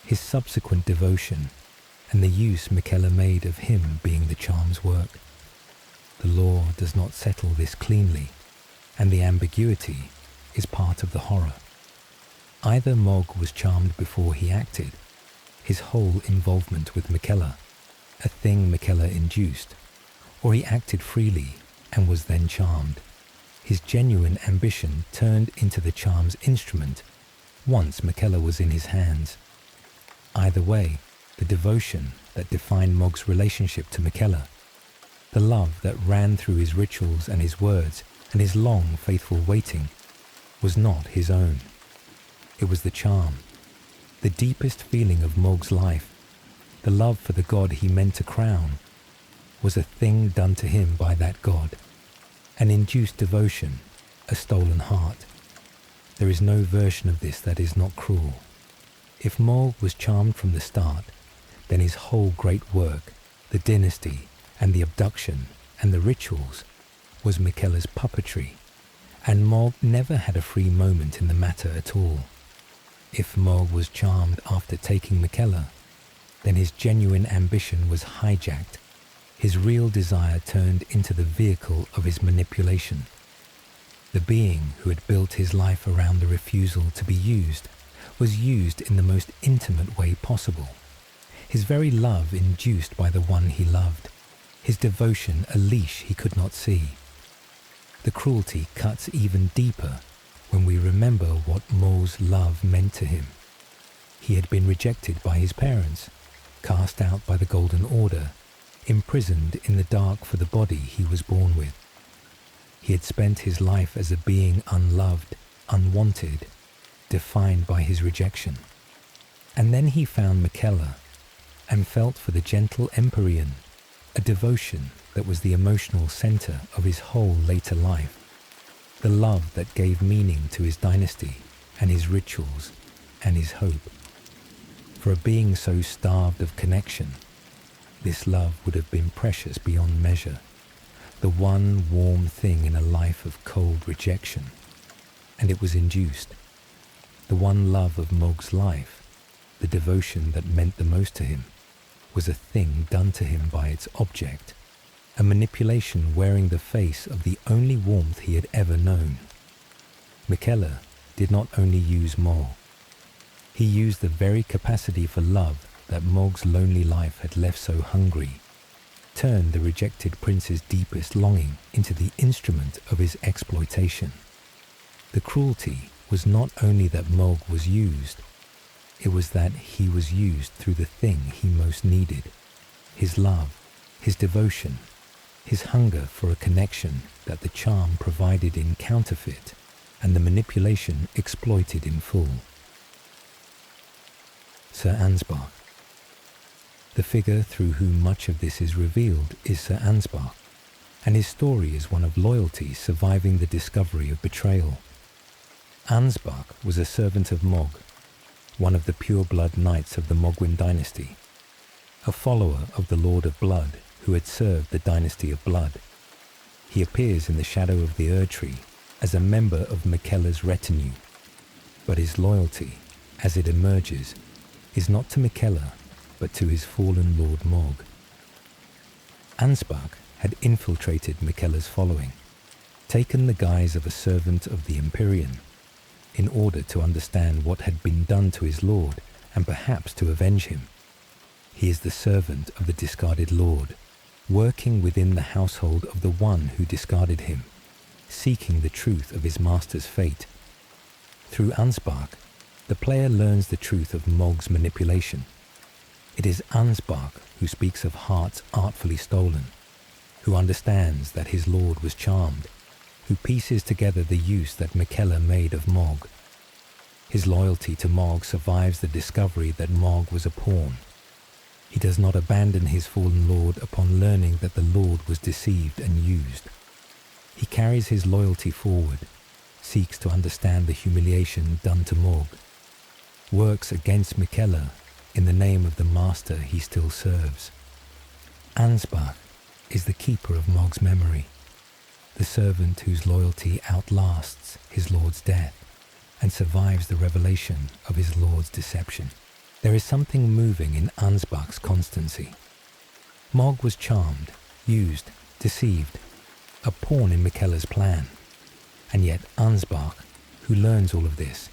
his subsequent devotion, and the use Miquella made of him being the charm's work. The lore does not settle this cleanly, and the ambiguity is part of the horror. Either Mohg was charmed before he acted, his whole involvement with Miquella, a thing Miquella induced, or he acted freely and was then charmed, his genuine ambition turned into the charm's instrument once Miquella was in his hands. Either way, the devotion that defined Mohg's relationship to Miquella, the love that ran through his rituals and his words and his long, faithful waiting, was not his own. It was the charm, the deepest feeling of Mohg's life, the love for the god he meant to crown, was a thing done to him by that god, an induced devotion, a stolen heart. There is no version of this that is not cruel. If Mohg was charmed from the start, then his whole great work, the dynasty and the abduction and the rituals, was Miquella's puppetry, and Mohg never had a free moment in the matter at all. If Mohg was charmed after taking Miquella, then his genuine ambition was hijacked, his real desire turned into the vehicle of his manipulation. The being who had built his life around the refusal to be used was used in the most intimate way possible. His very love induced by the one he loved, his devotion a leash he could not see. The cruelty cuts even deeper when we remember what Mohg's love meant to him. He had been rejected by his parents, cast out by the Golden Order, imprisoned in the dark for the body he was born with. He had spent his life as a being unloved, unwanted, defined by his rejection. And then he found Miquella and felt for the gentle Empyrean, a devotion that was the emotional center of his whole later life, the love that gave meaning to his dynasty and his rituals and his hope. For a being so starved of connection, this love would have been precious beyond measure, the one warm thing in a life of cold rejection, and it was induced. The one love of Mohg's life, the devotion that meant the most to him, was a thing done to him by its object, a manipulation wearing the face of the only warmth he had ever known. Miquella did not only use Mohg. He used the very capacity for love that Mohg's lonely life had left so hungry, turned the rejected prince's deepest longing into the instrument of his exploitation. The cruelty was not only that Mohg was used, it was that he was used through the thing he most needed, his love, his devotion, his hunger for a connection that the charm provided in counterfeit and the manipulation exploited in full. Sir Ansbach. The figure through whom much of this is revealed is Sir Ansbach, and his story is one of loyalty surviving the discovery of betrayal. Ansbach was a servant of Mohg, one of the pure-blood knights of the Mohgwyn Dynasty, a follower of the Lord of Blood who had served the Dynasty of Blood. He appears in the shadow of the Erdtree as a member of Miquella's retinue, But his loyalty, as it emerges, is not to Miquella, but to his fallen lord Mohg. Ansbach had infiltrated Miquella's following, taken the guise of a servant of the Empyrean, in order to understand what had been done to his lord and perhaps to avenge him. He is the servant of the discarded lord, working within the household of the one who discarded him, seeking the truth of his master's fate. Through Ansbach, the player learns the truth of Mohg's manipulation. It is Ansbach who speaks of hearts artfully stolen, who understands that his lord was charmed, who pieces together the use that Miquella made of Mohg. His loyalty to Mohg survives the discovery that Mohg was a pawn. He does not abandon his fallen lord upon learning that the lord was deceived and used. He carries his loyalty forward, seeks to understand the humiliation done to Mohg, works against Miquella in the name of the master he still serves. Ansbach is the keeper of Mohg's memory, the servant whose loyalty outlasts his lord's death and survives the revelation of his lord's deception. There is something moving in Ansbach's constancy. Mohg was charmed, used, deceived, a pawn in Miquella's plan. And yet Ansbach, who learns all of this,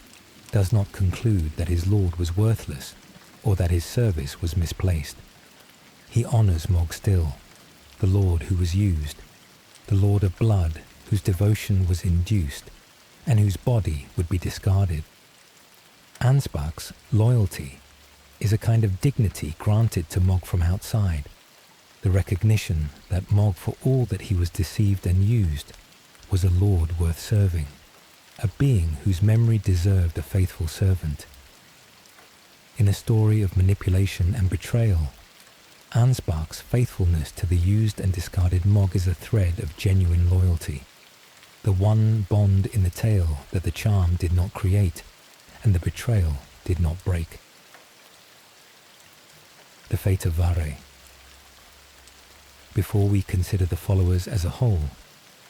does not conclude that his lord was worthless or that his service was misplaced. He honors Mohg still, the lord who was used, the lord of blood whose devotion was induced and whose body would be discarded. Ansbach's loyalty is a kind of dignity granted to Mohg from outside, the recognition that Mohg, for all that he was deceived and used, was a lord worth serving, a being whose memory deserved a faithful servant. In a story of manipulation and betrayal, Ansbach's faithfulness to the used and discarded Mohg is a thread of genuine loyalty, the one bond in the tale that the charm did not create and the betrayal did not break. The fate of Vare. Before we consider the followers as a whole,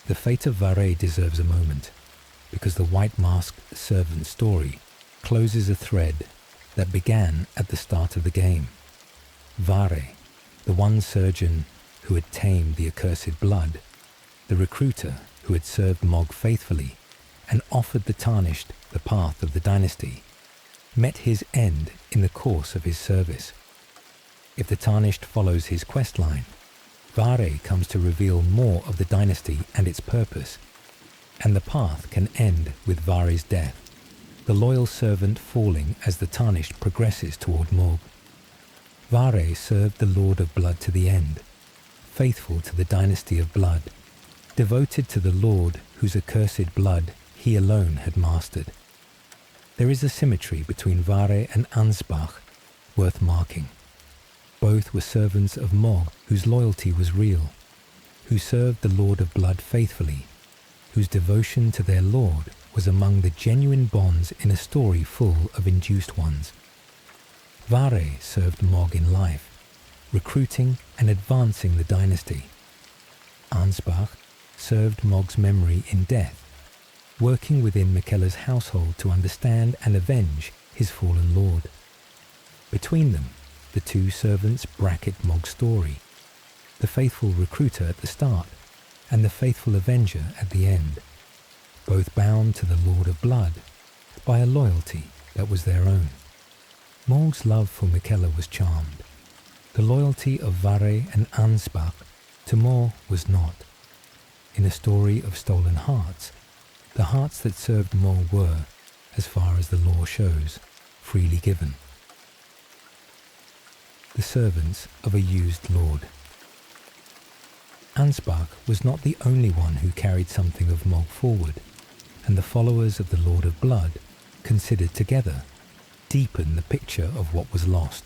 the fate of Vare deserves a moment, because the White Masked Servant story closes a thread that began at the start of the game. Vare, the one surgeon who had tamed the accursed blood, the recruiter who had served Mohg faithfully and offered the Tarnished the path of the dynasty, met his end in the course of his service. If the Tarnished follows his quest line, Vare comes to reveal more of the dynasty and its purpose, and the path can end with Vare's death, the loyal servant falling as the Tarnished progresses toward Mohg. Vare served the Lord of Blood to the end, faithful to the dynasty of blood, devoted to the Lord whose accursed blood he alone had mastered. There is a symmetry between Vare and Ansbach worth marking. Both were servants of Mohg whose loyalty was real, who served the Lord of Blood faithfully, whose devotion to their Lord was among the genuine bonds in a story full of induced ones. Vare served Mohg in life, recruiting and advancing the dynasty. Ansbach served Mohg's memory in death, working within Miquella's household to understand and avenge his fallen lord. Between them, the two servants bracket Mohg's story, the faithful recruiter at the start and the faithful avenger at the end, both bound to the Lord of Blood by a loyalty that was their own. Mohg's love for Miquella was charmed. The loyalty of Vare and Ansbach to Mohg was not. In a story of stolen hearts, the hearts that served Mohg were, as far as the lore shows, freely given. The servants of a used lord. Ansbach was not the only one who carried something of Mohg forward, and the followers of the Lord of Blood, considered together, deepen the picture of what was lost.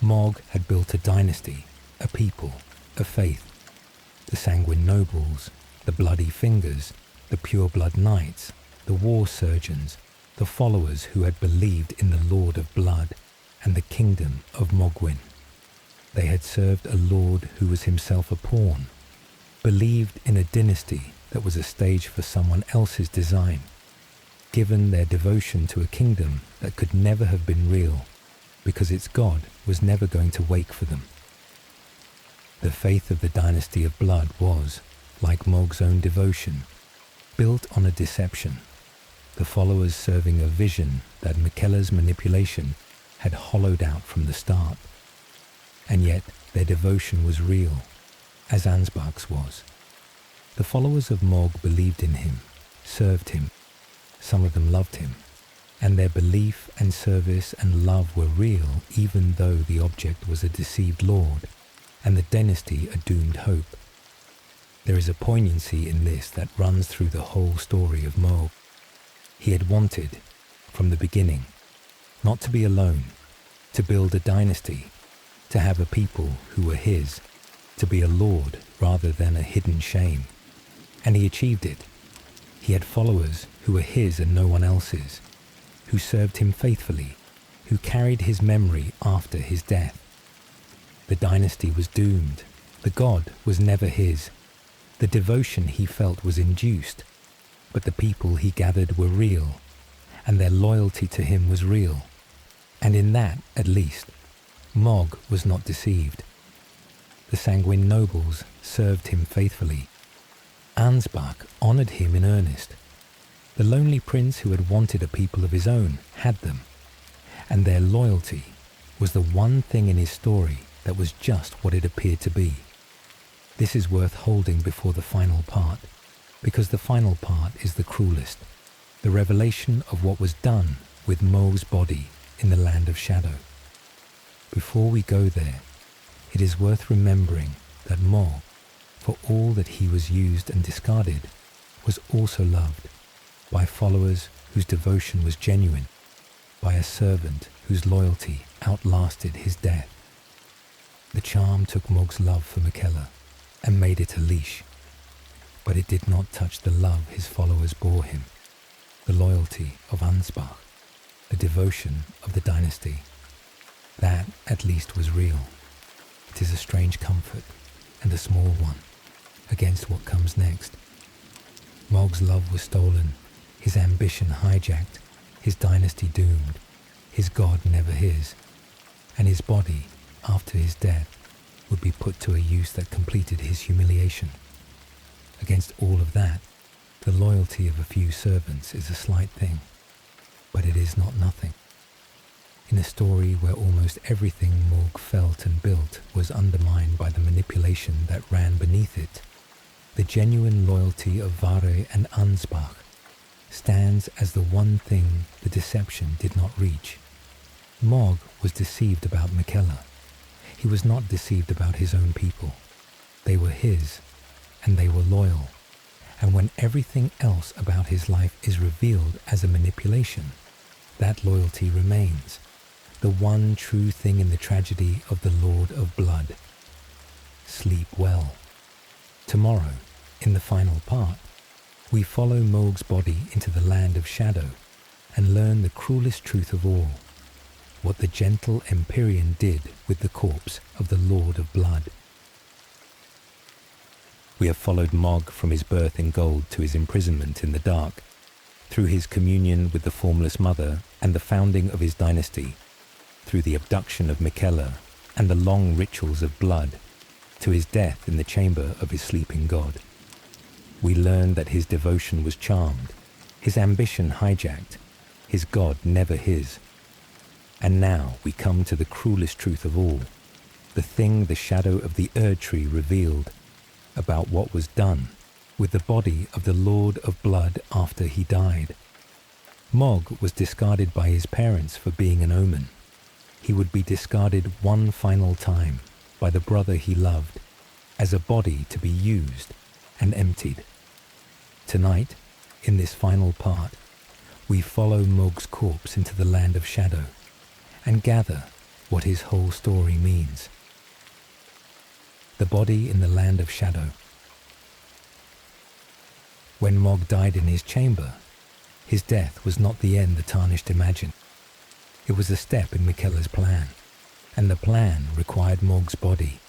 Mohg had built a dynasty, a people, a faith. The sanguine nobles, the bloody fingers, the pure-blood knights, the war surgeons, the followers who had believed in the Lord of Blood and the kingdom of Mohgwyn. They had served a lord who was himself a pawn, believed in a dynasty that was a stage for someone else's design. given their devotion to a kingdom that could never have been real, because its god was never going to wake for them. The faith of the dynasty of blood was, like Mohg's own devotion, built on a deception, the followers serving a vision that Miquella's manipulation had hollowed out from the start. And yet their devotion was real, as Ansbach's was. The followers of Mohg believed in him, served him, some of them loved him, and their belief and service and love were real even though the object was a deceived lord and the dynasty a doomed hope. There is a poignancy in this that runs through the whole story of Mohg. He had wanted, from the beginning, not to be alone, to build a dynasty, to have a people who were his, to be a lord rather than a hidden shame. And he achieved it. He had followers who were his and no one else's, who served him faithfully, who carried his memory after his death. The dynasty was doomed. The god was never his. The devotion he felt was induced, but the people he gathered were real, and their loyalty to him was real. And in that, at least, Mohg was not deceived. The sanguine nobles served him faithfully. Ansbach honoured him in earnest. The lonely prince who had wanted a people of his own had them, and their loyalty was the one thing in his story that was just what it appeared to be. This is worth holding before the final part, because the final part is the cruelest, the revelation of what was done with Mohg's body in the land of shadow. Before we go there, it is worth remembering that Mohg, for all that he was used and discarded, was also loved by followers whose devotion was genuine, by a servant whose loyalty outlasted his death. The charm took Mohg's love for Miquella and made it a leash, but it did not touch the love his followers bore him, the loyalty of Ansbach, the devotion of the dynasty. That, at least, was real. It is a strange comfort, and a small one, against what comes next. Mohg's love was stolen, his ambition hijacked, his dynasty doomed, his god never his, and his body, after his death, would be put to a use that completed his humiliation. Against all of that, the loyalty of a few servants is a slight thing, but it is not nothing. In a story where almost everything Mohg felt and built was undermined by the manipulation that ran beneath it, the genuine loyalty of Vare and Ansbach stands as the one thing the deception did not reach. Mohg was deceived about Miquella. He was not deceived about his own people. They were his, and they were loyal. And when everything else about his life is revealed as a manipulation, that loyalty remains, the one true thing in the tragedy of the Lord of Blood. Sleep well. Tomorrow, in the final part, we follow Mohg's body into the land of shadow and learn the cruelest truth of all, what the gentle Empyrean did with the corpse of the Lord of Blood. We have followed Mohg from his birth in gold to his imprisonment in the dark, through his communion with the Formless Mother and the founding of his dynasty, through the abduction of Miquella and the long rituals of blood, to his death in the chamber of his sleeping god. We learn that his devotion was charmed, his ambition hijacked, his god never his. And now we come to the cruelest truth of all, the thing the shadow of the Erd-tree revealed about what was done with the body of the Lord of Blood after he died. Mohg was discarded by his parents for being an Omen. He would be discarded one final time by the brother he loved as a body to be used and emptied. Tonight, in this final part, we follow Mohg's corpse into the land of shadow and gather what his whole story means. The body in the land of shadow. When Mohg died in his chamber, his death was not the end the Tarnished imagined. It was a step in Miquella's plan, and the plan required Mohg's body.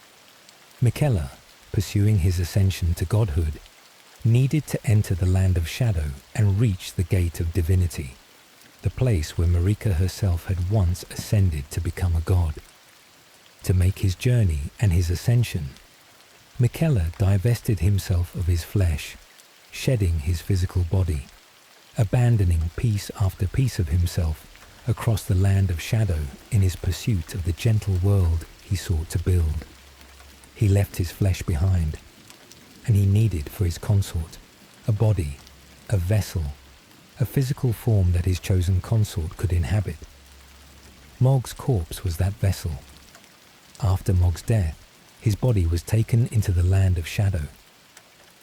Miquella, pursuing his ascension to godhood, needed to enter the land of shadow and reach the gate of divinity, the place where Marika herself had once ascended to become a god. To make his journey and his ascension, Miquella divested himself of his flesh, shedding his physical body, abandoning piece after piece of himself across the land of shadow in his pursuit of the gentle world he sought to build. He left his flesh behind, and he needed for his consort a body, a vessel, a physical form that his chosen consort could inhabit. Mohg's corpse was that vessel. After Mohg's death, his body was taken into the land of shadow,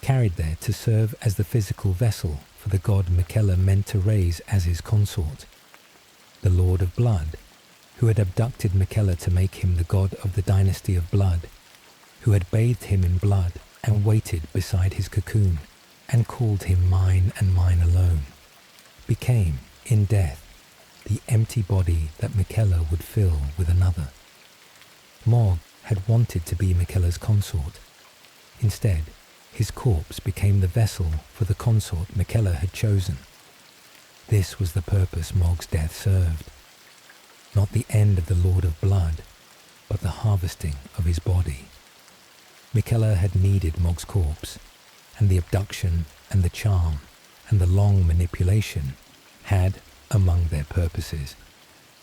carried there to serve as the physical vessel for the god Miquella meant to raise as his consort. The Lord of Blood, who had abducted Miquella to make him the god of the dynasty of blood, who had bathed him in blood and waited beside his cocoon and called him mine and mine alone, became, in death, the empty body that Miquella would fill with another. Mohg had wanted to be Miquella's consort. Instead, his corpse became the vessel for the consort Miquella had chosen. This was the purpose Mohg's death served. Not the end of the Lord of Blood, but the harvesting of his body. Miquella had needed Mohg's corpse, and the abduction and the charm and the long manipulation had among their purposes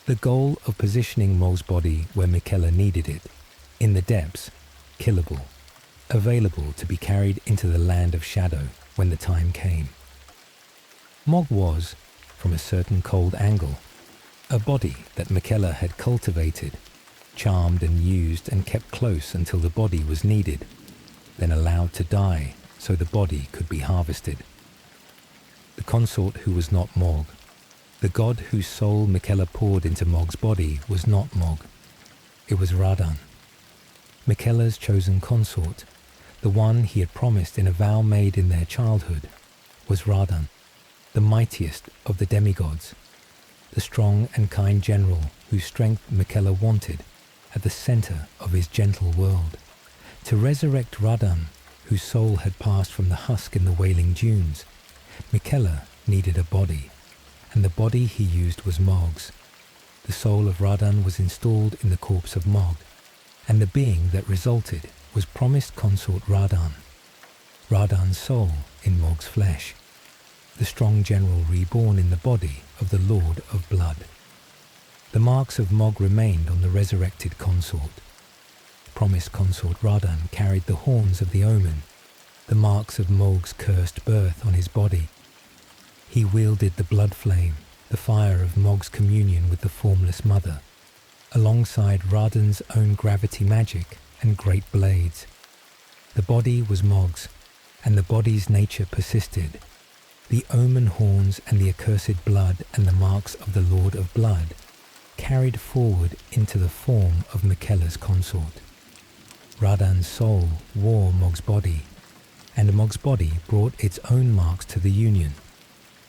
the goal of positioning Mohg's body where Miquella needed it, in the depths, killable, available to be carried into the land of shadow when the time came. Mohg was, from a certain cold angle, a body that Miquella had cultivated, charmed and used and kept close until the body was needed, then allowed to die so the body could be harvested. The consort who was not Mohg, the god whose soul Miquella poured into Mohg's body, was not Mohg. It was Radahn. Miquella's chosen consort, the one he had promised in a vow made in their childhood, was Radahn, the mightiest of the demigods, the strong and kind general whose strength Miquella wanted at the center of his gentle world. To resurrect Radahn, whose soul had passed from the husk in the Wailing Dunes, Miquella needed a body, and the body he used was Mohg's. The soul of Radahn was installed in the corpse of Mohg, and the being that resulted was promised consort Radahn. Radahn's soul in Mohg's flesh, the strong general reborn in the body of the Lord of Blood. The marks of Mohg remained on the resurrected consort. Promised consort Radahn carried the horns of the Omen, the marks of Mohg's cursed birth on his body. He wielded the blood flame, the fire of Mohg's communion with the Formless Mother, alongside Radahn's own gravity magic and great blades. The body was Mohg's, and the body's nature persisted. The Omen horns and the accursed blood and the marks of the Lord of Blood carried forward into the form of Miquella's consort. Radahn's soul wore Mohg's body, and Mohg's body brought its own marks to the union.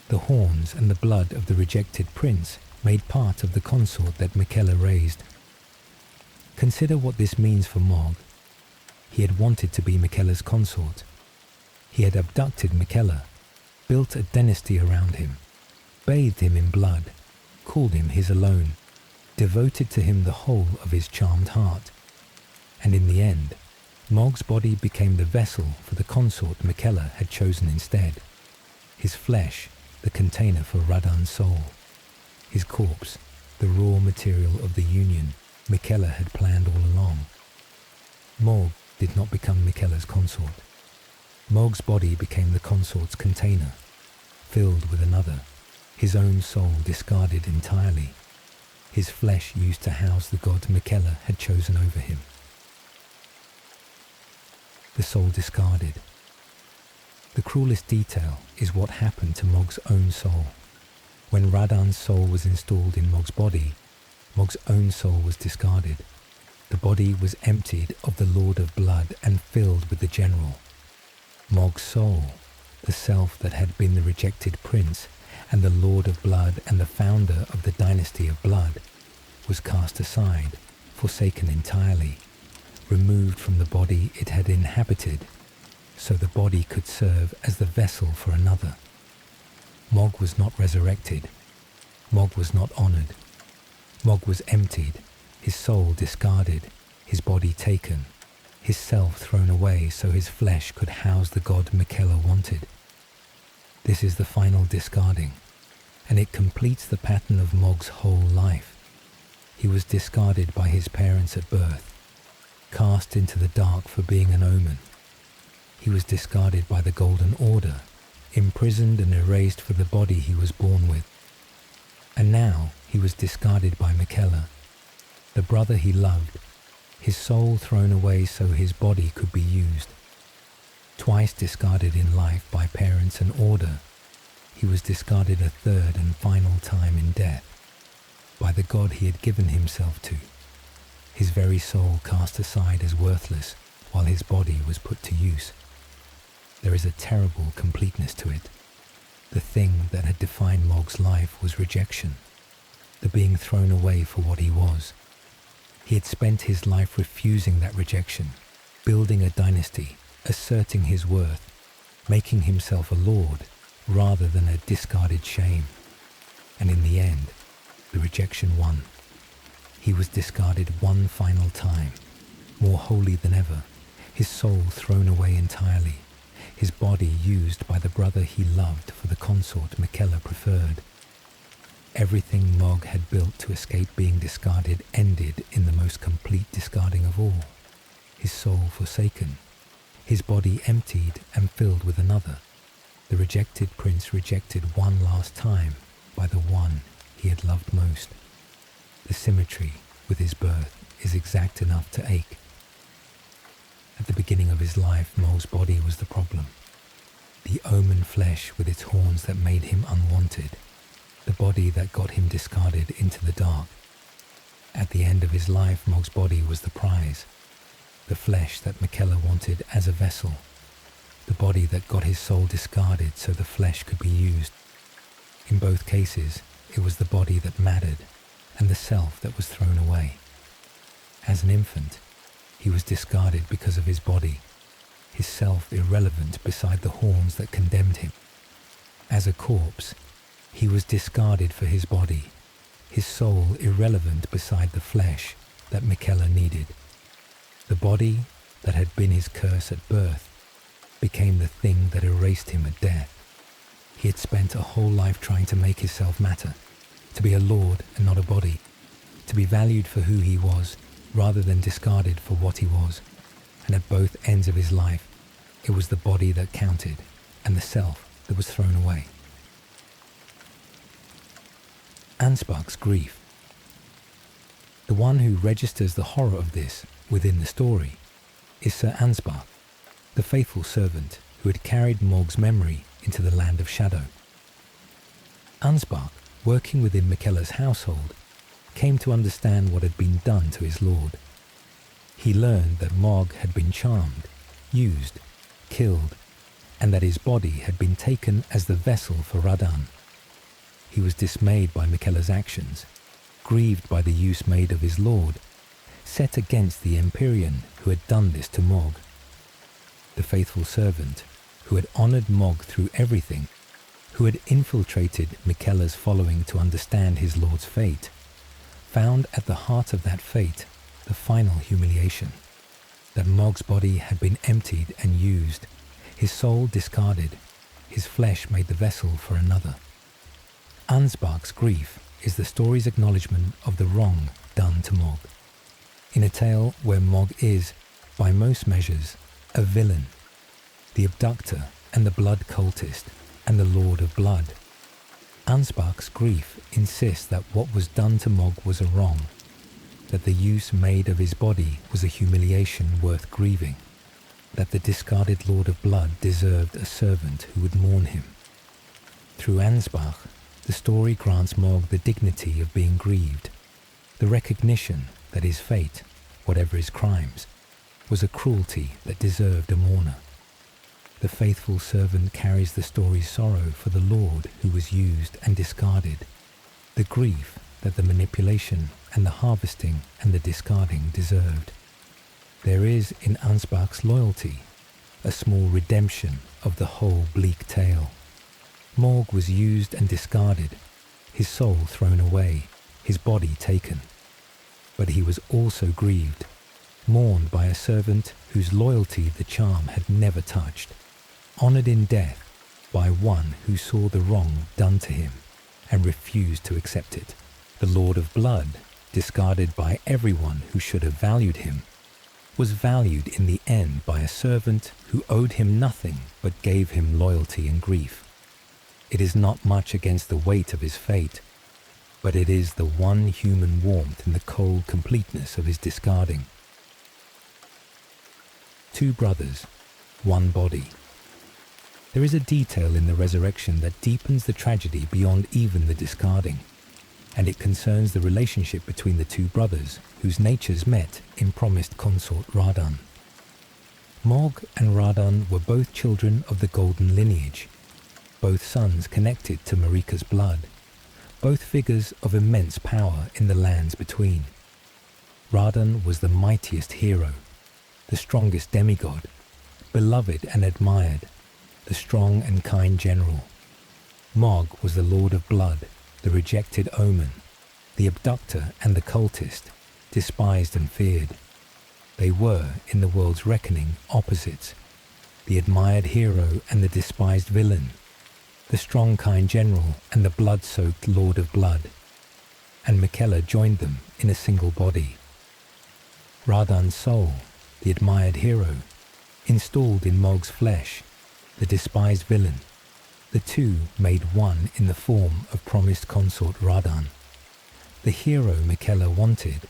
The horns and the blood of the rejected prince made part of the consort that Miquella raised. Consider what this means for Mohg. He had wanted to be Miquella's consort. He had abducted Miquella, built a dynasty around him, bathed him in blood, called him his alone, devoted to him the whole of his charmed heart. And in the end, Mohg's body became the vessel for the consort Miquella had chosen instead. His flesh, the container for Radahn's soul. His corpse, the raw material of the union Miquella had planned all along. Mohg did not become Miquella's consort. Mohg's body became the consort's container, filled with another, his own soul discarded entirely, his flesh used to house the god Miquella had chosen over him. The soul discarded. The cruelest detail is what happened to Mohg's own soul. When Radahn's soul was installed in Mohg's body, Mohg's own soul was discarded. The body was emptied of the Lord of Blood and filled with the general. Mohg's soul, the self that had been the rejected prince and the Lord of Blood and the founder of the dynasty of blood, was cast aside, forsaken entirely, removed from the body it had inhabited. so the body could serve as the vessel for another. Mohg was not resurrected. Mohg was not honored. Mohg was emptied, his soul discarded, his body taken, his self thrown away so his flesh could house the god Miquella wanted. This is the final discarding, and it completes the pattern of Mohg's whole life. He was discarded by his parents at birth, cast into the dark for being an omen. He was discarded by the Golden Order, imprisoned and erased for the body he was born with. And now he was discarded by Miquella, the brother he loved, his soul thrown away so his body could be used. Twice discarded in life by parents and order, he was discarded a third and final time in death, by the god he had given himself to, his very soul cast aside as worthless while his body was put to use. There is a terrible completeness to it. The thing that had defined Mohg's life was rejection, the being thrown away for what he was. He had spent his life refusing that rejection, building a dynasty, asserting his worth, making himself a lord rather than a discarded shame. And in the end, the rejection won. He was discarded one final time, more holy than ever, his soul thrown away entirely, his body used by the brother he loved for the consort Miquella preferred. Everything Mohg had built to escape being discarded ended in the most complete discarding of all. His soul forsaken, his body emptied and filled with another. The rejected prince rejected one last time by the one he had loved most. The symmetry with his birth is exact enough to ache. At the beginning of his life, Mohg's body was the problem. The Omen flesh with its horns that made him unwanted. The body that got him discarded into the dark. At the end of his life, Mohg's body was the prize. The flesh that Miquella wanted as a vessel. The body that got his soul discarded so the flesh could be used. In both cases, it was the body that mattered and the self that was thrown away. As an infant, he was discarded because of his body, his self irrelevant beside the horns that condemned him. As a corpse, he was discarded for his body, his soul irrelevant beside the flesh that Miquella needed. The body that had been his curse at birth became the thing that erased him at death. He had spent a whole life trying to make himself matter, to be a lord and not a body, to be valued for who he was rather than discarded for what he was. And at both ends of his life, it was the body that counted and the self that was thrown away. Ansbach's grief. The one who registers the horror of this within the story is Sir Ansbach, the faithful servant who had carried Mohg's memory into the land of shadow. Ansbach, working within Miquella's household, came to understand what had been done to his lord. He learned that Mohg had been charmed, used, killed, and that his body had been taken as the vessel for Radahn. He was dismayed by Miquella's actions, grieved by the use made of his lord, set against the Empyrean who had done this to Mohg. The faithful servant, who had honored Mohg through everything, who had infiltrated Miquella's following to understand his lord's fate, found at the heart of that fate the final humiliation, that Mohg's body had been emptied and used, his soul discarded, his flesh made the vessel for another. Ansbach's grief is the story's acknowledgement of the wrong done to Mohg. In a tale where Mohg is, by most measures, a villain, the abductor and the blood cultist and the lord of blood, Ansbach's grief insists that what was done to Mohg was a wrong, that the use made of his body was a humiliation worth grieving, that the discarded lord of blood deserved a servant who would mourn him. Through Ansbach, the story grants Mohg the dignity of being grieved, the recognition that his fate, whatever his crimes, was a cruelty that deserved a mourner. The faithful servant carries the story's sorrow for the lord who was used and discarded, the grief that the manipulation and the harvesting and the discarding deserved. There is in Ansbach's loyalty, a small redemption of the whole bleak tale. Mohg was used and discarded, his soul thrown away, his body taken. But he was also grieved, mourned by a servant whose loyalty the charm had never touched, honoured in death by one who saw the wrong done to him and refused to accept it. The Lord of Blood, discarded by everyone who should have valued him, was valued in the end by a servant who owed him nothing but gave him loyalty and grief. It is not much against the weight of his fate, but it is the one human warmth in the cold completeness of his discarding. Two brothers, one body. There is a detail in the resurrection that deepens the tragedy beyond even the discarding, and it concerns the relationship between the two brothers whose natures met in promised consort Radahn. Mohg and Radahn were both children of the Golden Lineage, both sons connected to Marika's blood, both figures of immense power in the lands between. Radahn was the mightiest hero, the strongest demigod, beloved and admired, the strong and kind general. Mohg was the Lord of Blood, the rejected Omen, the abductor and the cultist, despised and feared. They were, in the world's reckoning, opposites, the admired hero and the despised villain, the strong kind general and the blood-soaked Lord of Blood. And Miquella joined them in a single body. Radahn's soul, the admired hero, installed in Mohg's flesh, the despised villain, the two made one in the form of promised consort Radahn. The hero Miquella wanted,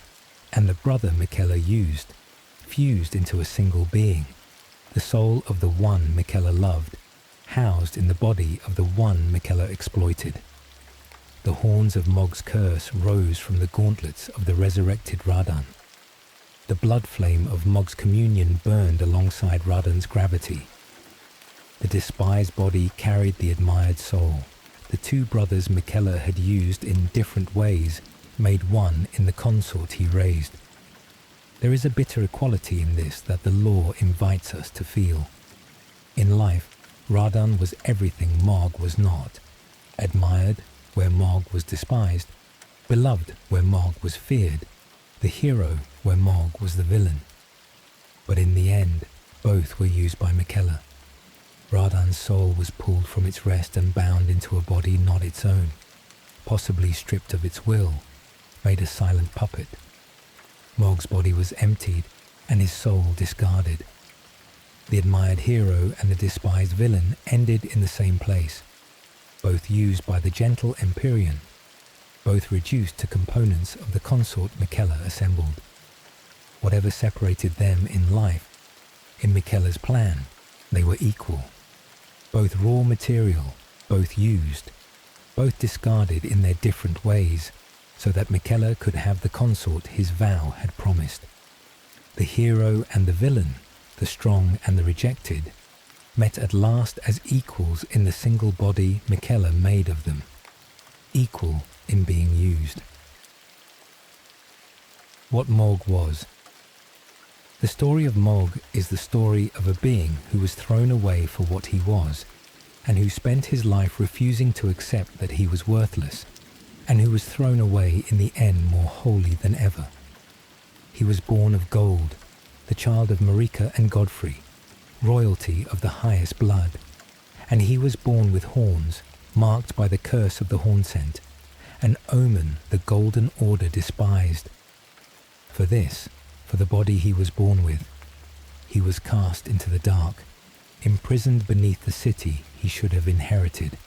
and the brother Miquella used, fused into a single being, the soul of the one Miquella loved, housed in the body of the one Miquella exploited. The horns of Mohg's curse rose from the gauntlets of the resurrected Radahn. The blood flame of Mohg's communion burned alongside Radahn's gravity. The despised body carried the admired soul. The two brothers Miquella had used in different ways made one in the consort he raised. There is a bitter equality in this that the law invites us to feel. In life, Radahn was everything Mohg was not, admired where Mohg was despised, beloved where Mohg was feared, the hero where Mohg was the villain. But in the end, both were used by Miquella. Radahn's soul was pulled from its rest and bound into a body not its own, possibly stripped of its will, made a silent puppet. Mohg's body was emptied and his soul discarded. The admired hero and the despised villain ended in the same place, both used by the gentle Empyrean, both reduced to components of the consort Miquella assembled. Whatever separated them in life, in Miquella's plan, they were equal. Both raw material, both used, both discarded in their different ways, so that Miquella could have the consort his vow had promised. The hero and the villain, the strong and the rejected, met at last as equals in the single body Miquella made of them, equal in being used. What Mohg was. The story of Mohg is the story of a being who was thrown away for what he was, and who spent his life refusing to accept that he was worthless, and who was thrown away in the end more wholly than ever. He was born of gold, the child of Marika and Godfrey, royalty of the highest blood, and he was born with horns, marked by the curse of the horn-scent, an omen the Golden Order despised. For this, for the body he was born with, he was cast into the dark, imprisoned beneath the city he should have inherited,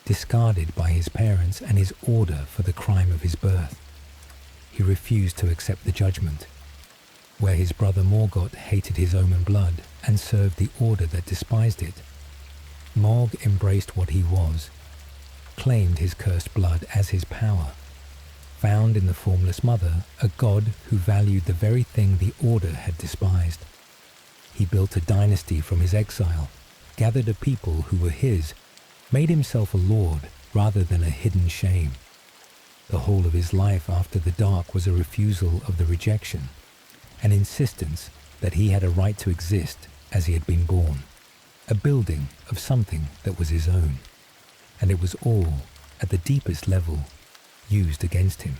discarded by his parents and his order for the crime of his birth. He refused to accept the judgment. Where his brother Morgoth hated his Omen blood and served the order that despised it, Mohg embraced what he was, claimed his cursed blood as his power, found in the Formless Mother a god who valued the very thing the order had despised. He built a dynasty from his exile, gathered a people who were his, made himself a lord rather than a hidden shame. The whole of his life after the dark was a refusal of the rejection, an insistence that he had a right to exist as he had been born. a building of something that was his own, and it was all, at the deepest level, used against him.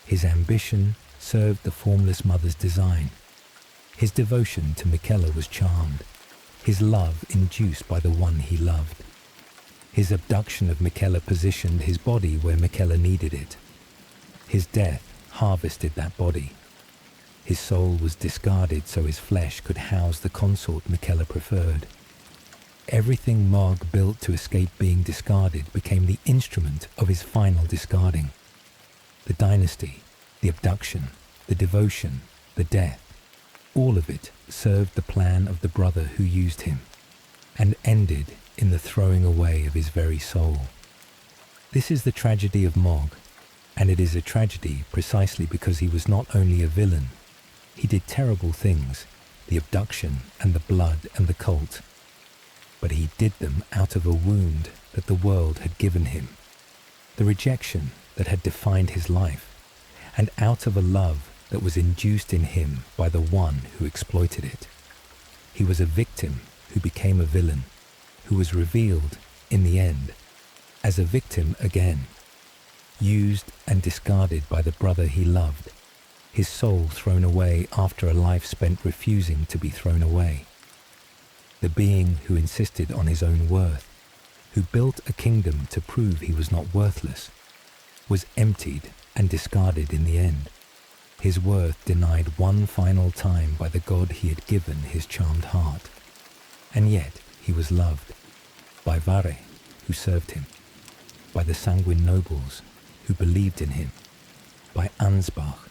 His ambition served the Formless Mother's design. His devotion to Miquella was charmed, his love induced by the one he loved. His abduction of Miquella positioned his body where Miquella needed it. His death harvested that body. His soul was discarded so his flesh could house the consort Miquella preferred. Everything Mohg built to escape being discarded became the instrument of his final discarding. The dynasty, the abduction, the devotion, the death, all of it served the plan of the brother who used him, and ended in the throwing away of his very soul. This is the tragedy of Mohg, and it is a tragedy precisely because he was not only a villain. He did terrible things, the abduction and the blood and the cult, but he did them out of a wound that the world had given him, the rejection that had defined his life, and out of a love that was induced in him by the one who exploited it. He was a victim who became a villain, who was revealed, in the end, as a victim again, used and discarded by the brother he loved, his soul thrown away after a life spent refusing to be thrown away. The being who insisted on his own worth, who built a kingdom to prove he was not worthless, was emptied and discarded in the end, his worth denied one final time by the god he had given his charmed heart. And yet he was loved, by Vare, who served him, by the sanguine nobles, who believed in him, by Ansbach,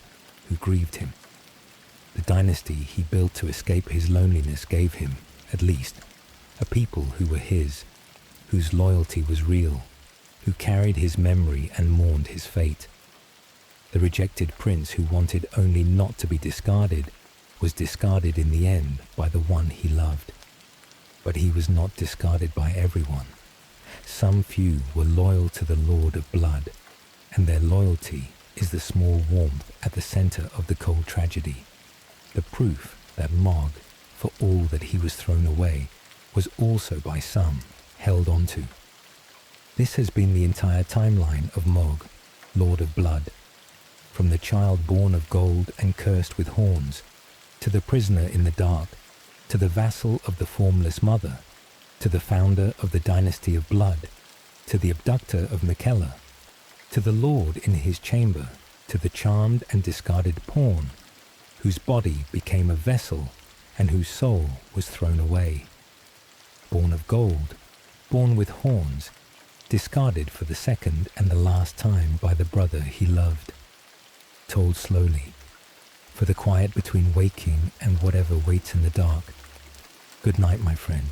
who grieved him. The dynasty he built to escape his loneliness gave him, at least, a people who were his, whose loyalty was real, who carried his memory and mourned his fate. The rejected prince who wanted only not to be discarded was discarded in the end by the one he loved. But he was not discarded by everyone. Some few were loyal to the Lord of Blood, and their loyalty is the small warmth at the center of the cold tragedy, the proof that Mohg, for all that he was thrown away, was also by some held onto. This has been the entire timeline of Mohg, Lord of Blood, from the child born of gold and cursed with horns, to the prisoner in the dark, to the vassal of the Formless Mother, to the founder of the dynasty of Blood, to the abductor of Miquella, to the lord in his chamber, to the charmed and discarded pawn, whose body became a vessel and whose soul was thrown away. Born of gold, born with horns, discarded for the second and the last time by the brother he loved. Told slowly, for the quiet between waking and whatever waits in the dark. Good night, my friend.